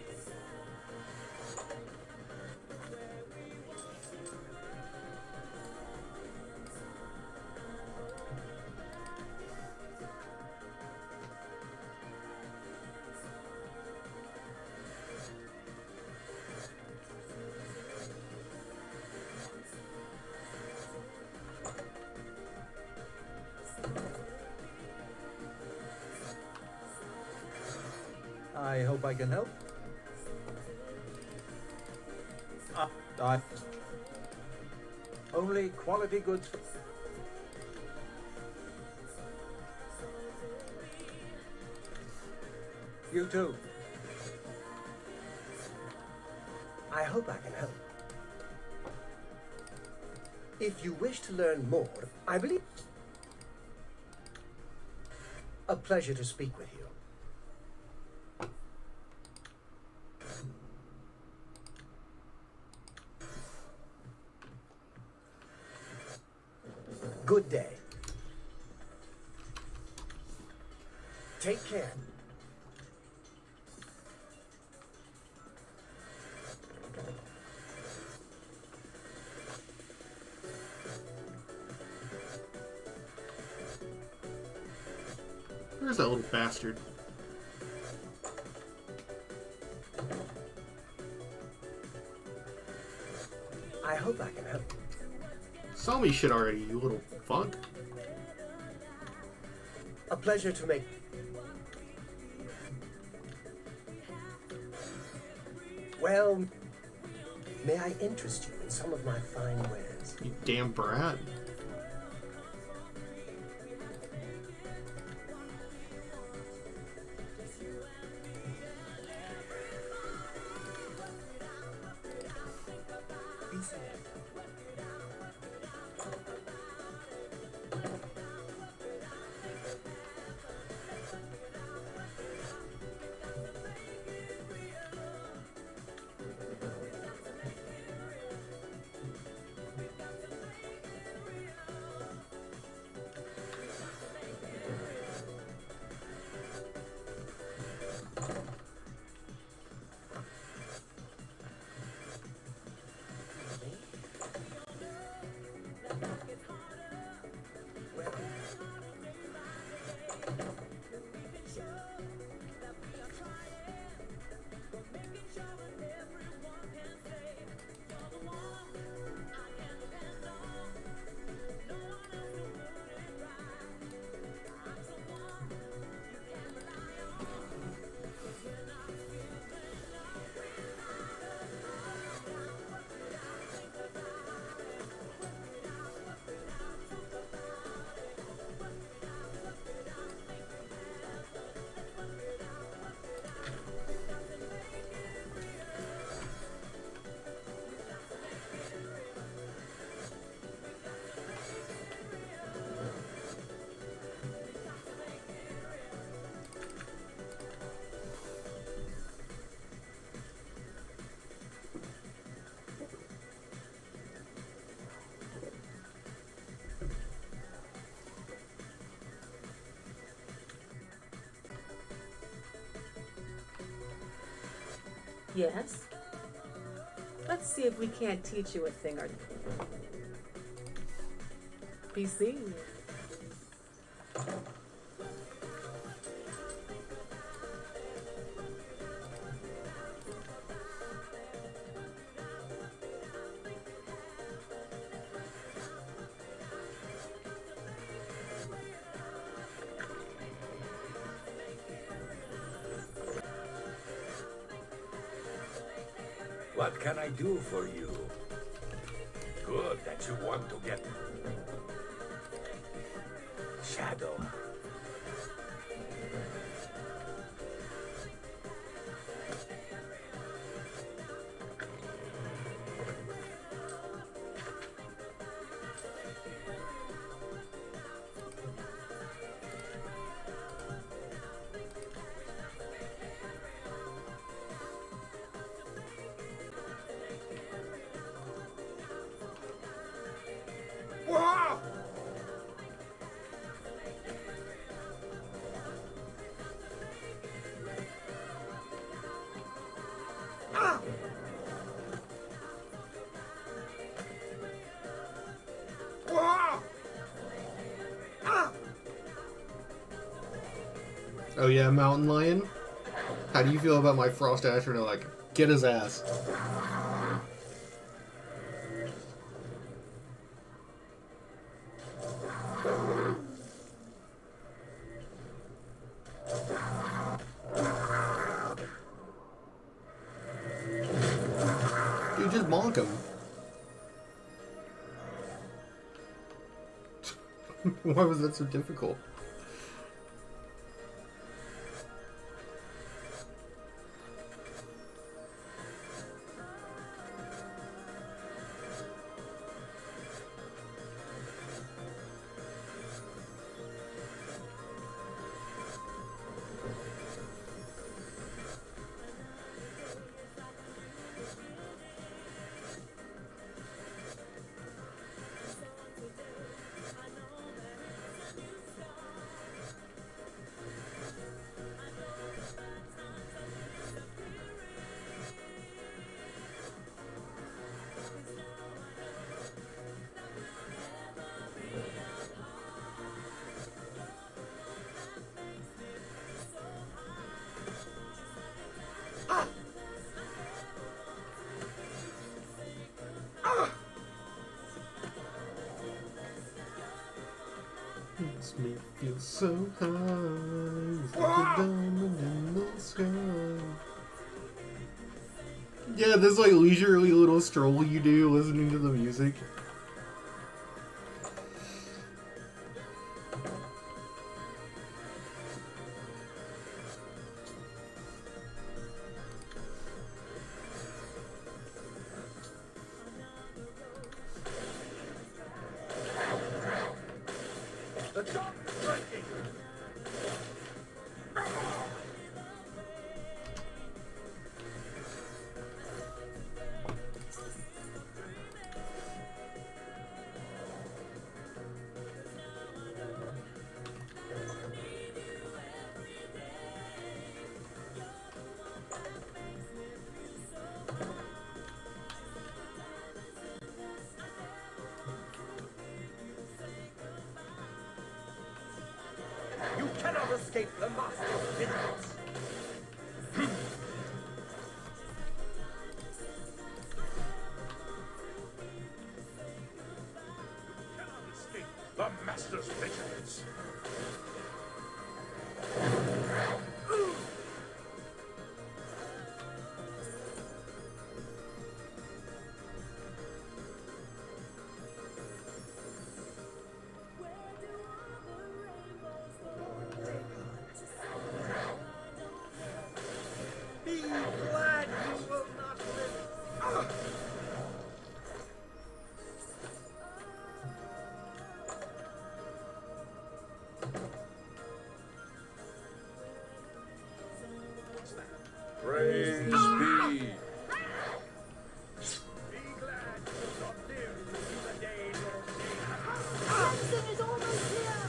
I hope I can help. I only quality goods. You too. I hope I can help. If you wish to learn more, I believe. A pleasure to speak with you. Good day. Take care. Where's that little bastard? I hope I can help. Saw me shit already, you little fuck. A pleasure to make. Well, may I interest you in some of my fine wares? You damn brat. Yes? Let's see if we can't teach you a thing or two. PC. What can I do for you? Good that you want to get Shadow. Oh yeah, Mountain Lion? How do you feel about my Frost Asher? And they're like, get his ass. mock him. Why was that so difficult? Makes me feel so high, it's like a diamond in the sky. Yeah, this like leisurely little stroll you do listening to the music. The dog is breaking. You cannot escape the master's vengeance. Cannot escape the master's vigilance. Be glad you will not live. Praise be. Be glad you will not live to see the day nor see. Johnson is almost here!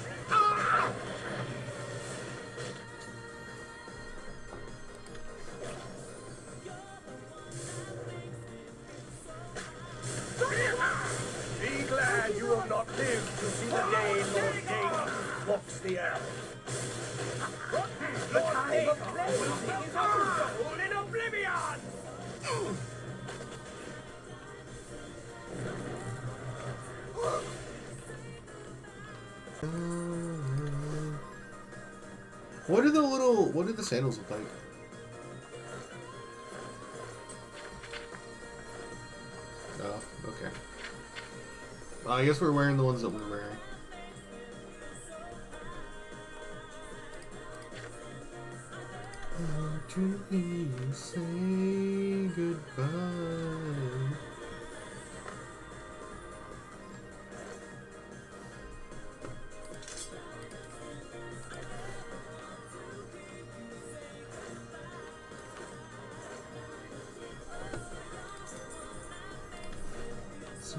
Be glad you will not live to see the day nor king walks the earth. The time of cleansing is also in Oblivion! What do the sandals look like? Oh, okay. I guess we're wearing the ones that we're wearing. To hear you say goodbye. So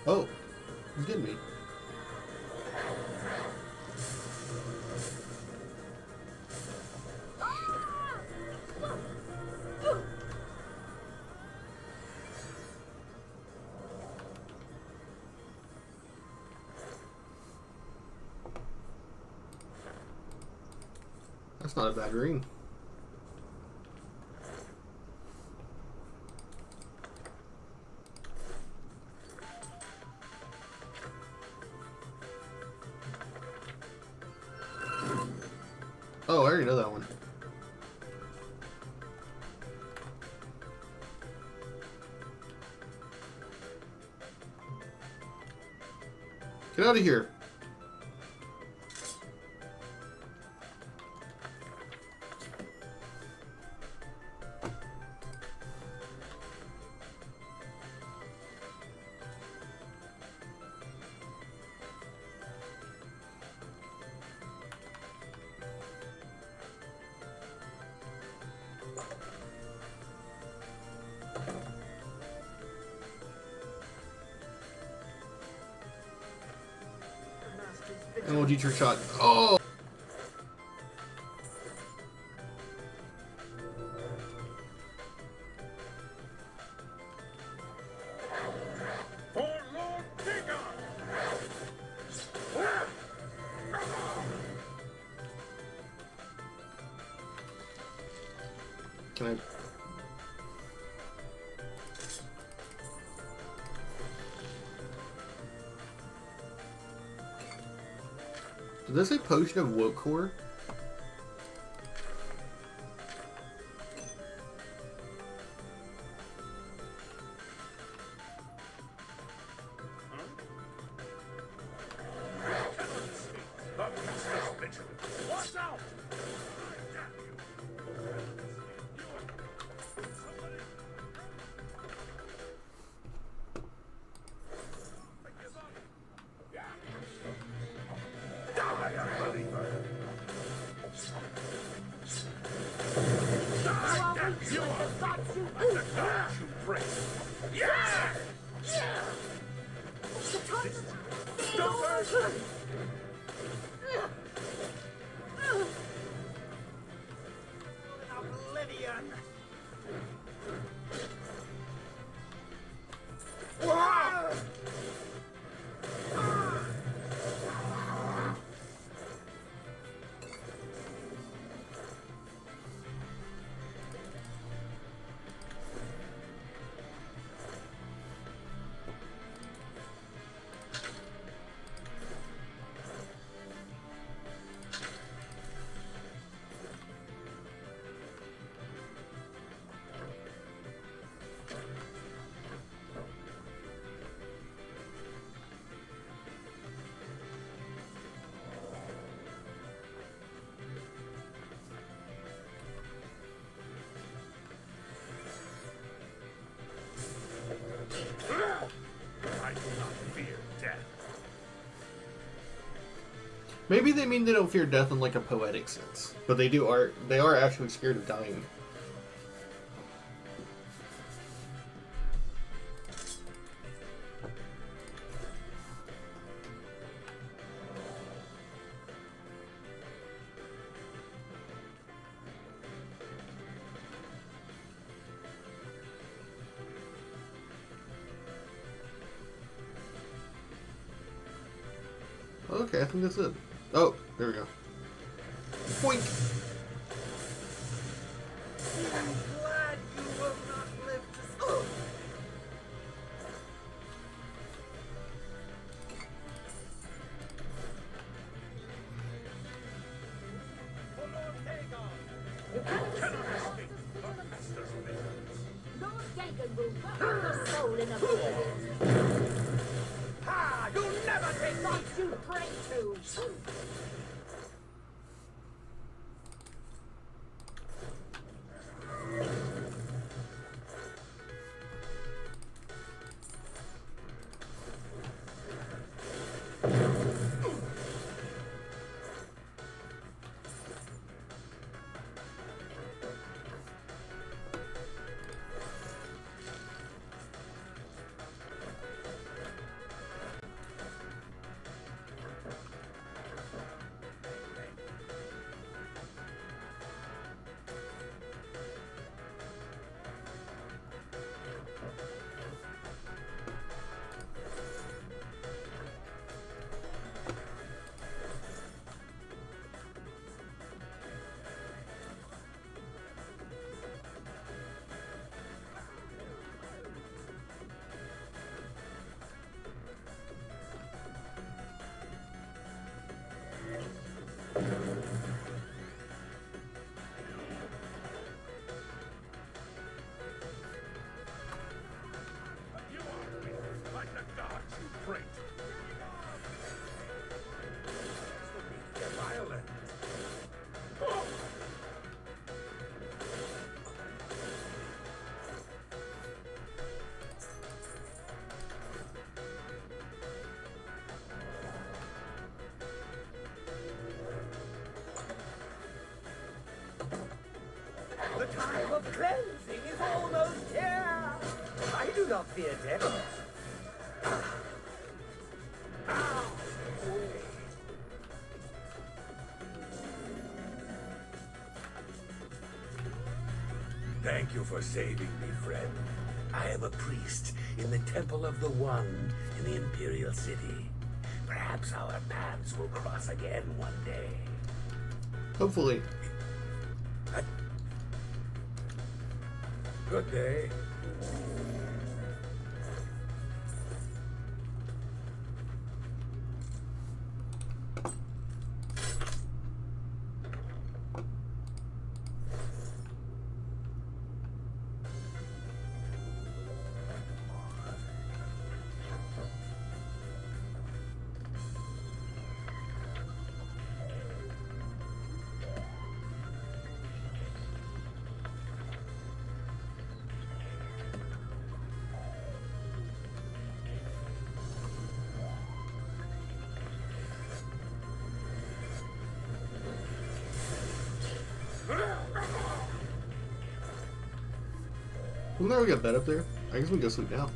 oh, he's getting me. That's not a bad ring. Oh, I already already know that one. Get out of here. And we'll do trick shot. Oh! For Lord Digger! Can I... Did this say potion of woke core? Watch out! Die, unbeliever! Die, damn you! The gods you pray! Yeah! Don't Oblivion! Wow! I do not fear death. Maybe they mean they don't fear death in like a poetic sense, but they are actually scared of dying. Okay, I think that's it. Oh, there we go. Boink! I'm glad you will not live to see. For Lord Dagon! You cannot escape the master's vengeance. Lord Dagon will burn your soul in oblivion. Ha! You'll never take What you pray to. not fear death. Thank you for saving me, friend. I am a priest in the Temple of the One in the Imperial City. Perhaps our paths will cross again one day. Hopefully. Good day. Well, now we got bed up there. I guess we can go sleep now.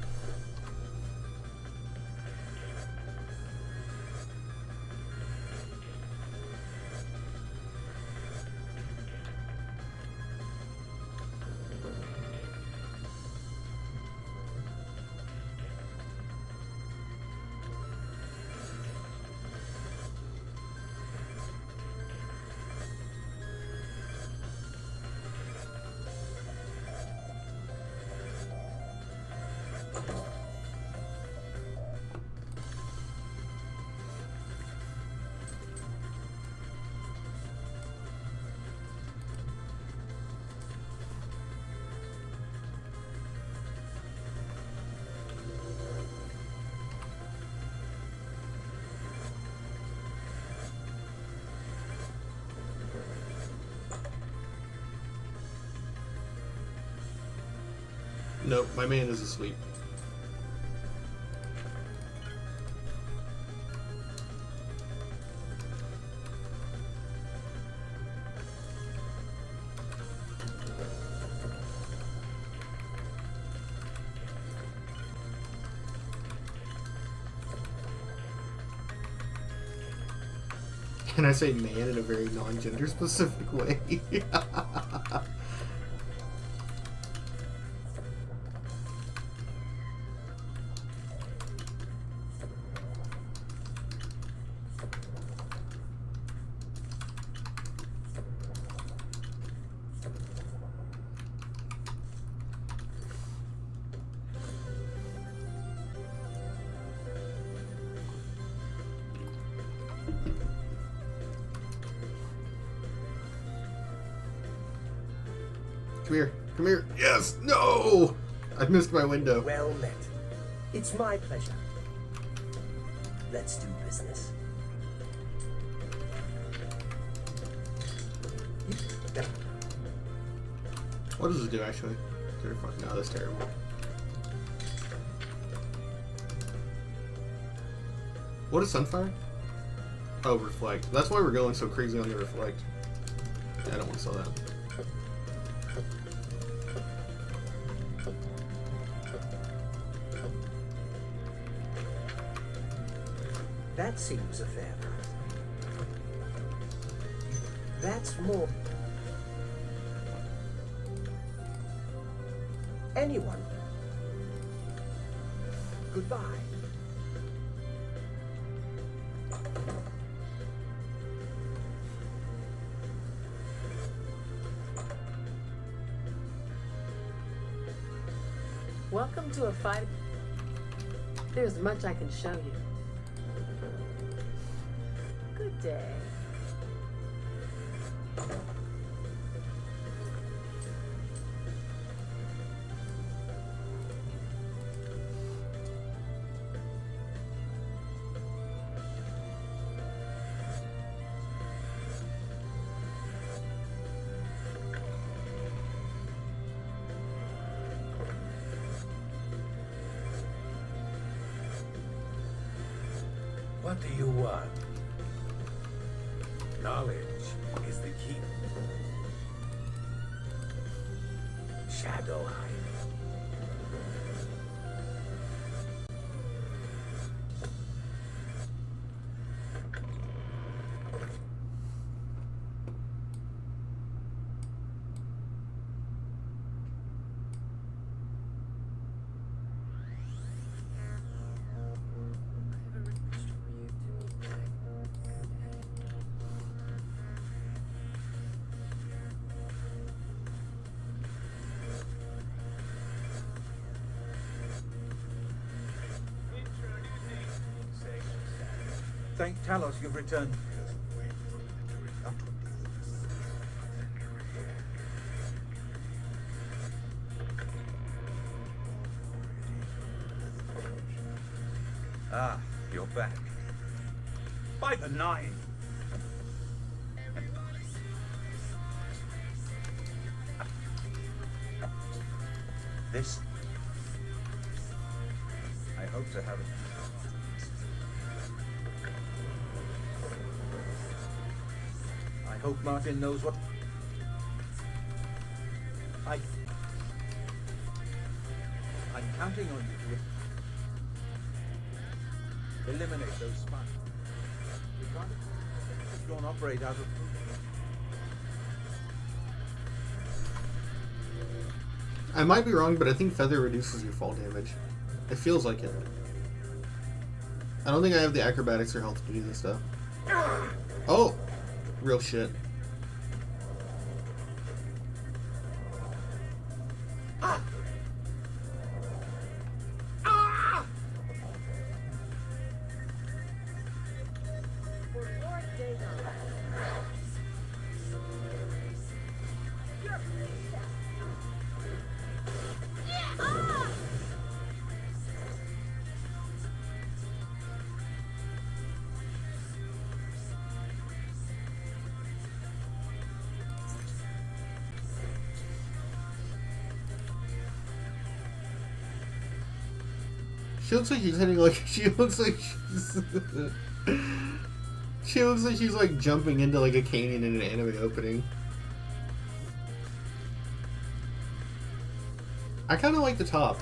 Nope, my man is asleep. Can I say man in a very non-gender specific way? Come here. Come here. Yes! No! I missed my window. Well met. It's my pleasure. Let's do business. What does it do, actually? No, that's terrible. What is Sunfire? Oh, Reflect. That's why we're going so crazy on the Reflect. Yeah, I don't want to sell that. That seems a fair price. That's more. Anyone. Goodbye. Welcome to a fight. There's much I can show you. Good day. What do you want? Knowledge is the key. Shadow hide. Thank Talos you've returned. Ah, you're back. By the 9! This... I hope to have it. I hope Martin knows what... I'm counting on you to eliminate those spies. We can't go and operate out of... I might be wrong, but I think Feather reduces your fall damage. It feels like it. I don't think I have the acrobatics or health to do this stuff. Oh! Real shit. For Lord Dagon. She looks like she's hitting like she looks like she's she looks like she's like jumping into like a canyon in an anime opening. I kind of like the top,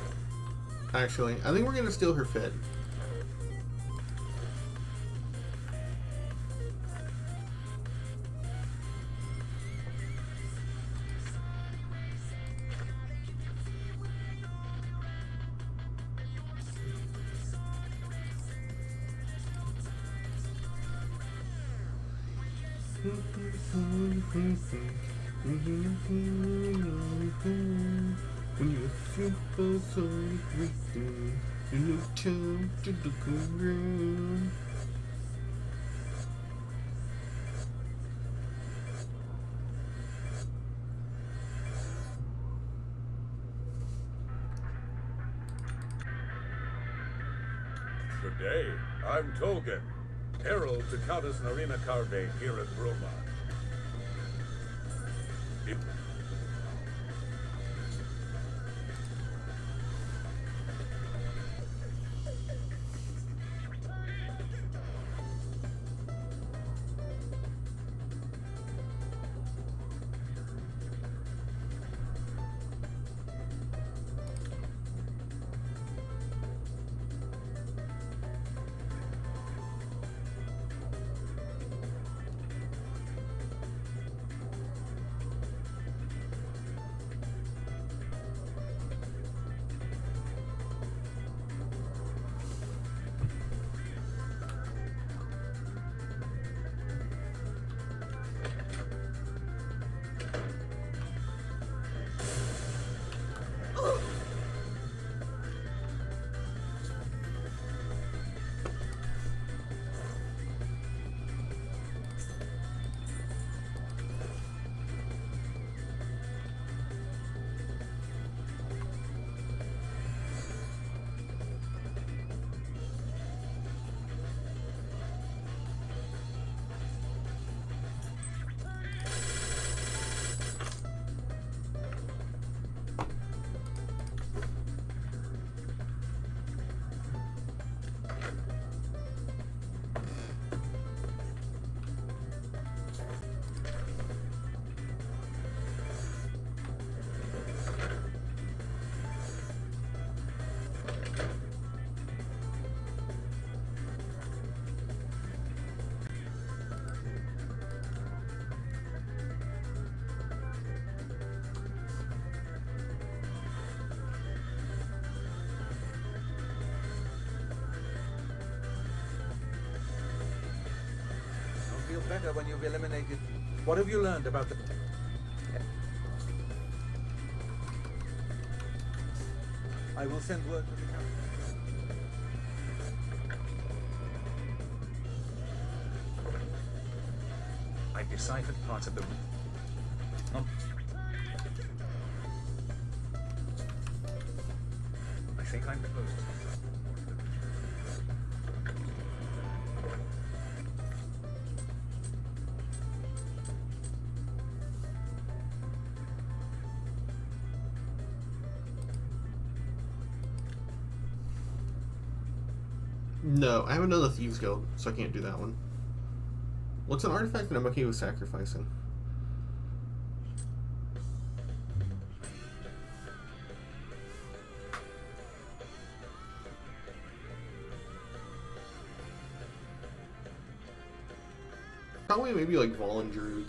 actually. I think we're gonna steal her fit. When you're super sonic rhythm, you no time to look around. Good day. I'm Tolkien, herald to Countess Narina Carve here at Roma. Feel better when you've eliminated. What have you learned about the... I will send word to the captain. I deciphered part of the... Oh. I think I'm close. No, I haven't done the Thieves Guild, so I can't do that one. What's an artifact that I'm okay with sacrificing? Probably maybe like Volundruge.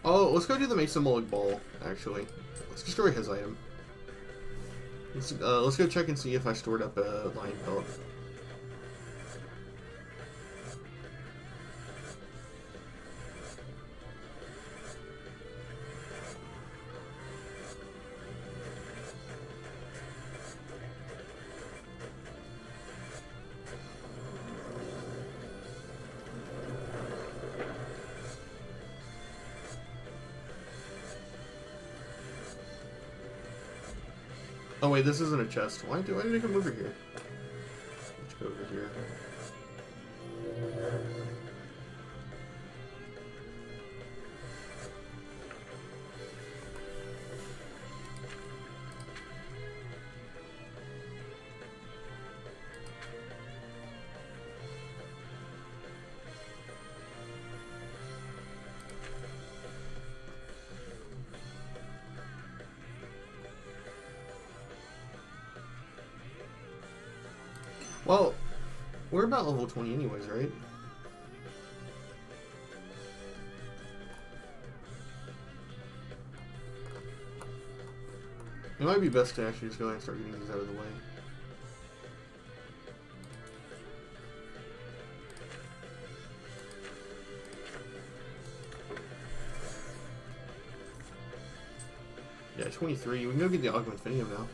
Oh, let's go do the Mason Mullig Ball, actually. Let's destroy his item. Let's go check and see if I stored up a lion pelt. Oh wait, this isn't a chest. Why did I come over here? Let's go over here. Well, we're about level 20 anyways, right? It might be best to actually just go ahead and start getting these out of the way. Yeah, 23. We can go get the Augmentinium now.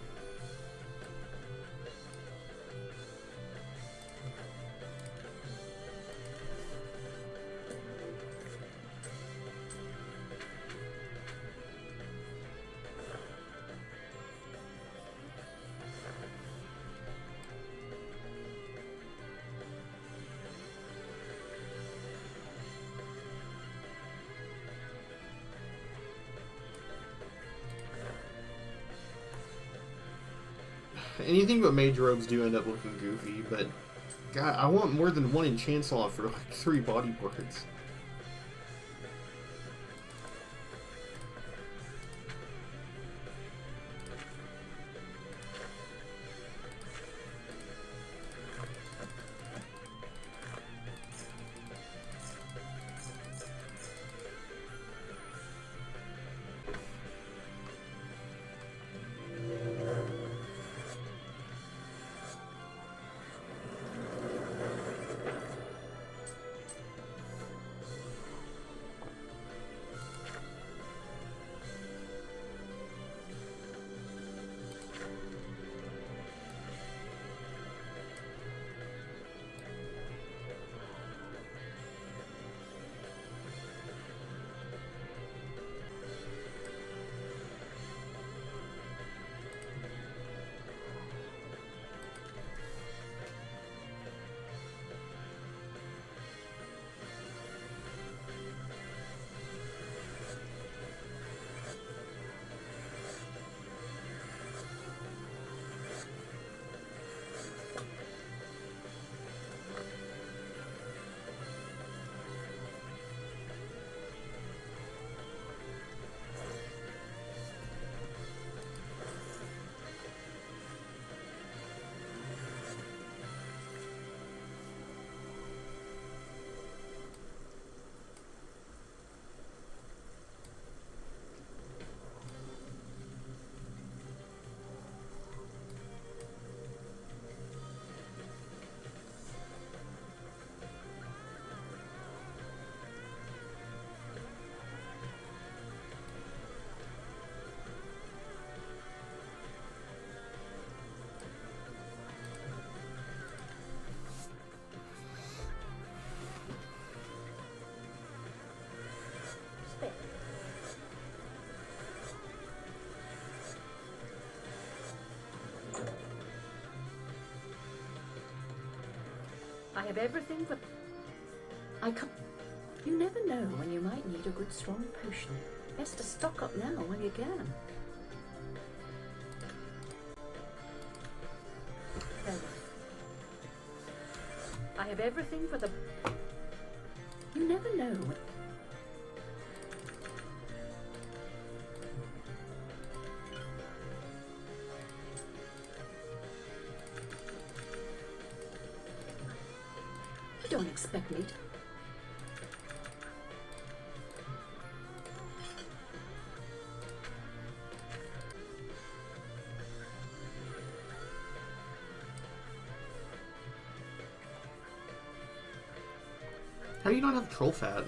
Anything but mage robes do end up looking goofy, but God, I want more than one enchant slot for like 3 body parts. have everything but... I can't... You never know when you might need a good strong potion. Best to stock up now while you can. Farewell. I have everything for the... You never know when... You don't expect me to... How do you not have troll fat?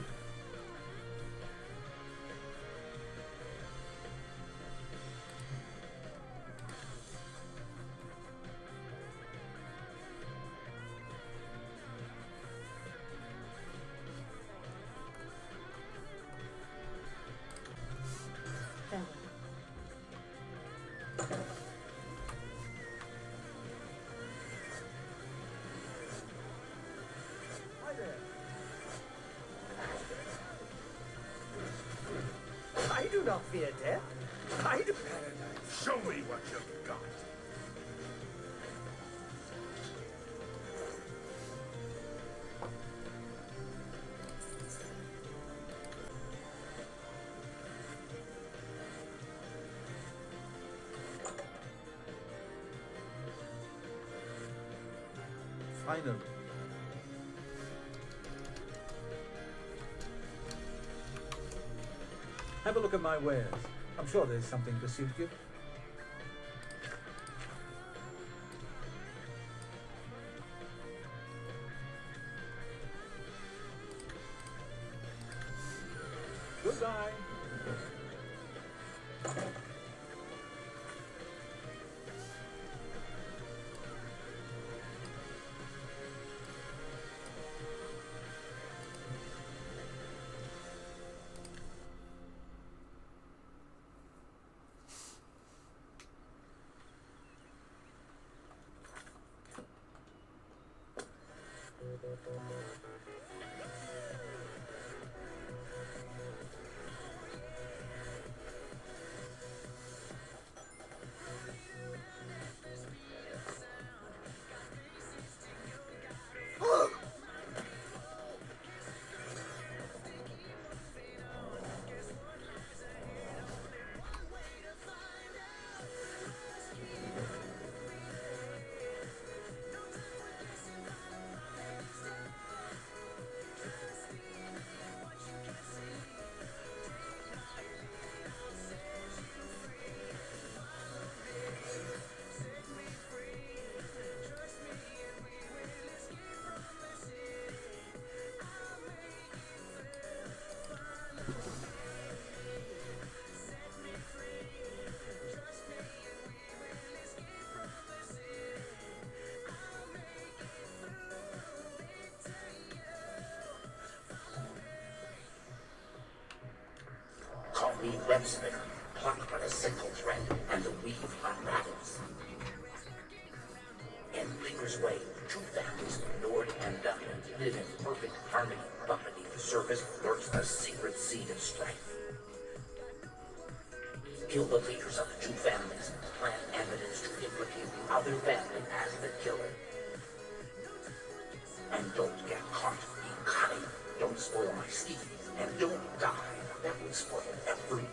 Farewell. Hi there. I do not fear death. I do paradise. Show me what you've got. Finally. Have a look at my wares. I'm sure there's something to suit you. Goodbye. Call me websmith, pluck but a simple thread, and the weave unravels. In Blinker's way, two families, Nord and Duncan, live in perfect harmony, but beneath the surface lurks the secret seed of strife. Kill the leaders of the two families, plant evidence to implicate the other family as the killer. And don't get caught, be cunning, don't spoil my scheme, and don't die. That would spoil everything.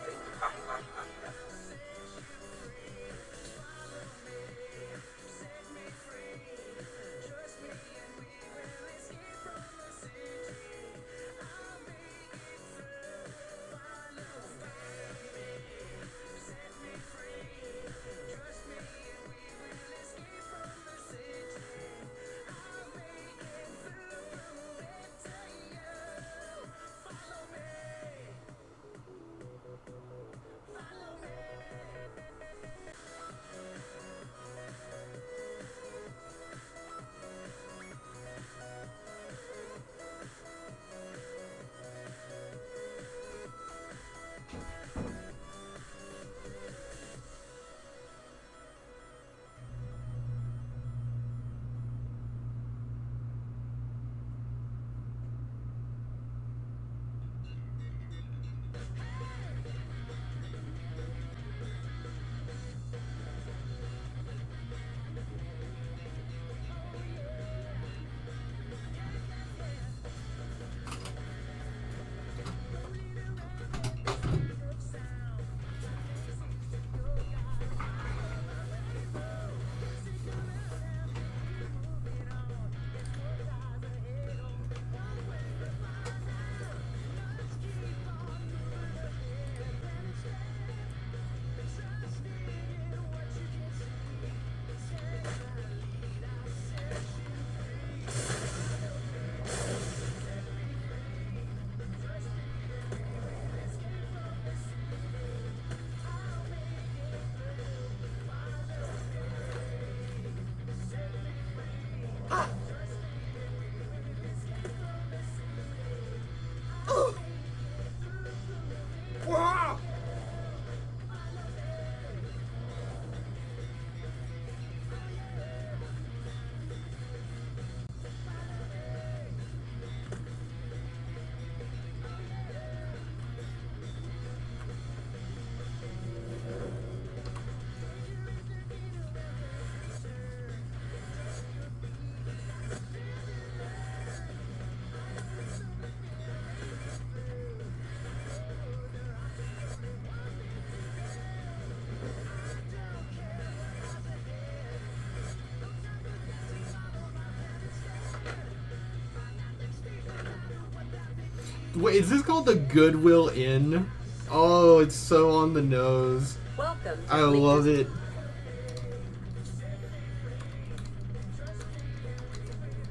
Wait, is this called the Goodwill Inn? Oh, it's so on the nose. Welcome. I love it.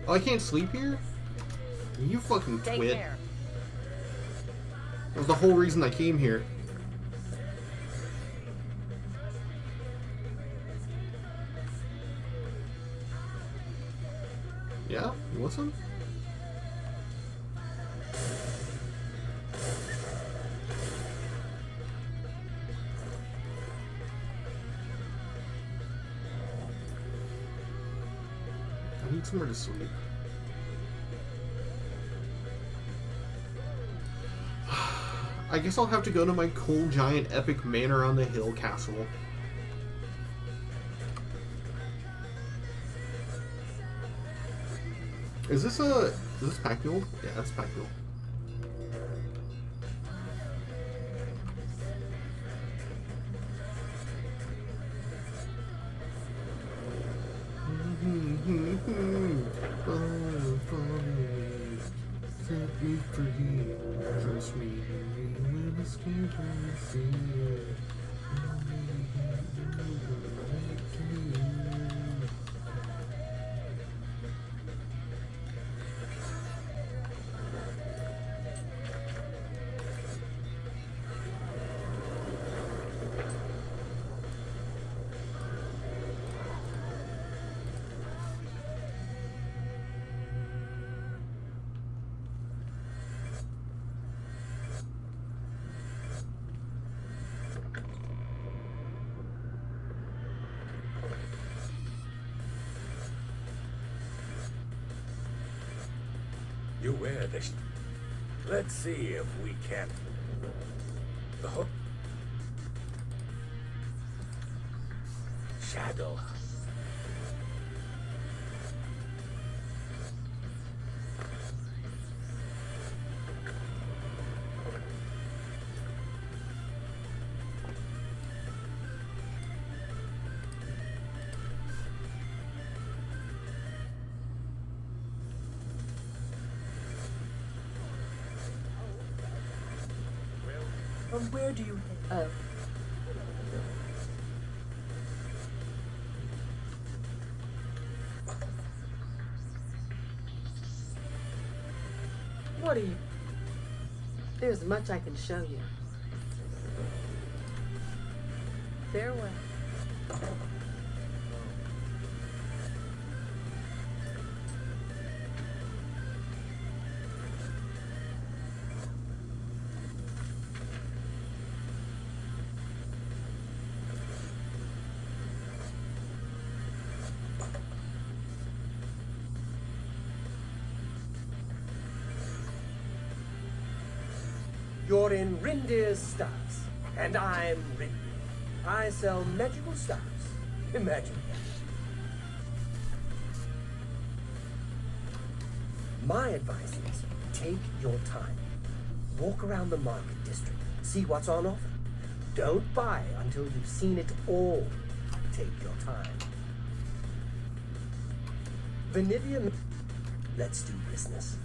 Oh, I can't sleep here? You fucking Take twit. care. That was the whole reason I came here. Yeah? You want some? I need somewhere to sleep. I guess I'll have to go to my cool, giant, epic manor on the hill castle. Is this Packfield? Yeah, that's Packfield. Set me free, trust me, you will escape when you see it. You wear this. Let's see if we can. The hook. Shadow. From where do you... Oh. What are you? There's much I can show you. Farewell. You're in Rindir's Stars, and I'm Rindir. I sell magical stars. Imagine that. My advice is take your time. Walk around the market district, see what's on offer. Don't buy until you've seen it all. Take your time. Vanivia, let's do business.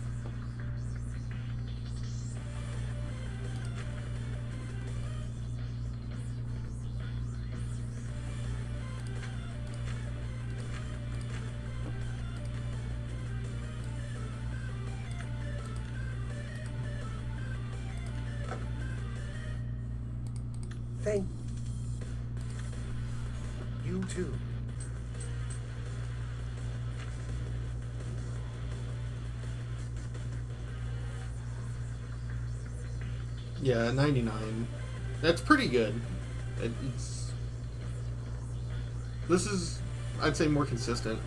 Thank you too. Yeah, 99. That's pretty good. This is, I'd say, more consistent,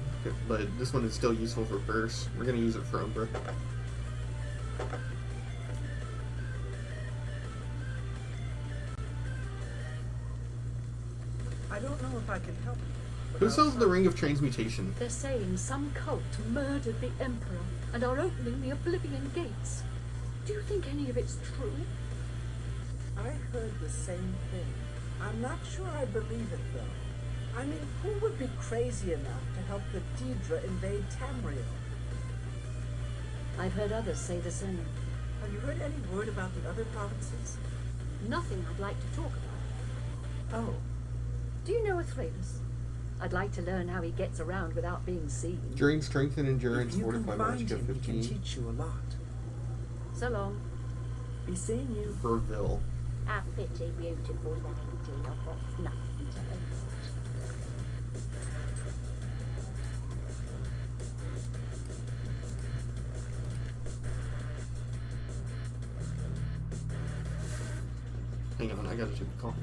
but this one is still useful for burst. We're gonna use it for Umbra. I don't know if I can help you. Who sells the Ring of Transmutation? They're saying some cult murdered the Emperor and are opening the Oblivion gates. Do you think any of it's true? I heard the same thing. I'm not sure I believe it, though. I mean, who would be crazy enough to help the Daedra invade Tamriel? I've heard others say the same. Have you heard any word about the other provinces? Nothing I'd like to talk about. Oh, Do you know Athreus? I'd like to learn how he gets around without being seen. Drain strength and endurance, if you can 45 find minutes, him, go he can 15. teach you a lot. So long. Be seeing you. Burville. A pretty beautiful lady. I've got nothing to urge. Hang on, I gotta take a call.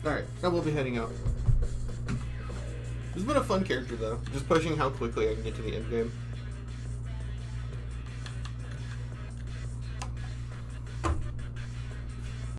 Alright, now we'll be heading out. This has been a fun character, though. Just pushing how quickly I can get to the end game.